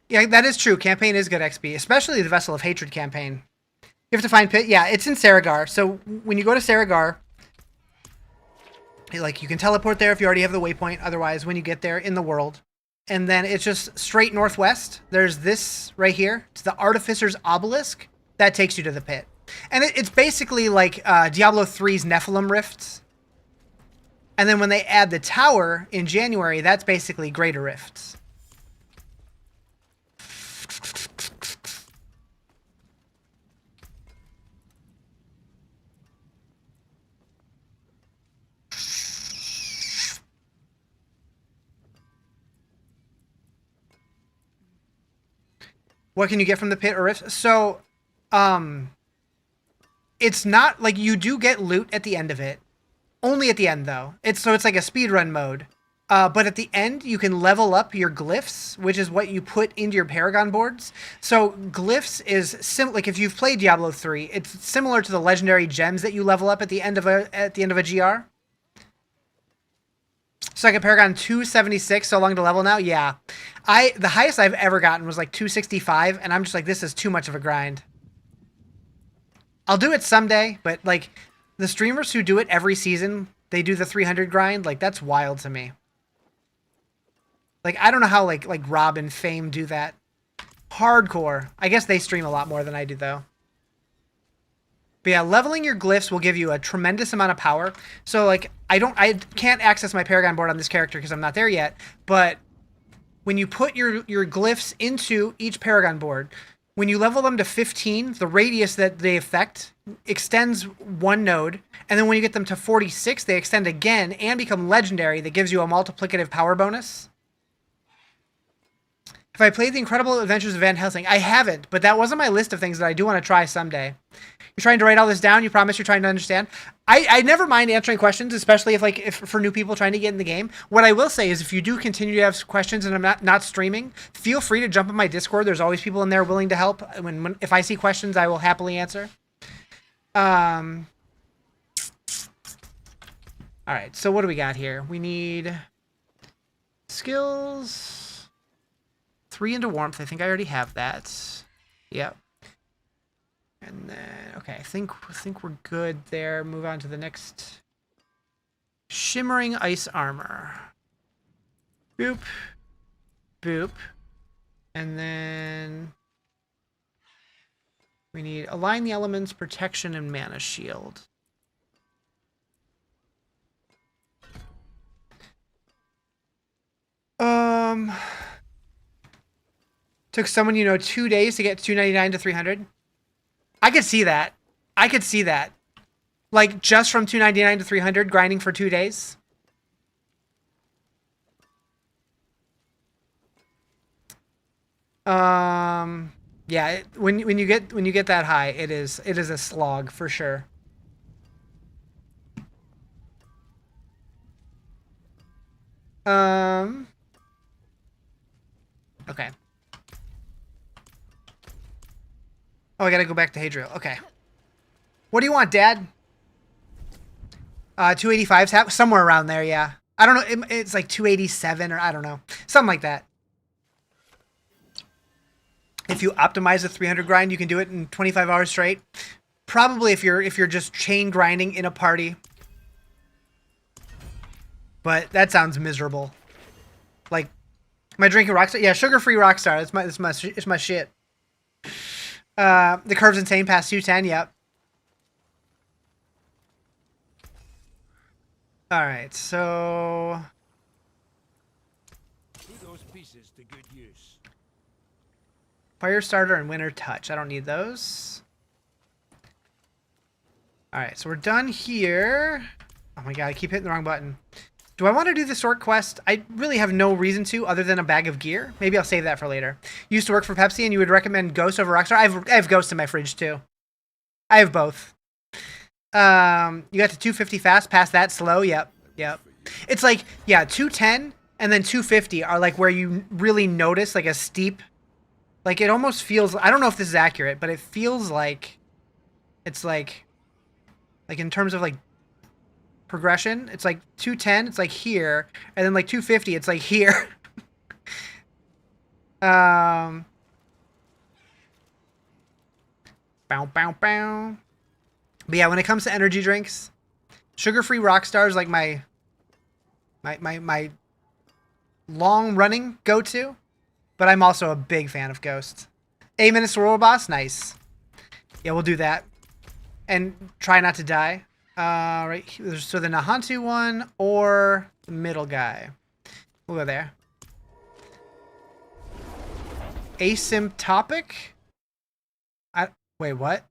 Yeah, that is true. Campaign is good XP, especially the Vessel of Hatred campaign. You have to find pit. Yeah, it's in Saragar. So when you go to Saragar, like you can teleport there if you already have the waypoint. Otherwise, when you get there in the world... And then it's just straight northwest. There's this right here. It's the Artificer's Obelisk. That takes you to the pit. And it's basically like Diablo 3's Nephilim Rifts. And then when they add the tower in January, that's basically Greater Rifts. What can you get from the pit or rift? So, it's not like you do get loot at the end of it. Only at the end, though. It's like a speedrun mode. But at the end, you can level up your glyphs, which is what you put into your Paragon boards. So glyphs is like if you've played Diablo 3, it's similar to the legendary gems that you level up at the end of a GR. So like a Paragon 276, so long to level now? Yeah. The highest I've ever gotten was like 265, and I'm just like, this is too much of a grind. I'll do it someday, but like the streamers who do it every season, they do the 300 grind, like that's wild to me. Like I don't know how like Rob and Fame do that. Hardcore. I guess they stream a lot more than I do though. But yeah, leveling your glyphs will give you a tremendous amount of power. So like I can't access my Paragon board on this character because I'm not there yet, but when you put your glyphs into each Paragon board, when you level them to 15, the radius that they affect extends one node, and then when you get them to 46, they extend again and become legendary. That gives you a multiplicative power bonus. Have I played The Incredible Adventures of Van Helsing? I haven't, but that was on my list of things that I do want to try someday. You're trying to write all this down? You promise you're trying to understand? I never mind answering questions, especially if for new people trying to get in the game. What I will say is if you do continue to have questions and I'm not streaming, feel free to jump in my Discord. There's always people in there willing to help. If I see questions, I will happily answer. All right, so what do we got here? We need skills. 3 into warmth. I think I already have that. Yep. And then, okay, I think we're good there. Move on to the next. Shimmering Ice Armor. Boop. Boop. And then we need Align the Elements, Protection, and Mana Shield. Took someone 2 days to get 299 to 300. I could see that. I could see that. Like, just from 299 to 300, grinding for 2 days. Yeah, when you get that high, it is a slog for sure. Okay. Oh, I gotta go back to Hadriel. Okay. What do you want, Dad? 285's somewhere around there, yeah. I don't know. It's like 287 or I don't know. Something like that. If you optimize the 300 grind, you can do it in 25 hours straight. Probably if you're just chain grinding in a party. But that sounds miserable. Like, am I drinking Rockstar? Yeah, sugar-free Rockstar. It's my shit. The curve's insane past 210. Yep. All right, so Put those pieces to good use. Fire Starter and Winter Touch. I don't need those. All right, so we're done here. Oh my god, I keep hitting the wrong button. Do I want to do the Sort quest? I really have no reason to other than a bag of gear. Maybe I'll save that for later. You used to work for Pepsi and you would recommend Ghost over Rockstar? I have Ghost in my fridge too. I have both. You got to 250 fast, past that slow. Yep. It's like, yeah, 210 and then 250 are like where you really notice like a steep, like it almost feels, I don't know if this is accurate, but it feels like it's like in terms of like progression, it's like 210, it's like here, and then like 250, it's like here. Bow, bow, bow. But yeah, when it comes to energy drinks, sugar-free Rockstar is like my long-running go-to, but I'm also a big fan of Ghost. 8 minutes to World Boss? Nice. Yeah, we'll do that. And try not to die. Right here. So the Nahantu one or the middle guy. We'll go there. Asymptotic? Wait, what?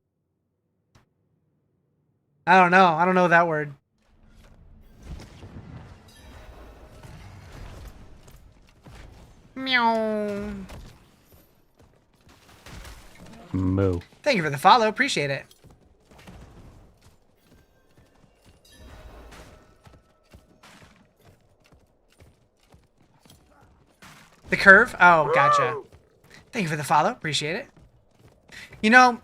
I don't know. I don't know that word. Meow. Moo. Thank you for the follow. Appreciate it. The curve? Oh, gotcha. Thank you for the follow. Appreciate it. You know,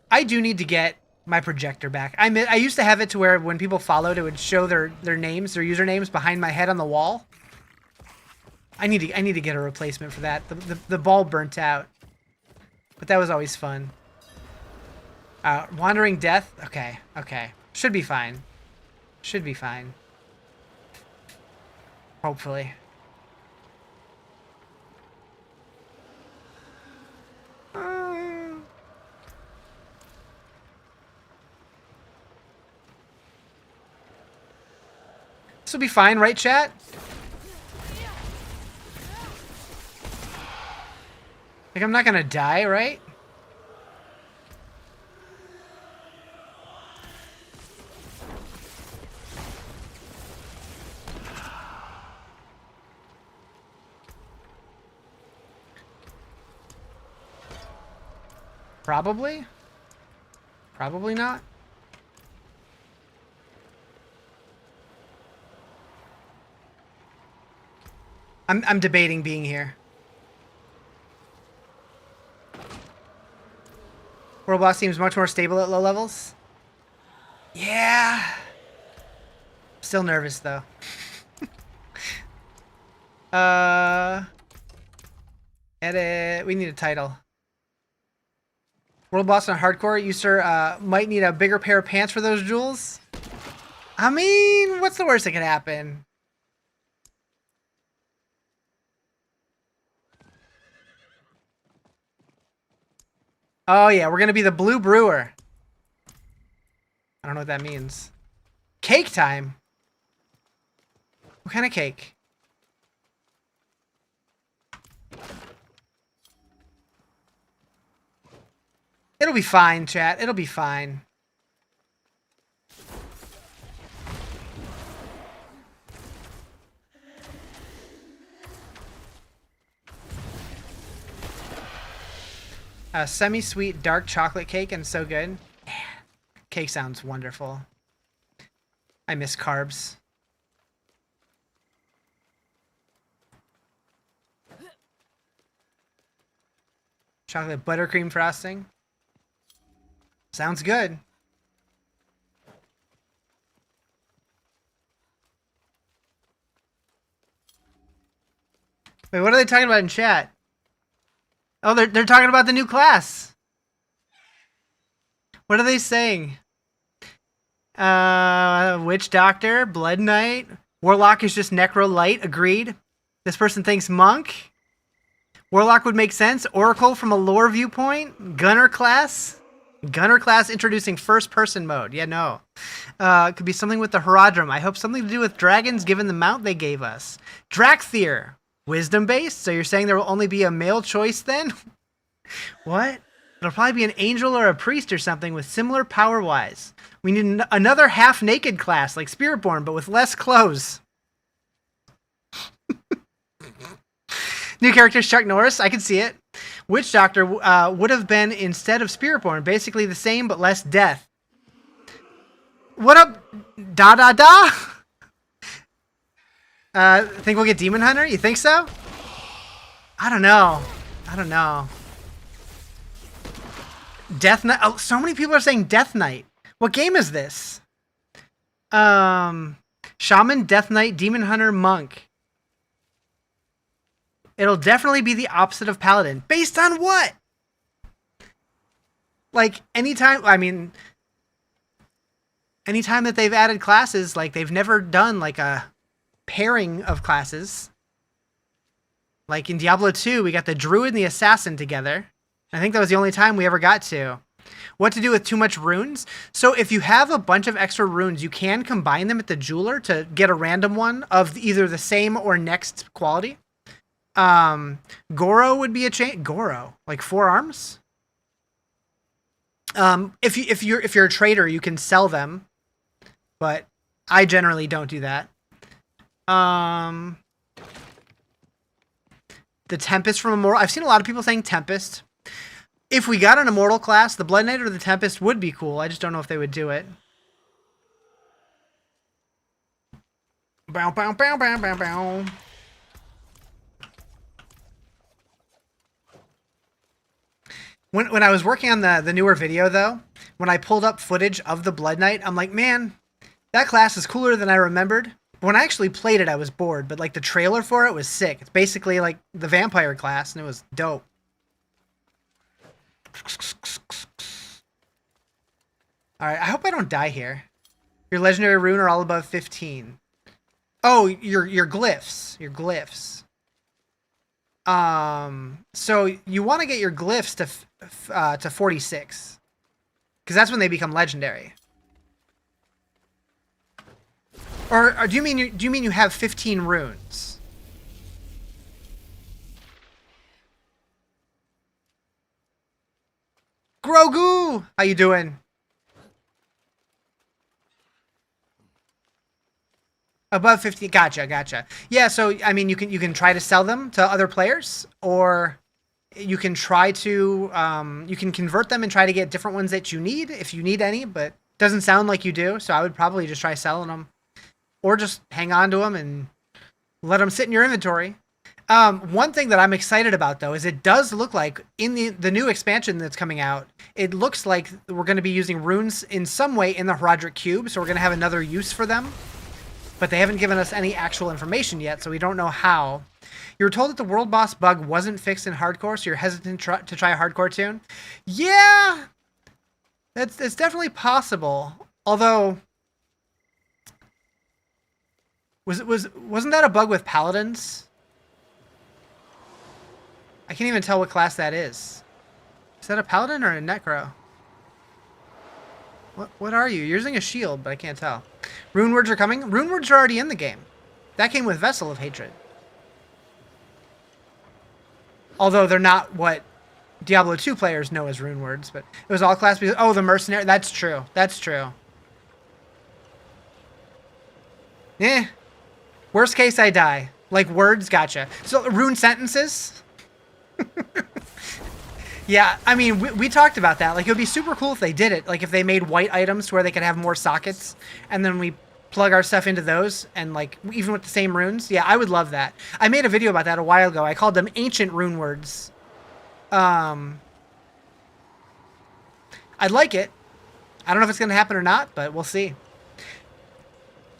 I do need to get my projector back. I used to have it to where when people followed, it would show their names, their usernames behind my head on the wall. I need to get a replacement for that. The ball burnt out. But that was always fun. Wandering Death? Okay. Should be fine. Should be fine. Hopefully. This will be fine, right, chat? Like, I'm not gonna die, right? Probably? Probably not. I'm debating being here. World Boss seems much more stable at low levels. Yeah. Still nervous though. Edit. We need a title. World Boss on Hardcore. You, sir, might need a bigger pair of pants for those jewels. I mean, what's the worst that could happen? Oh, yeah, we're going to be the Blue Brewer. I don't know what that means. Cake time? What kind of cake? It'll be fine, chat. It'll be fine. A semi-sweet dark chocolate cake and so good. Yeah. Cake sounds wonderful. I miss carbs. Chocolate buttercream frosting. Sounds good. Wait, what are they talking about in chat? Oh, they're talking about the new class. What are they saying? Witch Doctor, Blood Knight, Warlock is just Necro Light. Agreed. This person thinks Monk. Warlock would make sense. Oracle from a lore viewpoint. Gunner class. Gunner class introducing first-person mode. Yeah, no. Could be something with the Herodrum. I hope something to do with dragons given the mount they gave us. Drakthir. Wisdom-based? So you're saying there will only be a male choice then? What? It'll probably be an angel or a priest or something with similar power-wise. We need another half-naked class like Spiritborn, but with less clothes. New characters, Chuck Norris. I can see it. Witch Doctor would have been, instead of Spiritborn, basically the same but less death. What up, da-da-da? Think we'll get Demon Hunter? You think so? I don't know. I don't know. Death Knight. Oh, so many people are saying Death Knight. What game is this? Shaman, Death Knight, Demon Hunter, Monk. It'll definitely be the opposite of Paladin. Based on what? Like, anytime that they've added classes, like, they've never done, like, a pairing of classes. Like, in Diablo 2, we got the Druid and the Assassin together. I think that was the only time we ever got to. What to do with too much runes? So if you have a bunch of extra runes, you can combine them at the jeweler to get a random one of either the same or next quality. Goro would be a chain. Goro, like 4 arms. If you're a trader, you can sell them, but I generally don't do that. The Tempest from Immortal. I've seen a lot of people saying Tempest. If we got an Immortal class, the Blood Knight or the Tempest would be cool. I just don't know if they would do it. Bow, bow, bow, bow, bow, bow. When I was working on the newer video, though, when I pulled up footage of the Blood Knight, I'm like, man, that class is cooler than I remembered. But when I actually played it, I was bored. But, like, the trailer for it was sick. It's basically, like, the vampire class, and it was dope. Alright, I hope I don't die here. Your legendary rune are all above 15. Oh, your glyphs. Your glyphs. So you want to get your glyphs to 46. Because that's when they become legendary. Or do you mean you have 15 runes? Grogu, how you doing? Above 50. Gotcha. Yeah, so I mean, you can try to sell them to other players, or you can try to you can convert them and try to get different ones that you need if you need any. But doesn't sound like you do, so I would probably just try selling them, or just hang on to them and let them sit in your inventory. One thing that I'm excited about, though, is it does look like in the new expansion that's coming out, it looks like we're going to be using runes in some way in the Herodric Cube, so we're going to have another use for them. But they haven't given us any actual information yet, so we don't know how. You were told that the world boss bug wasn't fixed in hardcore, so you're hesitant to try a hardcore tune? Yeah! It's definitely possible. Although... Wasn't that a bug with paladins? I can't even tell what class that is. Is that a paladin or a necro? What are you? You're using a shield, but I can't tell. Rune words are coming. Rune words are already in the game. That came with Vessel of Hatred. Although they're not what Diablo 2 players know as rune words, but it was all class because oh, the mercenary. That's true. That's true. Eh. Worst case, I die. Like words, gotcha. So rune sentences. Yeah, I mean, we talked about that. Like, it would be super cool if they did it. Like, if they made white items to where they could have more sockets, and then we plug our stuff into those, and, like, even with the same runes. Yeah, I would love that. I made a video about that a while ago. I called them ancient rune words. I'd like it. I don't know if it's going to happen or not, but we'll see.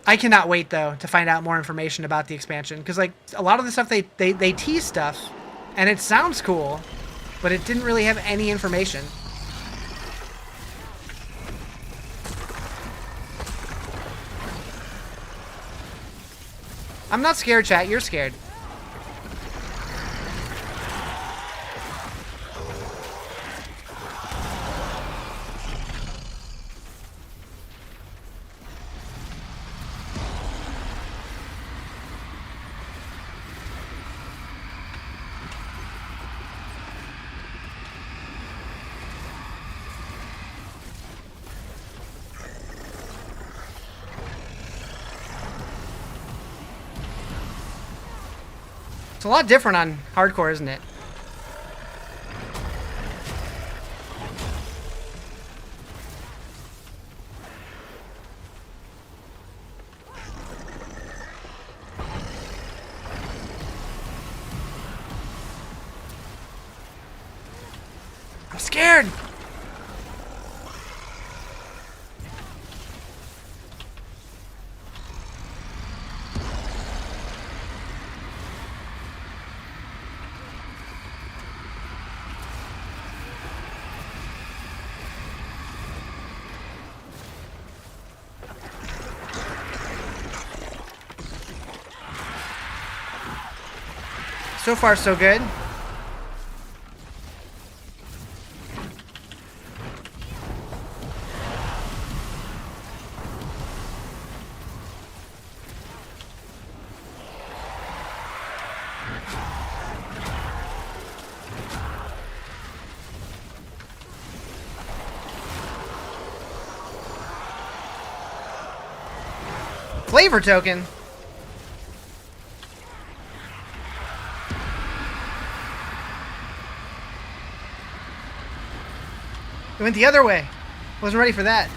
I cannot wait, though, to find out more information about the expansion. Because, like, a lot of the stuff, they tease stuff, and it sounds cool, but it didn't really have any information. I'm not scared, chat. You're scared. It's a lot different on hardcore, isn't it? I'm scared! So far, so good. Flavor token. It went the other way. Wasn't ready for that.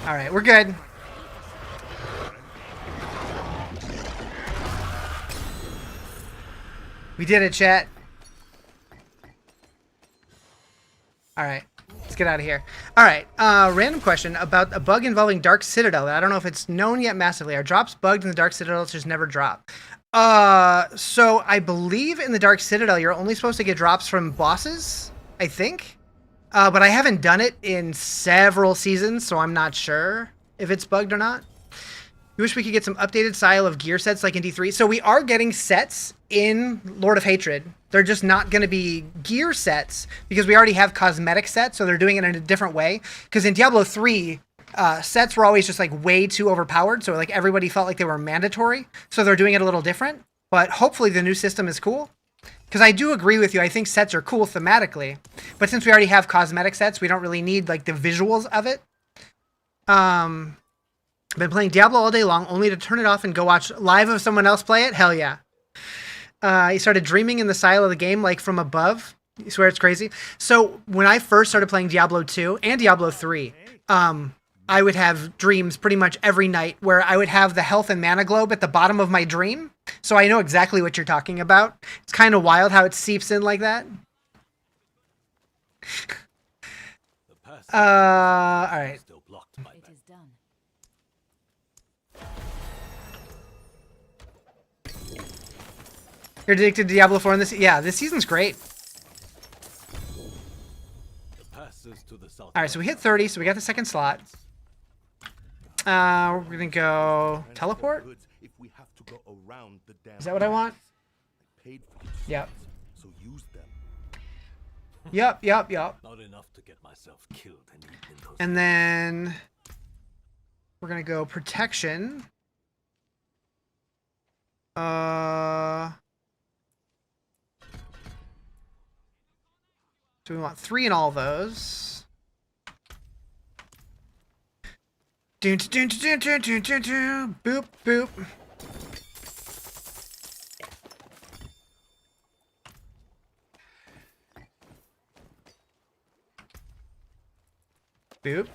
All right, we're good. We did it, chat. All right, let's get out of here. All right, random question about a bug involving Dark Citadel. I don't know if it's known yet massively. Are drops bugged in the Dark Citadel? Just never drop. So I believe in the Dark Citadel, you're only supposed to get drops from bosses, I think. But I haven't done it in several seasons, so I'm not sure if it's bugged or not. We wish we could get some updated style of gear sets like in D3. So we are getting sets in Lord of Hatred. They're just not going to be gear sets because we already have cosmetic sets, so they're doing it in a different way. Because in Diablo 3, sets were always just like way too overpowered, so like everybody felt like they were mandatory. So they're doing it a little different. But hopefully the new system is cool. Because I do agree with you. I think sets are cool thematically. But since we already have cosmetic sets, we don't really need like the visuals of it. I've been playing Diablo all day long, only to turn it off and go watch live of someone else play it. Hell yeah. He started dreaming in the style of the game, like from above. You swear it's crazy. So when I first started playing Diablo 2 and Diablo 3, I would have dreams pretty much every night where I would have the health and mana globe at the bottom of my dream. So I know exactly what you're talking about. It's kind of wild how it seeps in like that. All right. It is done. You're addicted to Diablo 4 in this? Yeah, this season's great. All right, so we hit 30, so we got the second slot. We're gonna go teleport. Is that what I want? Yep. Yep. Not enough to get myself killed And then we're gonna go protection. So we want 3 in all those. Boop, boop. Boop.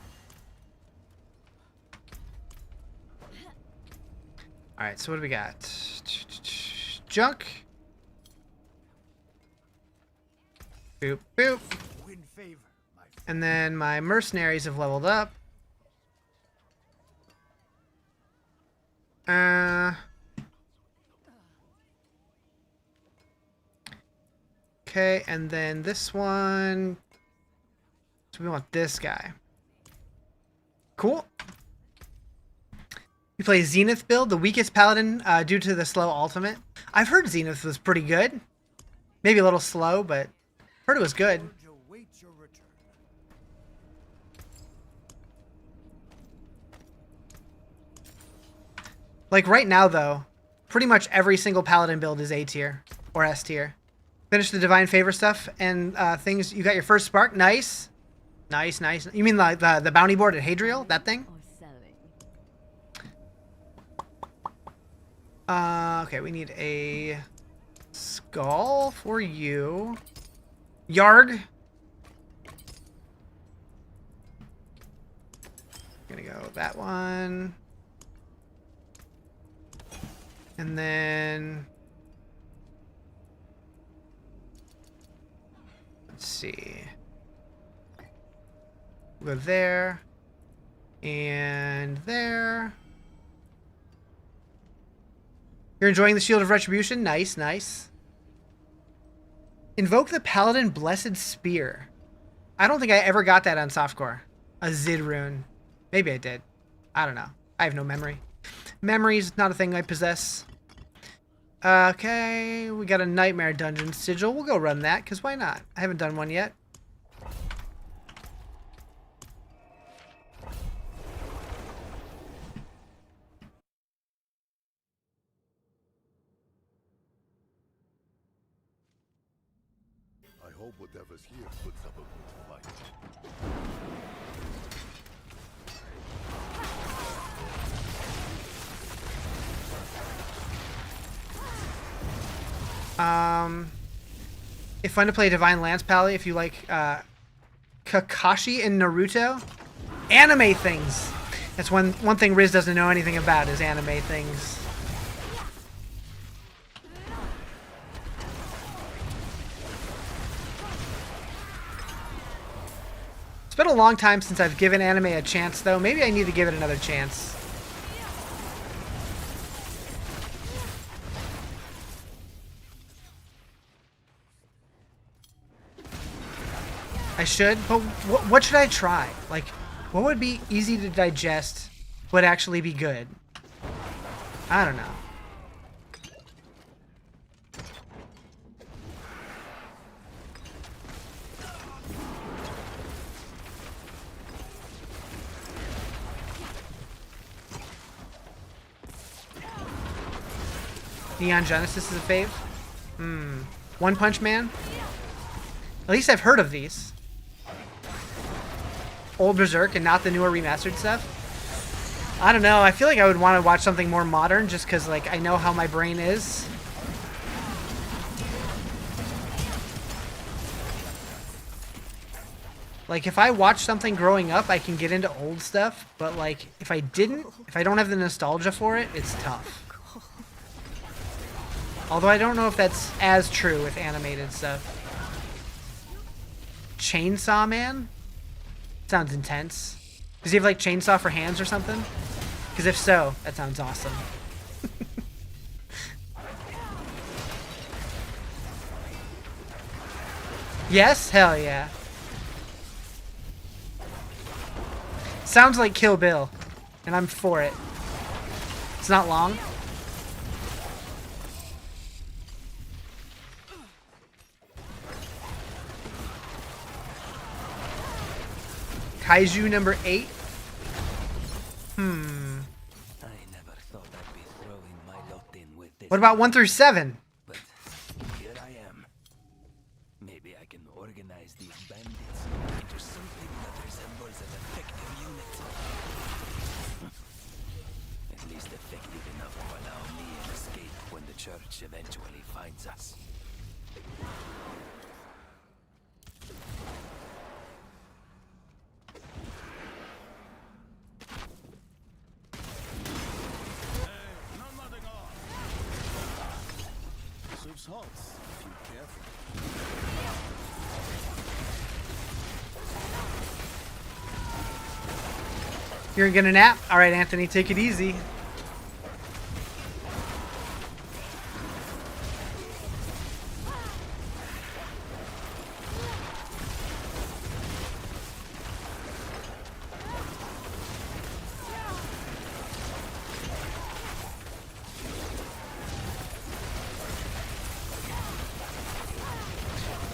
Alright, so what do we got? Junk. Boop, boop. Win favor, my friend. And then my mercenaries have leveled up. Okay, and then this one. So we want this guy. Cool. We play Zenith build, the weakest paladin due to the slow ultimate. I've heard Zenith was pretty good. Maybe a little slow, but heard it was good. Soldier, wait your return. Like right now, though, pretty much every single paladin build is A tier or S tier. Finish the divine favor stuff and things. You got your first spark. Nice, nice, nice. You mean like the bounty board at Hadriel? That thing? Or selling. Okay, we need a skull for you. Yarg. Gonna go that one. And then let's see. We'll go there and there. You're enjoying the Shield of Retribution? Nice, nice. Invoke the Paladin Blessed Spear. I don't think I ever got that on softcore. A Zid rune. Maybe I did. I don't know. I have no memory. Memory's not a thing I possess. Okay, we got a Nightmare Dungeon Sigil. We'll go run that, because why not? I haven't done one yet. I hope whatever's here puts up a good fight. It's fun to play Divine Lance Pally if you like Kakashi and Naruto. Anime things. That's one thing Riz doesn't know anything about is anime things. It's been a long time since I've given anime a chance, though. Maybe I need to give it another chance. I should, but what should I try? Like, what would be easy to digest, would actually be good? I don't know. Neon Genesis is a fave? One Punch Man? At least I've heard of these. Old Berserk and not the newer remastered stuff. I don't know. I feel like I would want to watch something more modern just because, like, I know how my brain is. Like, if I watch something growing up, I can get into old stuff. But, like, if I don't have the nostalgia for it, it's tough. Although I don't know if that's as true with animated stuff. Chainsaw Man? Sounds intense. Does he have like chainsaw for hands or something? Because if so, that sounds awesome. Yes? Hell yeah. Sounds like Kill Bill. And I'm for it. It's not long. Kaiju number 8. I never thought I'd be throwing my lot in with this. What about 1 through 7? But here I am. Maybe I can organize these bandits into something that resembles an effective unit. At least effective enough to allow me an escape when the church eventually finds us. Serves halts if you're careful. You're gonna nap? Alright, Anthony, take it easy.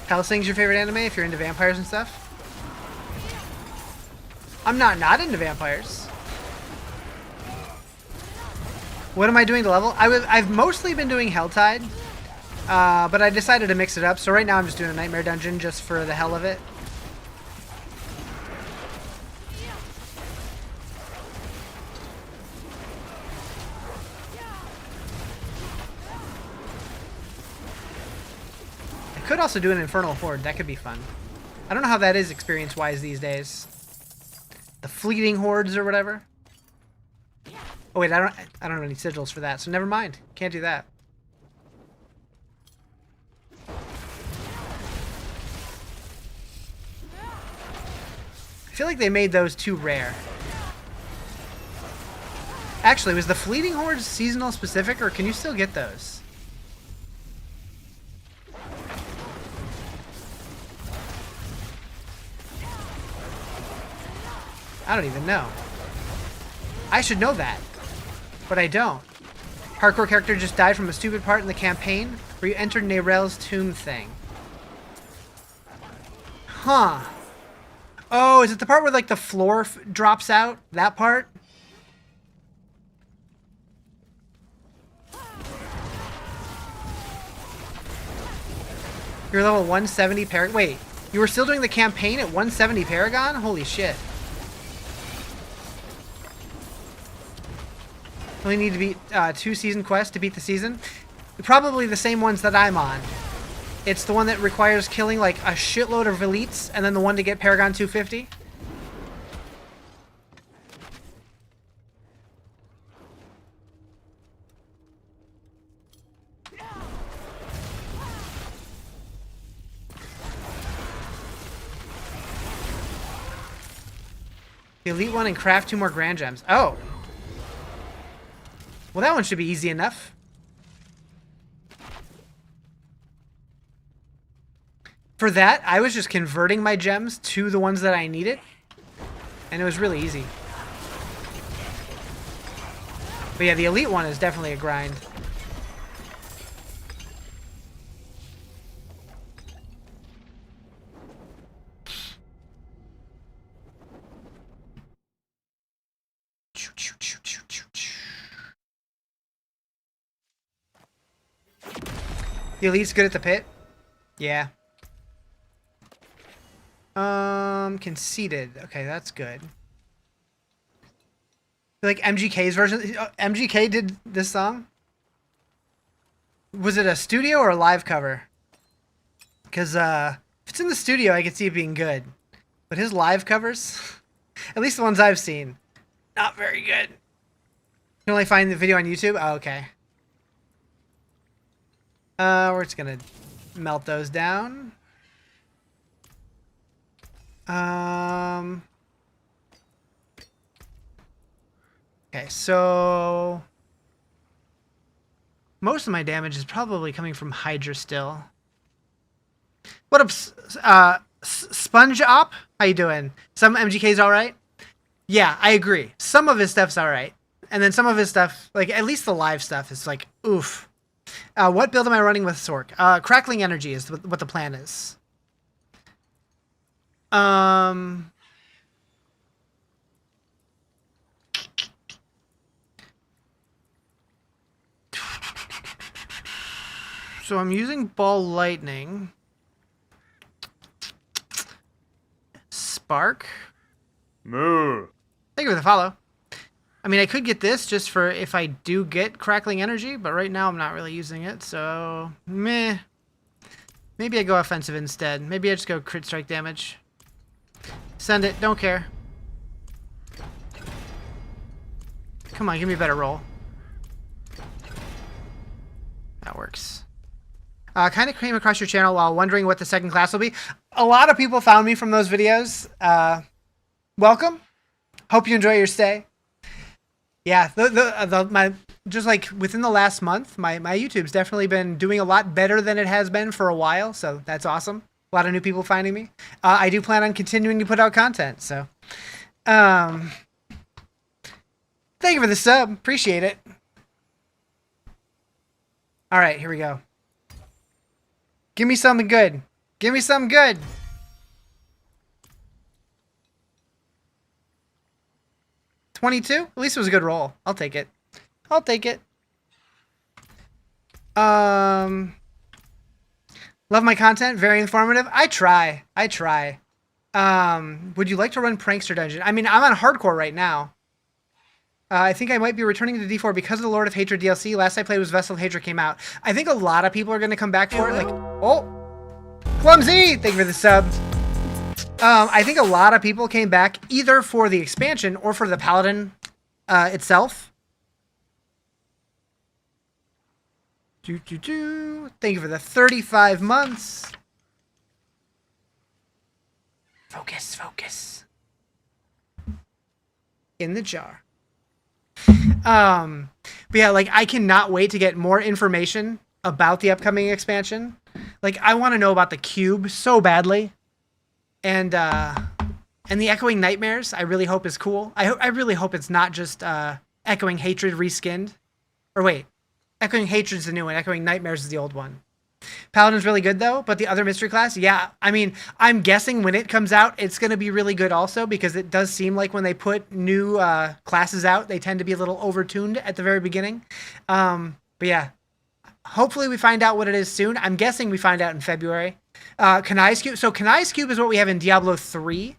Hellsing's your favorite anime if you're into vampires and stuff? I'm not into vampires. What am I doing to level? I've mostly been doing Helltide, but I decided to mix it up. So right now I'm just doing a Nightmare Dungeon just for the hell of it. I could also do an Infernal Horde. That could be fun. I don't know how that is experience-wise these days. The Fleeting Hordes or whatever. Oh wait, I don't have any sigils for that, so never mind. Can't do that. I feel like they made those too rare. Actually, was the Fleeting Hordes seasonal specific, or can you still get those? I don't even know. I should know that, but I don't. Hardcore character just died from a stupid part in the campaign where you entered Nerel's tomb thing. Huh. Oh, is it the part where like the floor drops out? That part? You're level 170 Paragon. Wait, you were still doing the campaign at 170 Paragon? Holy shit. Only need to beat 2 season quests to beat the season. Probably the same ones that I'm on. It's the one that requires killing like a shitload of elites, and then the one to get Paragon 250. The elite one and craft 2 more grand gems. Oh. Well, that one should be easy enough. For that, I was just converting my gems to the ones that I needed, and it was really easy. But yeah, the elite one is definitely a grind. The elite's good at the pit? Yeah. Conceded. Okay, that's good. Like MGK's version? MGK did this song? Was it a studio or a live cover? Because, if it's in the studio, I could see it being good. But his live covers, at least the ones I've seen, not very good. You can only find the video on YouTube? Oh, okay. We're just gonna melt those down. Okay, so most of my damage is probably coming from Hydra still. What up, Sponge Op? How you doing? Some MGK's alright? Yeah, I agree. Some of his stuff's alright. And then some of his stuff, like at least the live stuff, is like, oof. What build am I running with Sork? Crackling Energy is what the plan is. So I'm using Ball Lightning. Spark. Moo. Thank you for the follow. I mean, I could get this just for if I do get Crackling Energy, but right now I'm not really using it, so meh. Maybe I go offensive instead. Maybe I just go crit strike damage. Send it. Don't care. Come on, give me a better roll. That works. Kind of came across your channel while wondering what the second class will be. A lot of people found me from those videos. Welcome. Hope you enjoy your stay. Yeah, my just like within the last month, my YouTube's definitely been doing a lot better than it has been for a while, so that's awesome. A lot of new people finding me. I do plan on continuing to put out content, so thank you for the sub. Appreciate it. All right, here we go. Give me something good. Give me something good. $22? At least it was a good roll. I'll take it. I'll take it. Love my content. Very informative. I try. Would you like to run Prankster Dungeon? I mean, I'm on hardcore right now. I think I might be returning to D4 because of the Lord of Hatred DLC. Last I played was Vessel of Hatred came out. I think a lot of people are going to come back for it. Like, oh, Clumsy! Thank you for the sub. I think a lot of people came back either for the expansion or for the Paladin itself. Thank you for the 35 months. Focus. In the jar. But yeah, like I cannot wait to get more information about the upcoming expansion. Like I want to know about the cube so badly. And the Echoing Nightmares, I really hope is cool. I really hope it's not just Echoing Hatred reskinned. Or wait, Echoing Hatred's the new one. Echoing Nightmares is the old one. Paladin's really good though, but the other mystery class, yeah. I mean, I'm guessing when it comes out, it's going to be really good also because it does seem like when they put new classes out, they tend to be a little overtuned at the very beginning. But yeah, hopefully we find out what it is soon. I'm guessing we find out in February. Kanai's Cube. So Kanai's Cube is what we have in Diablo 3.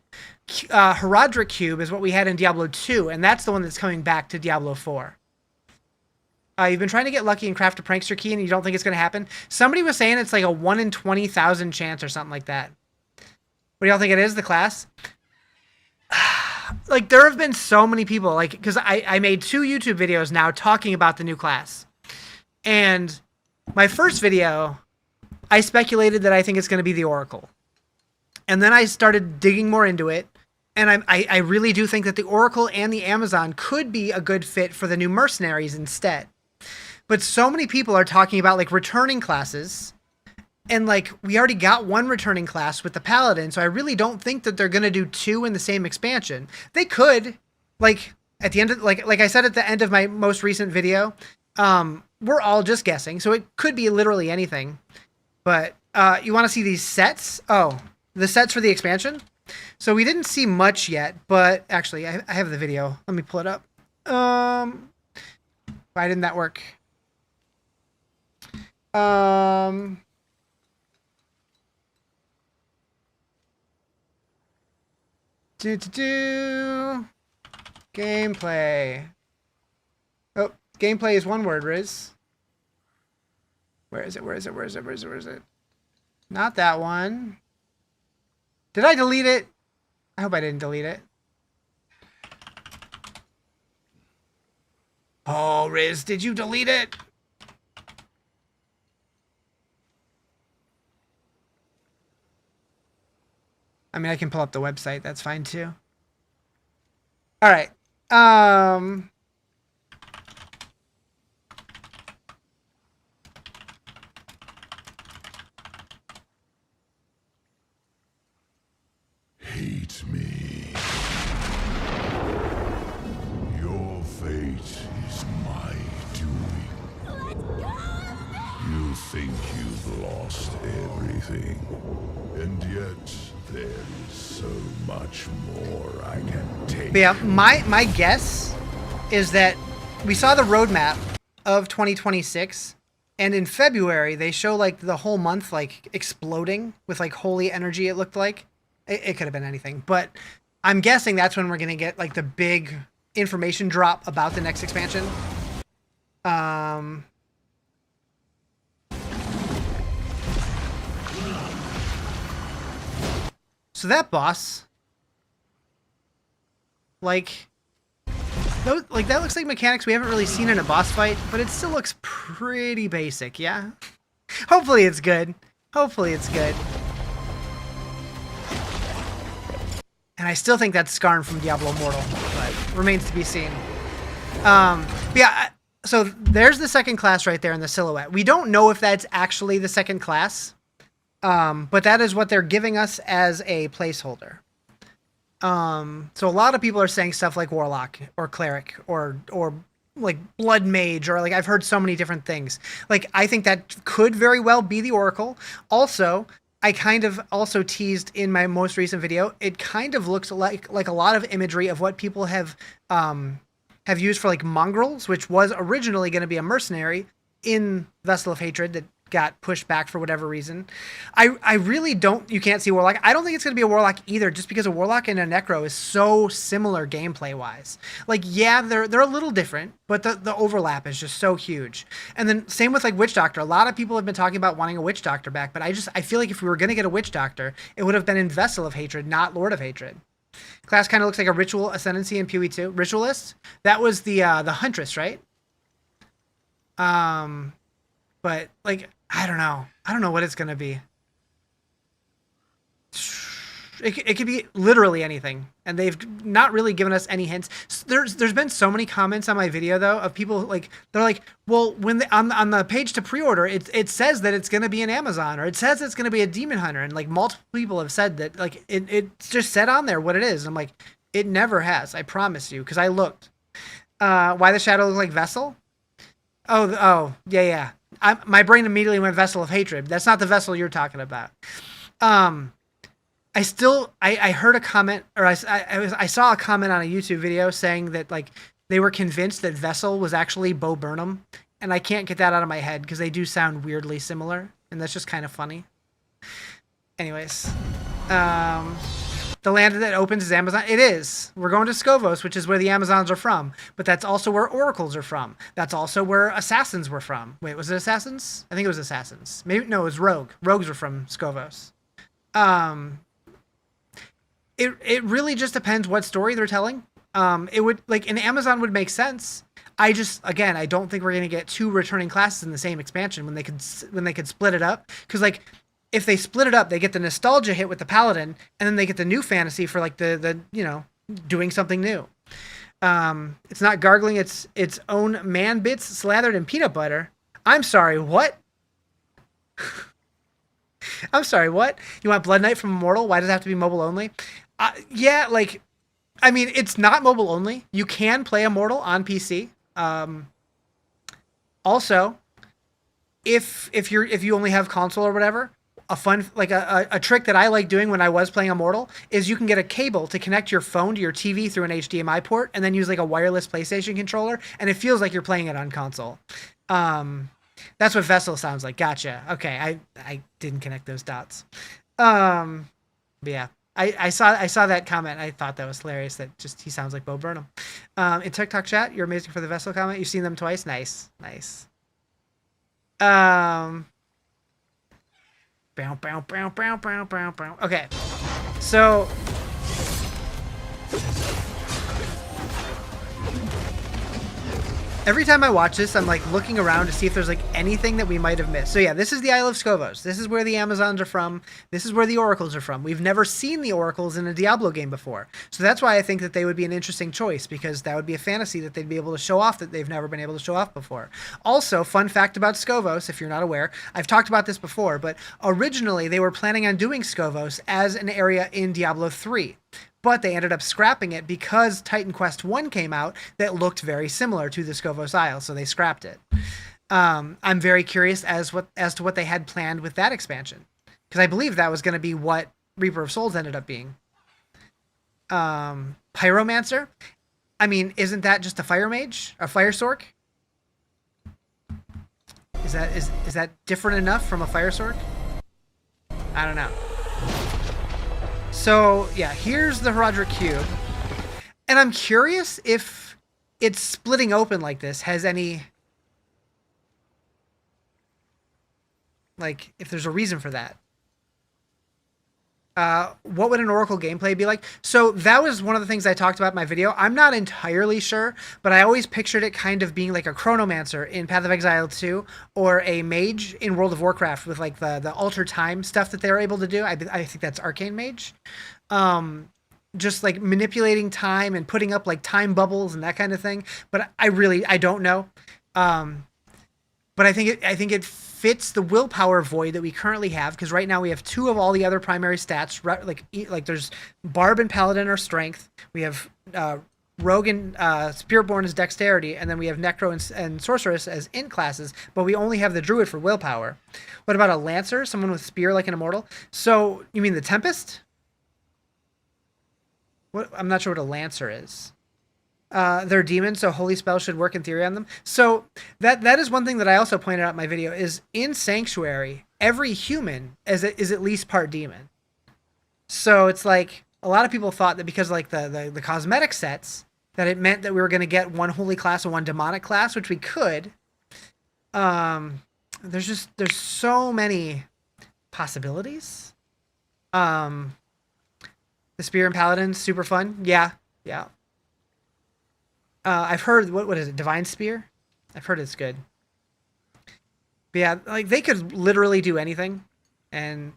Herodric Cube is what we had in Diablo 2, and that's the one that's coming back to Diablo 4. You've been trying to get lucky and craft a prankster key and you don't think it's going to happen? Somebody was saying it's like a 1 in 20,000 chance or something like that. What do y'all think it is, the class? Like, there have been so many people, like, because I made 2 YouTube videos now talking about the new class. And my first video, I speculated that I think it's going to be the Oracle. And then I started digging more into it. And I really do think that the Oracle and the Amazon could be a good fit for the new mercenaries instead. But so many people are talking about like returning classes. And like we already got 1 returning class with the Paladin. So I really don't think that they're going to do 2 in the same expansion. They could, like at the end of, like I said at the end of my most recent video, we're all just guessing. So it could be literally anything. But you want to see these sets? Oh, the sets for the expansion? So we didn't see much yet, but actually I have the video. Let me pull it up. Why didn't that work? Gameplay. Oh, gameplay is one word, Riz. Where is it? Not that one. Did I delete it? I hope I didn't delete it. Oh, Riz, did you delete it? I mean, I can pull up the website. That's fine too. All right. Hate me. Your fate is my doing. You think you've lost everything, and yet there is so much more I can take. But yeah, my guess is that we saw the roadmap of 2026, and in February they show like the whole month like exploding with like holy energy. It looked like it could have been anything, but I'm guessing that's when we're gonna get like the big information drop about the next expansion. So that boss, like that looks like mechanics we haven't really seen in a boss fight, but it still looks pretty basic, yeah? Hopefully it's good. Hopefully it's good. And I still think that's Skarn from Diablo Immortal, but remains to be seen. Yeah, so there's the second class right there in the silhouette. We don't know if that's actually the second class, but that is what they're giving us as a placeholder. So a lot of people are saying stuff like Warlock or Cleric or like Blood Mage, or like I've heard so many different things. Like I think that could very well be the Oracle. Also, I kind of also teased in my most recent video, it kind of looks like a lot of imagery of what people have used for like mongrels, which was originally going to be a mercenary in Vessel of Hatred that got pushed back for whatever reason. I really don't, you can't see Warlock. I don't think it's going to be a Warlock either, just because a Warlock and a Necro is so similar gameplay wise. Like, yeah, they're a little different, but the overlap is just so huge. And then same with like Witch Doctor. A lot of people have been talking about wanting a Witch Doctor back, but I feel like if we were going to get a Witch Doctor, it would have been in Vessel of Hatred, not Lord of Hatred. Class kind of looks like a Ritual Ascendancy in PoE 2. Ritualist? That was the Huntress, right? But like, I don't know. I don't know what it's going to be. It could be literally anything, and they've not really given us any hints. There's been so many comments on my video though of people like, they're like, well, when on the page to pre-order, it says that it's going to be an Amazon, or it says it's going to be a Demon Hunter, and like multiple people have said that, like it's just said on there what it is. I'm like, it never has. I promise you, because I looked. Why the shadow look like Vessel? Oh yeah. My brain immediately went Vessel of Hatred. That's not the Vessel you're talking about. I heard a comment, or I saw a comment on a YouTube video saying that like they were convinced that Vessel was actually Bo Burnham, and I can't get that out of my head because they do sound weirdly similar, and that's just kind of funny. Anyways, the land that opens is Amazon. It is. We're going to Scovos, which is where the Amazons are from, but that's also where Oracles are from. That's also where Assassins were from. Wait, was it Assassins? I think it was Assassins. Maybe no, it was Rogue. Rogues were from Scovos. It really just depends what story they're telling. It would, like, an Amazon would make sense. I don't think we're gonna get two returning classes in the same expansion when they could split it up. Because like, if they split it up, they get the nostalgia hit with the Paladin, and then they get the new fantasy for like the doing something new. It's not gargling its own man bits slathered in peanut butter. I'm sorry, what? I'm sorry, what? You want Blood Knight from Immortal? Why does it have to be mobile only? Yeah, like, I mean, it's not mobile only. You can play Immortal on PC. Also, if you only have console or whatever, a trick that I like doing when I was playing Immortal is you can get a cable to connect your phone to your TV through an HDMI port, and then use like a wireless PlayStation controller, and it feels like you're playing it on console. That's what Vessel sounds like. Gotcha. Okay, I didn't connect those dots. But yeah, I saw that comment. I thought that was hilarious. That just he sounds like Bo Burnham. In TikTok chat, you're amazing for the Vessel comment. You've seen them twice. Nice. Okay, so. Every time I watch this, I'm like looking around to see if there's like anything that we might have missed. So yeah, this is the Isle of Scovos. This is where the Amazons are from. This is where the Oracles are from. We've never seen the Oracles in a Diablo game before. So that's why I think that they would be an interesting choice, because that would be a fantasy that they'd be able to show off that they've never been able to show off before. Also, fun fact about Scovos, if you're not aware, I've talked about this before, but originally they were planning on doing Scovos as an area in Diablo 3. But they ended up scrapping it because Titan Quest 1 came out that looked very similar to the Scovos Isle, so they scrapped it. I'm very curious as to what they had planned with that expansion, because I believe that was going to be what Reaper of Souls ended up being. Pyromancer? I mean, isn't that just a fire mage? A fire sork? Is that different enough from a fire sork? I don't know. So, yeah, here's the Herodric Cube. And I'm curious if it's splitting open like this has any... like, if there's a reason for that. What would an Oracle gameplay be like? So that was one of the things I talked about in my video. I'm not entirely sure, but I always pictured it kind of being like a Chronomancer in Path of Exile 2, or a mage in World of Warcraft with like the alter time stuff that they're able to do. I think that's Arcane Mage. just like manipulating time and putting up like time bubbles and that kind of thing. But I don't know. But I think it fits the willpower void that we currently have, because right now we have 2 of all the other primary stats. Like there's Barb and Paladin are strength. We have Rogue and Spiritborn as dexterity, and then we have Necro and Sorceress as int classes, but we only have the Druid for willpower. What about a Lancer, someone with spear like an Immortal? So you mean the Tempest? What? I'm not sure what a Lancer is. They're demons, so holy spell should work in theory on them. So that is one thing that I also pointed out in my video, is in Sanctuary, every human is at least part demon. So it's like a lot of people thought that because like the cosmetic sets, that it meant that we were going to get one holy class and one demonic class, which we could. There's so many possibilities. The Spear and Paladin, super fun. Yeah. I've heard, what is it, Divine Spear? I've heard it's good. But yeah, like they could literally do anything. And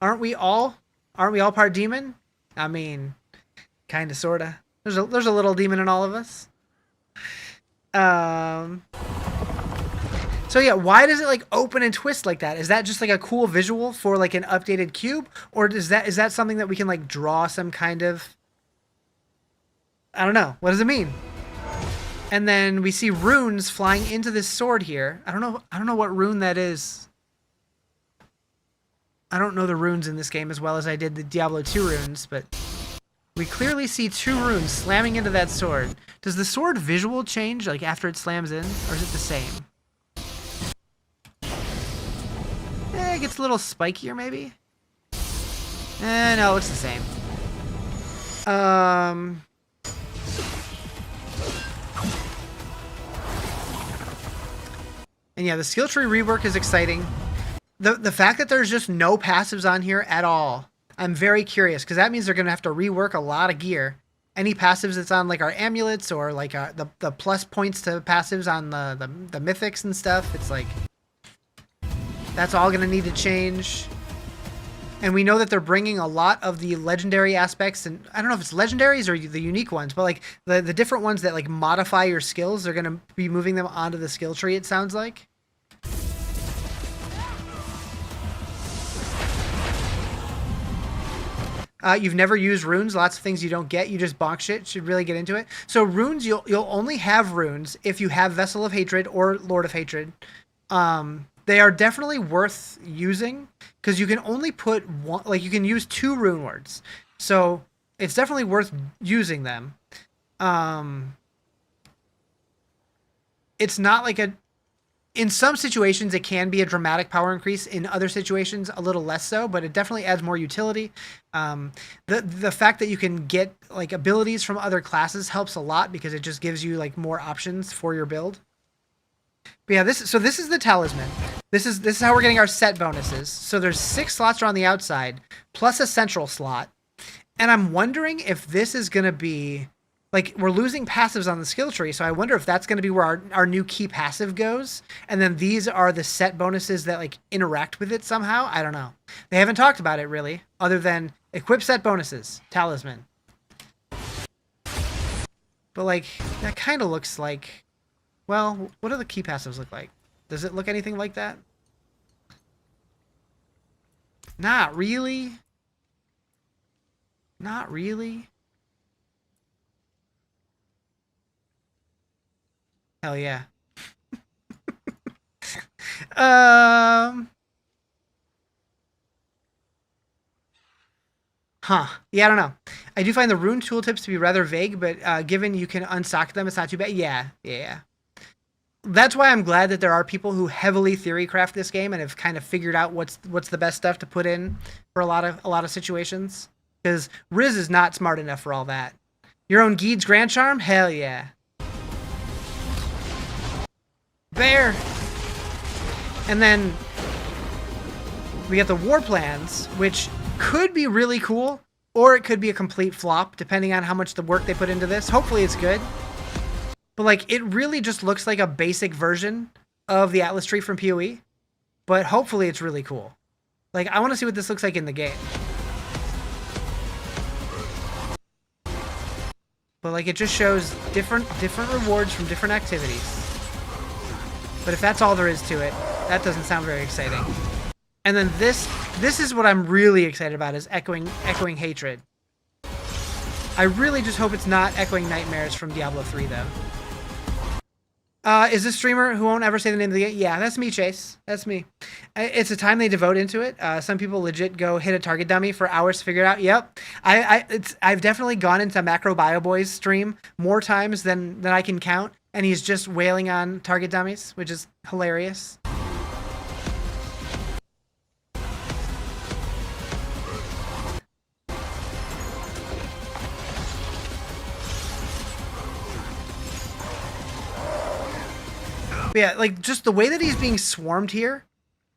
aren't we all part demon? I mean, kind of, sort of. There's a little demon in all of us. So yeah, why does it like open and twist like that? Is that just like a cool visual for like an updated cube? Or is that something that we can like draw some kind of, I don't know. What does it mean? And then we see runes flying into this sword here. I don't know what rune that is. I don't know the runes in this game as well as I did the Diablo 2 runes, but we clearly see 2 runes slamming into that sword. Does the sword visual change like after it slams in, or is it the same? It gets a little spikier maybe. No, it looks the same. And yeah, the skill tree rework is exciting. The fact that there's just no passives on here at all, I'm very curious, because that means they're going to have to rework a lot of gear. Any passives that's on like our amulets or like the plus points to passives on the mythics and stuff, it's like that's all going to need to change. And we know that they're bringing a lot of the legendary aspects, and I don't know if it's legendaries or the unique ones, but like the different ones that like modify your skills, they're going to be moving them onto the skill tree, it sounds like. You've never used runes. Lots of things you don't get. You just bonk shit. Should really get into it. So runes, you'll only have runes if you have Vessel of Hatred or Lord of Hatred. They are definitely worth using because you can only put one. Like you can use 2 rune words. So it's definitely worth using them. It's not like in some situations, it can be a dramatic power increase. In other situations, a little less so, but it definitely adds more utility. The fact that you can get like abilities from other classes helps a lot because it just gives you like more options for your build. But yeah, this is the talisman. This is how we're getting our set bonuses. So there's 6 slots on the outside plus a central slot, and I'm wondering if this is gonna be like, we're losing passives on the skill tree, so I wonder if that's going to be where our new key passive goes, and then these are the set bonuses that, like, interact with it somehow? I don't know. They haven't talked about it, really, other than equip set bonuses, talisman. But, like, that kind of looks like... Well, what do the key passives look like? Does it look anything like that? Not really. Not really. Hell yeah. Yeah, I don't know. I do find the rune tooltips to be rather vague, but given you can unsock them, it's not too bad. Yeah. That's why I'm glad that there are people who heavily theory craft this game and have kind of figured out what's the best stuff to put in for a lot of situations. Because Riz is not smart enough for all that. Your own Geed's Grand Charm? Hell yeah. Bear! And then we get the war plans, which could be really cool, or it could be a complete flop, depending on how much the work they put into this. Hopefully it's good. But like, it really just looks like a basic version of the Atlas tree from PoE, but hopefully it's really cool. Like, I want to see what this looks like in the game. but like it just shows different rewards from different activities. But if that's all there is to it, that doesn't sound very exciting. And then this is what I'm really excited about, is echoing hatred. I really just hope it's not echoing nightmares from Diablo 3 though. Is this streamer who won't ever say the name of the game? Yeah, that's me, Chase. That's me. It's a time they devote into it. Some people legit go hit a target dummy for hours to figure it out. Yep. I've definitely gone into Macro Bio Boy's stream more times than I can count, and he's just wailing on target dummies, which is hilarious. But yeah, like just the way that he's being swarmed here,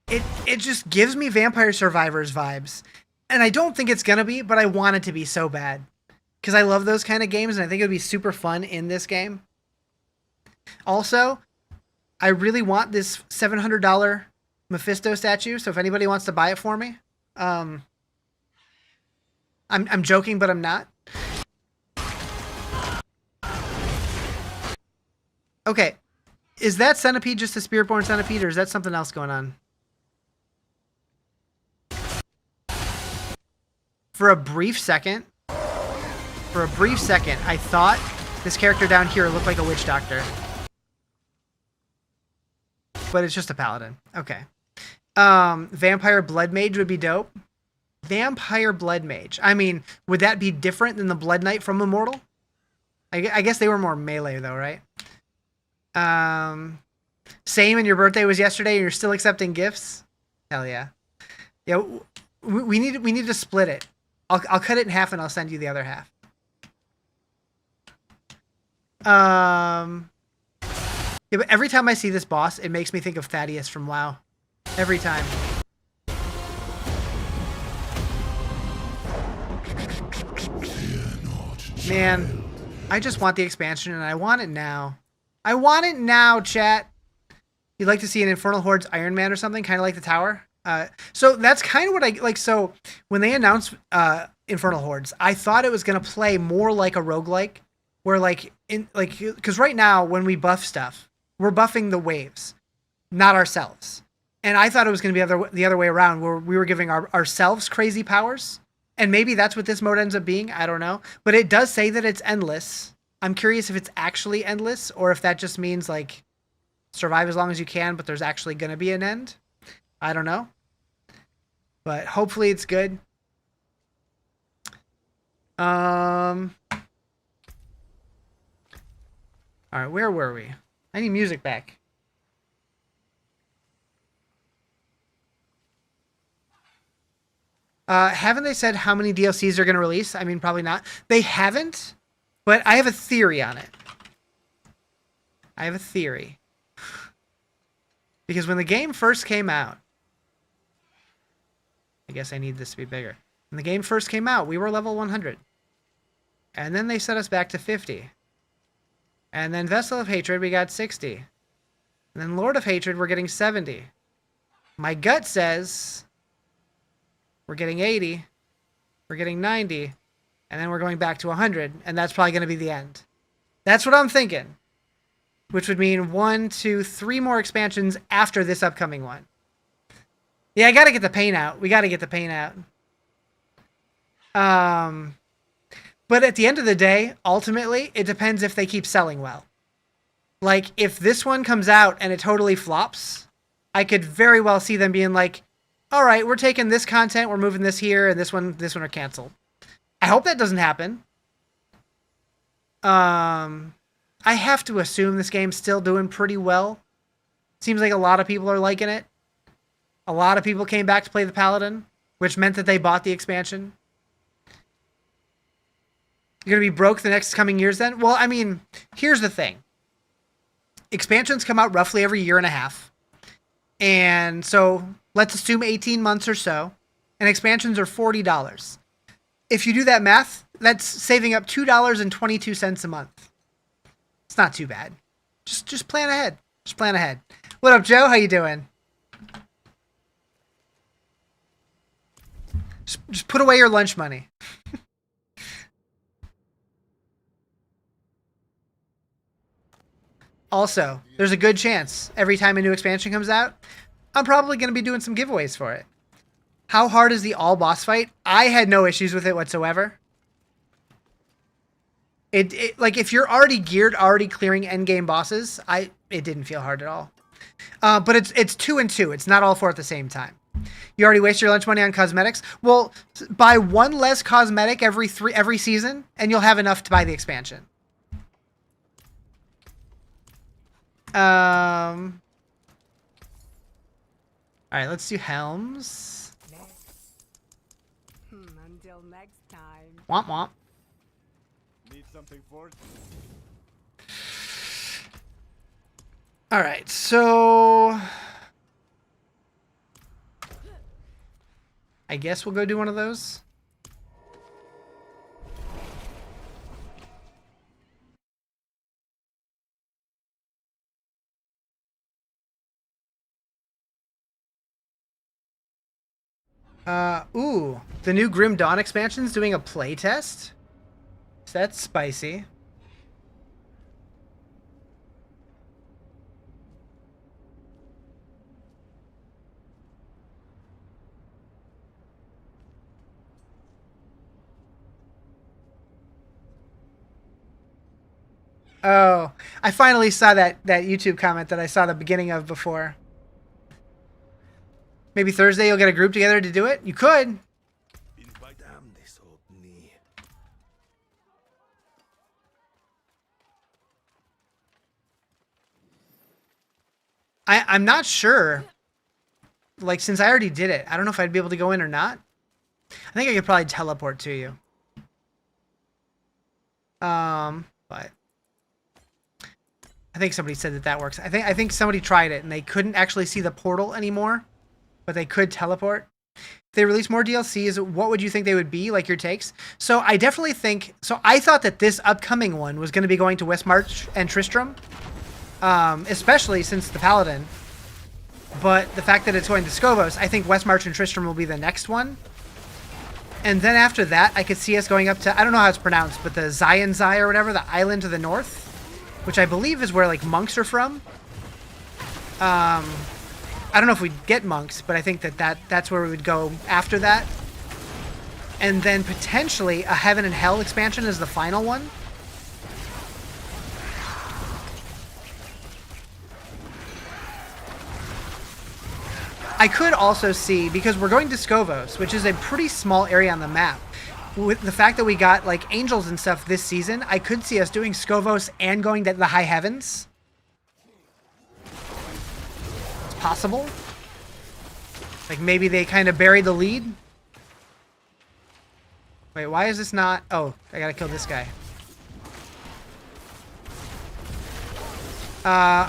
it just gives me Vampire Survivors vibes. And I don't think it's gonna be, but I want it to be so bad. Because I love those kind of games, and I think it would be super fun in this game. Also, I really want this $700 Mephisto statue, so if anybody wants to buy it for me, I'm joking, but I'm not. Okay. Is that centipede just a Spiritborn centipede, or is that something else going on? For a brief second, I thought this character down here looked like a witch doctor. But it's just a paladin. Okay. Vampire Blood Mage would be dope. Vampire Blood Mage. I mean, would that be different than the Blood Knight from Immortal? I guess they were more melee though, right? Same, and your birthday was yesterday and you're still accepting gifts? Hell yeah. Yeah, we need to split it. I'll cut it in half and I'll send you the other half. Yeah, but every time I see this boss, it makes me think of Thaddeus from WoW. Every time. Man, I just want the expansion and I want it now. I want it now, chat. You'd like to see an Infernal Horde's Iron Man or something, kind of like the tower? So that's kind of what I like. So when they announced Infernal Hordes, I thought it was going to play more like a roguelike, where because right now when we buff stuff, we're buffing the waves, not ourselves. And I thought it was going to be the other way around, where we were giving ourselves crazy powers. And maybe that's what this mode ends up being. I don't know. But it does say that it's endless. I'm curious if it's actually endless, or if that just means like survive as long as you can, but there's actually going to be an end. I don't know. But hopefully it's good. All right, where were we? I need music back. Haven't they said how many DLCs they're going to release? I mean, probably not. They haven't, but I have a theory on it. I have a theory. Because when the game first came out, I guess I need this to be bigger. When the game first came out, we were level 100. And then they set us back to 50. And then Vessel of Hatred, we got 60. And then Lord of Hatred, we're getting 70. My gut says we're getting 80. We're getting 90. And then we're going back to 100. And that's probably going to be the end. That's what I'm thinking. Which would mean 1, 2, 3 more expansions after this upcoming one. Yeah, I gotta get the pain out. We gotta get the pain out. But at the end of the day, ultimately, it depends if they keep selling well. Like, if this one comes out and it totally flops, I could very well see them being like, all right, we're taking this content, we're moving this here, and this one are canceled. I hope that doesn't happen. I have to assume this game's still doing pretty well. Seems like a lot of people are liking it. A lot of people came back to play the Paladin, which meant that they bought the expansion. You're going to be broke the next coming years then? Well, I mean, here's the thing. Expansions come out roughly every year and a half. And so let's assume 18 months or so. And expansions are $40. If you do that math, that's saving up $2.22 a month. It's not too bad. Just plan ahead. Just plan ahead. What up, Joe? How you doing? Just put away your lunch money. Also, there's a good chance every time a new expansion comes out, I'm probably going to be doing some giveaways for it. How hard is the all boss fight? I had no issues with it whatsoever. It like if you're already geared, already clearing endgame bosses, it didn't feel hard at all. But it's 2 and 2. It's not all 4 at the same time. You already waste your lunch money on cosmetics. Well, buy one less cosmetic every season, and you'll have enough to buy the expansion. All right, let's do helms. Until next time. Womp womp. Need something for it? All right, so I guess we'll go do one of those. Ooh, the new Grim Dawn expansion's doing a playtest? So that's spicy. Oh, I finally saw that YouTube comment that I saw the beginning of before. Maybe Thursday you'll get a group together to do it? You could. I'm not sure. Like, since I already did it, I don't know if I'd be able to go in or not. I think I could probably teleport to you. But I think somebody said that works. I think somebody tried it and they couldn't actually see the portal anymore, but they could teleport. If they release more DLCs, what would you think they would be? Like your takes? So I definitely think. So I thought that this upcoming one was going to be going to Westmarch and Tristram, especially since the Paladin. But the fact that it's going to Scovos, I think Westmarch and Tristram will be the next one. And then after that, I could see us going up to, I don't know how it's pronounced, but the Zai or whatever, the island to the north, which I believe is where like monks are from. I don't know if we'd get monks, but I think that's where we would go after that. And then potentially a Heaven and Hell expansion is the final one. I could also see, because we're going to Scovos, which is a pretty small area on the map, with the fact that we got like angels and stuff this season, I could see us doing Scovos and going to the High Heavens. It's possible. Like maybe they kind of buried the lead. Wait, why is this not? Oh, I gotta kill this guy.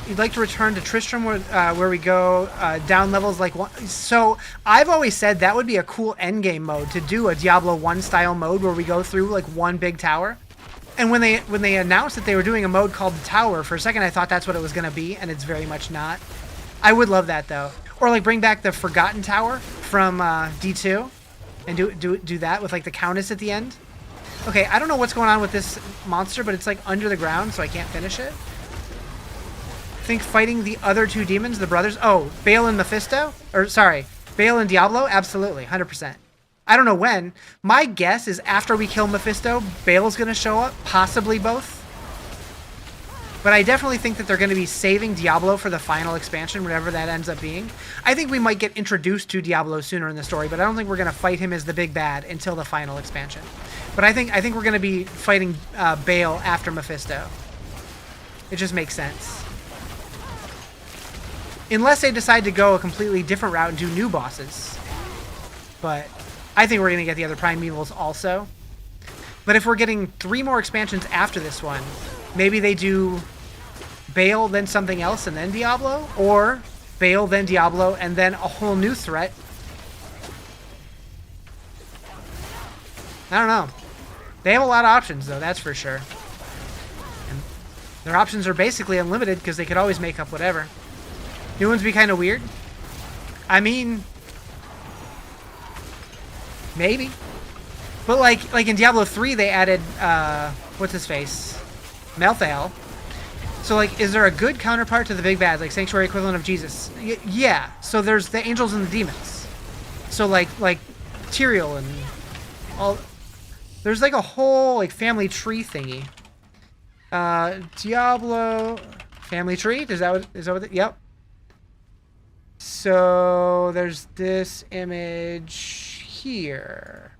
You'd like to return to Tristram where we go down levels like one. So I've always said that would be a cool endgame mode to do a Diablo 1 style mode where we go through like one big tower. And when they announced that they were doing a mode called the Tower, for a second I thought that's what it was going to be, and it's very much not. I would love that though. Or like bring back the Forgotten Tower from D2 and do that with like the Countess at the end. Okay, I don't know what's going on with this monster, but it's like under the ground, so I can't finish it. Think fighting the other two demons, the brothers. Oh, Baal and Mephisto? Or sorry, Baal and Diablo? Absolutely, 100%. I don't know when. My guess is after we kill Mephisto, Baal's going to show up, possibly both. But I definitely think that they're going to be saving Diablo for the final expansion, whatever that ends up being. I think we might get introduced to Diablo sooner in the story, but I don't think we're going to fight him as the big bad until the final expansion. But I think we're going to be fighting Baal after Mephisto. It just makes sense. Unless they decide to go a completely different route and do new bosses. But I think we're going to get the other Primevals also. But if we're getting 3 more expansions after this one, maybe they do Baal, then something else, and then Diablo? Or Baal, then Diablo, and then a whole new threat. I don't know. They have a lot of options, though, that's for sure. And their options are basically unlimited because they could always make up whatever. New ones be kind of weird. I mean, maybe. But like in Diablo 3, they added what's his face, Melthael. So, like, is there a good counterpart to the big bad, like Sanctuary equivalent of Jesus? Yeah. So there's the angels and the demons. So, like Tyrael and all. There's, like, a whole, like, family tree thingy. Diablo family tree? Is that what yep. So there's this image here.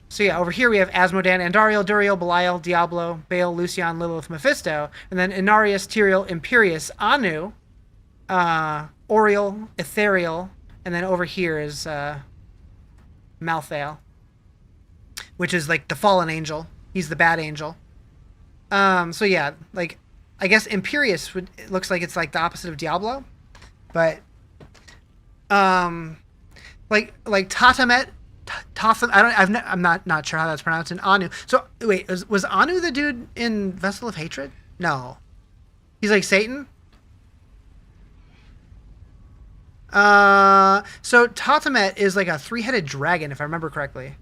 So yeah, over here we have Asmodan, Andariel, Duriel, Belial, Diablo, Baal, Lucian, Lilith, Mephisto, and then Inarius, Tyrael, Imperius, Anu, Oriel, Ethereal, and then over here is Malthael, which is like the fallen angel. He's the bad angel. So yeah, like I guess Imperius it looks like it's like the opposite of Diablo, but like Tatamet. Totham, I'm not sure how that's pronounced in Anu. So wait, was Anu the dude in Vessel of Hatred? No, he's like Satan. So Tatamet is like a 3-headed dragon, if I remember correctly.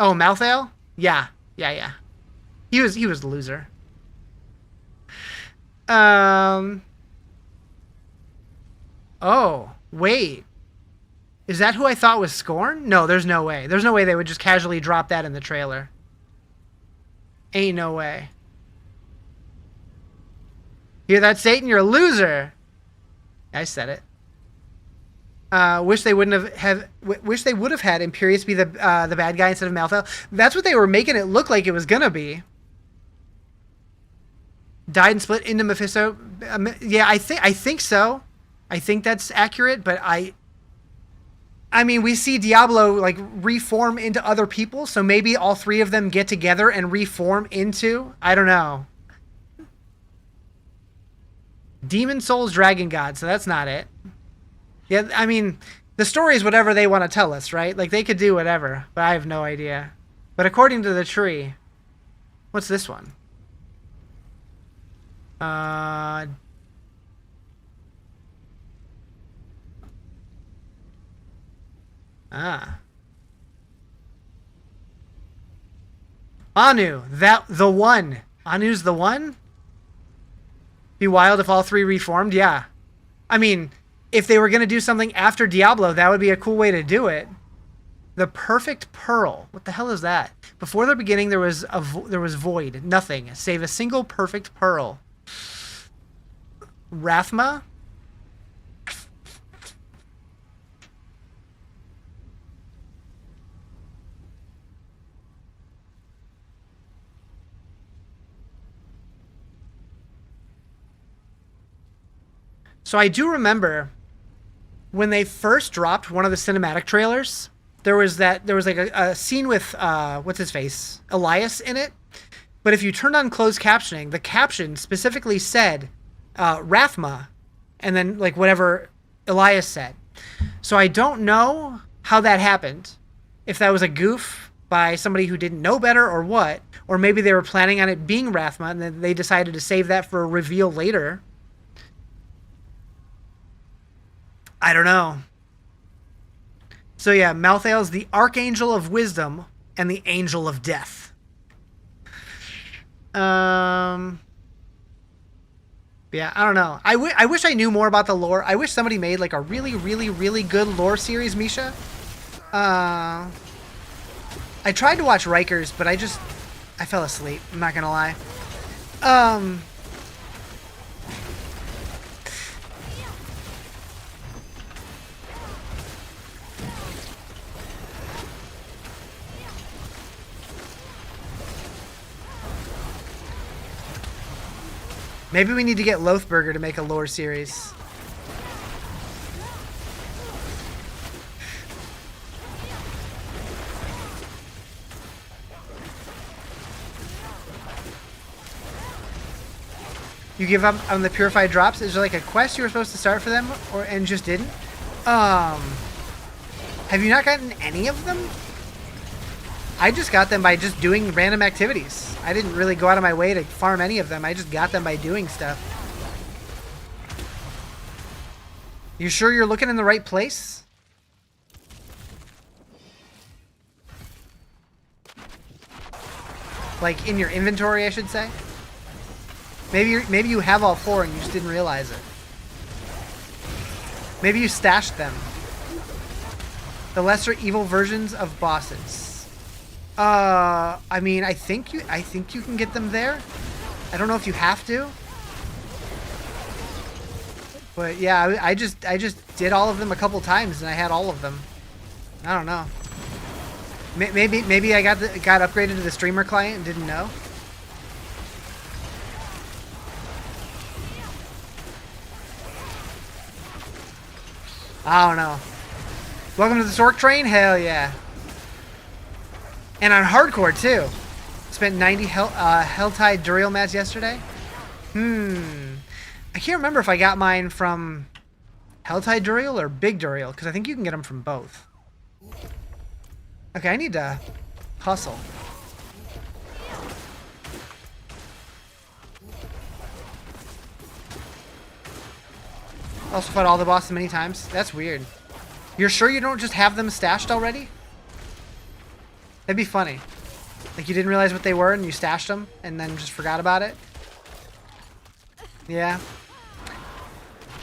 Oh, Malthael? Yeah. He was the loser. Oh, wait. Is that who I thought was Scorn? No, there's no way. There's no way they would just casually drop that in the trailer. Ain't no way. Hear that, Satan? You're a loser. I said it. Wish they would have had Imperius be the bad guy instead of Malthael. That's what they were making it look like it was gonna be. Died and split into Mephisto. Yeah, I think so. I think that's accurate. But I mean, we see Diablo like reform into other people, so maybe all three of them get together and reform into. I don't know. Demon Souls, Dragon God. So that's not it. Yeah, I mean, the story is whatever they want to tell us, right? Like, they could do whatever, but I have no idea. But according to the tree, what's this one? Anu, the one. Anu's the one? Be wild if all three reformed? Yeah. I mean, if they were going to do something after Diablo, that would be a cool way to do it. The perfect pearl. What the hell is that? Before the beginning, there was void, nothing, save a single perfect pearl. Rathma? So I do remember when they first dropped one of the cinematic trailers, there was like a scene with what's his face, Elias in it. But if you turned on closed captioning, the caption specifically said Rathma, and then like whatever Elias said. So I don't know how that happened. If that was a goof by somebody who didn't know better or what, or maybe they were planning on it being Rathma and then they decided to save that for a reveal later. I don't know. So yeah, Malthael's the Archangel of Wisdom and the Angel of Death. Yeah, I don't know. I wish I knew more about the lore. I wish somebody made like a really, really, really good lore series, Misha. I tried to watch Rikers, but I fell asleep. I'm not gonna lie. Maybe we need to get Lothburger to make a lore series. You give up on the purified drops? Is there like a quest you were supposed to start for them and just didn't? Have you not gotten any of them? I just got them by just doing random activities. I didn't really go out of my way to farm any of them. I just got them by doing stuff. You sure you're looking in the right place? Like in your inventory, I should say. Maybe you have all 4 and you just didn't realize it. Maybe you stashed them. The lesser evil versions of bosses. I mean, I think you can get them there. I don't know if you have to. But yeah, I just did all of them a couple times and I had all of them. I don't know. Maybe I got upgraded to the streamer client and didn't know. I don't know. Welcome to the Sork train? Hell yeah. And on hardcore too. Spent 90 Helltide Duriel mats yesterday. I can't remember if I got mine from Helltide Duriel or Big Duriel, because I think you can get them from both. Okay, I need to hustle. Also fought all the bosses many times. That's weird. You're sure you don't just have them stashed already? That'd be funny. Like you didn't realize what they were and you stashed them and then just forgot about it? Yeah.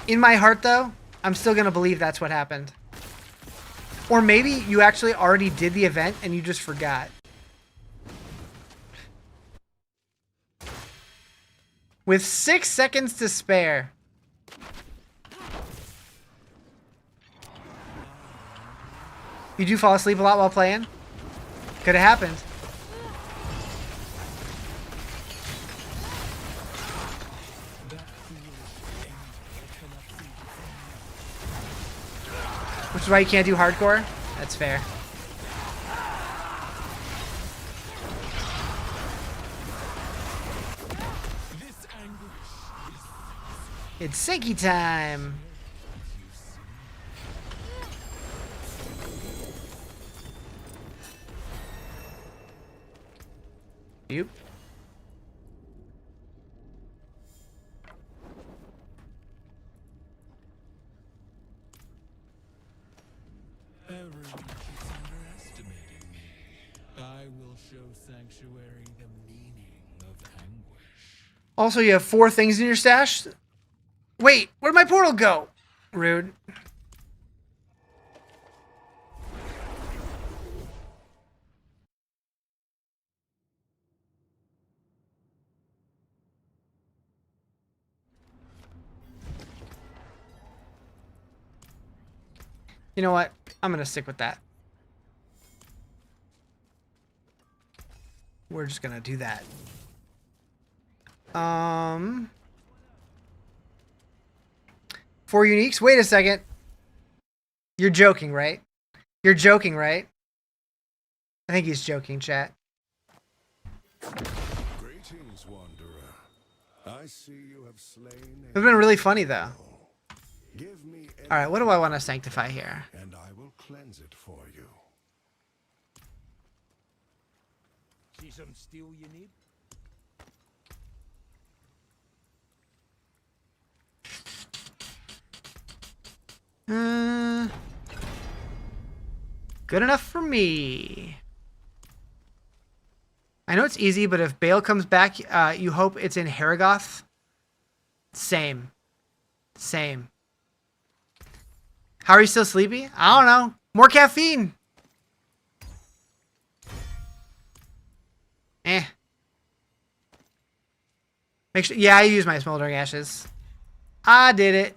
In my heart though, I'm still gonna believe that's what happened. Or maybe you actually already did the event and you just forgot. With 6 seconds to spare. You do fall asleep a lot while playing? Could have happened. Which is why you can't do hardcore? That's fair. It's Sinky time! Yep. Everyone keeps underestimating me. I will show Sanctuary the meaning of anguish. Also, you have 4 things in your stash? Wait, where'd my portal go? Rude. You know what? I'm gonna stick with that. We're just gonna do that. 4 uniques? Wait a second. You're joking, right? You're joking, right? I think he's joking, chat. Greetings, wanderer. I see you have slain. It's been really funny though. Give me All right, what do I want to sanctify here? and I will cleanse it for you. See some steel you need? Good enough for me. I know it's easy, but if Bale comes back, you hope it's in Haragoth? Same. Same. How are you still sleepy? I don't know. More caffeine. Make sure. Yeah, I use my smoldering ashes. I did it.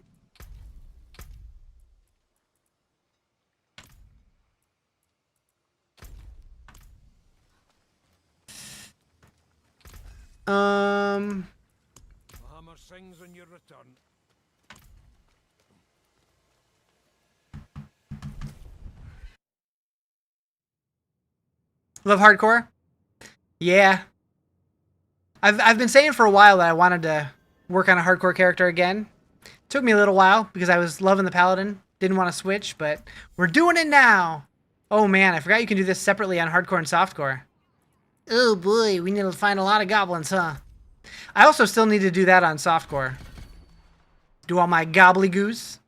The hammer sings on your return. Love hardcore? Yeah. I've been saying for a while that I wanted to work on a hardcore character again. Took me a little while because I was loving the Paladin. Didn't want to switch, but we're doing it now. Oh man, I forgot you can do this separately on hardcore and softcore. Oh boy, we need to find a lot of goblins, huh? I also still need to do that on softcore. Do all my gobbledygoos.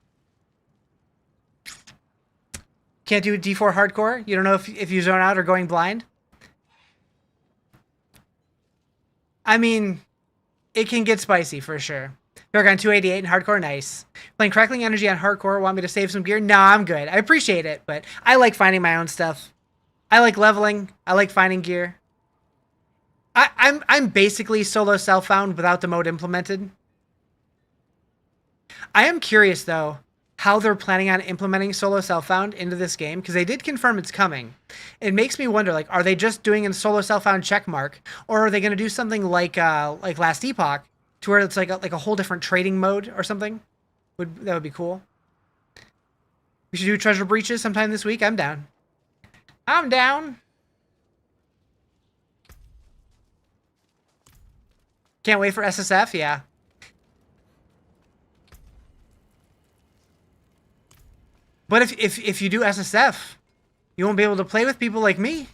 Can't do D4 hardcore? You don't know if you zone out or going blind? I mean, it can get spicy for sure. Paragon 288 in hardcore, nice. Playing Crackling Energy on hardcore, want me to save some gear? Nah, I'm good. I appreciate it, but I like finding my own stuff. I like leveling. I like finding gear. I'm basically solo self-found without the mode implemented. I am curious, though, how they're planning on implementing solo self-found into this game, because they did confirm it's coming. It makes me wonder, like, are they just doing a solo self-found check mark, or are they going to do something like Last Epoch, to where it's like a whole different trading mode or something? That would be cool. We should do treasure breaches sometime this week. I'm down. I'm down. Can't wait for SSF, yeah. But if you do SSF, you won't be able to play with people like me.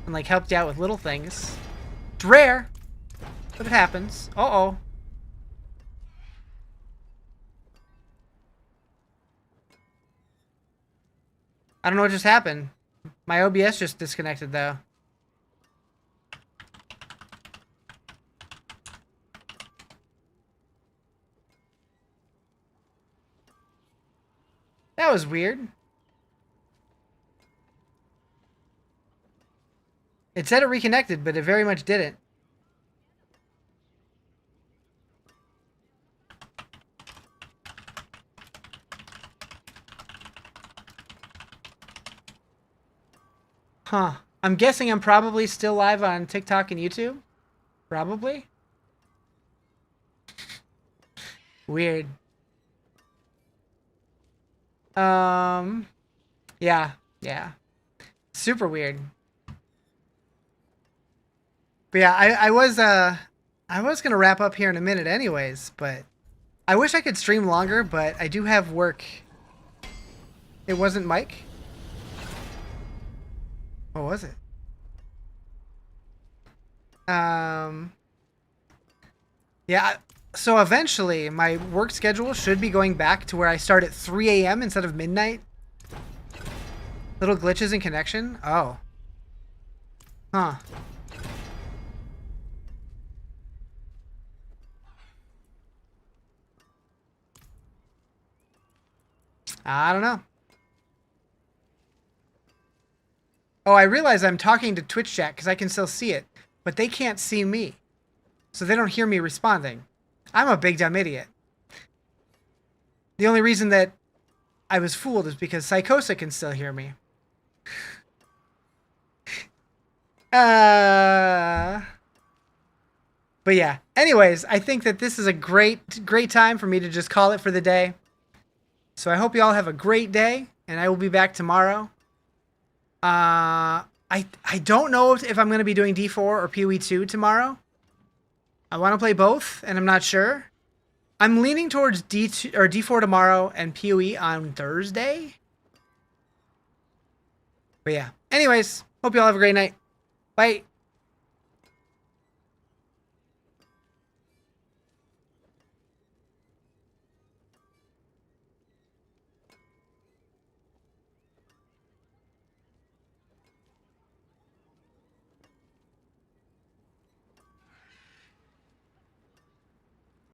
And like help you out with little things. It's rare, but it happens. Uh-oh. I don't know what just happened. My OBS just disconnected though. That was weird. It said it reconnected, but it very much didn't. Huh. I'm guessing I'm probably still live on TikTok and YouTube. Probably. Weird. Yeah. Super weird. But yeah, I was gonna wrap up here in a minute anyways, but I wish I could stream longer, but I do have work. It wasn't Mike? What was it? Yeah, so eventually my work schedule should be going back to where I start at 3 a.m. instead of midnight. Little glitches in connection? Oh. Huh. I don't know. Oh, I realize I'm talking to Twitch chat because I can still see it, but they can't see me. So they don't hear me responding. I'm a big dumb idiot. The only reason that I was fooled is because Psychosa can still hear me. But yeah. Anyways, I think that this is a great time for me to just call it for the day. So I hope you all have a great day, and I will be back tomorrow. I don't know if I'm going to be doing D4 or PoE 2 tomorrow. I want to play both, and I'm not sure. I'm leaning towards D2 or D4 tomorrow and PoE on Thursday. But yeah. Anyways, hope you all have a great night. Bye.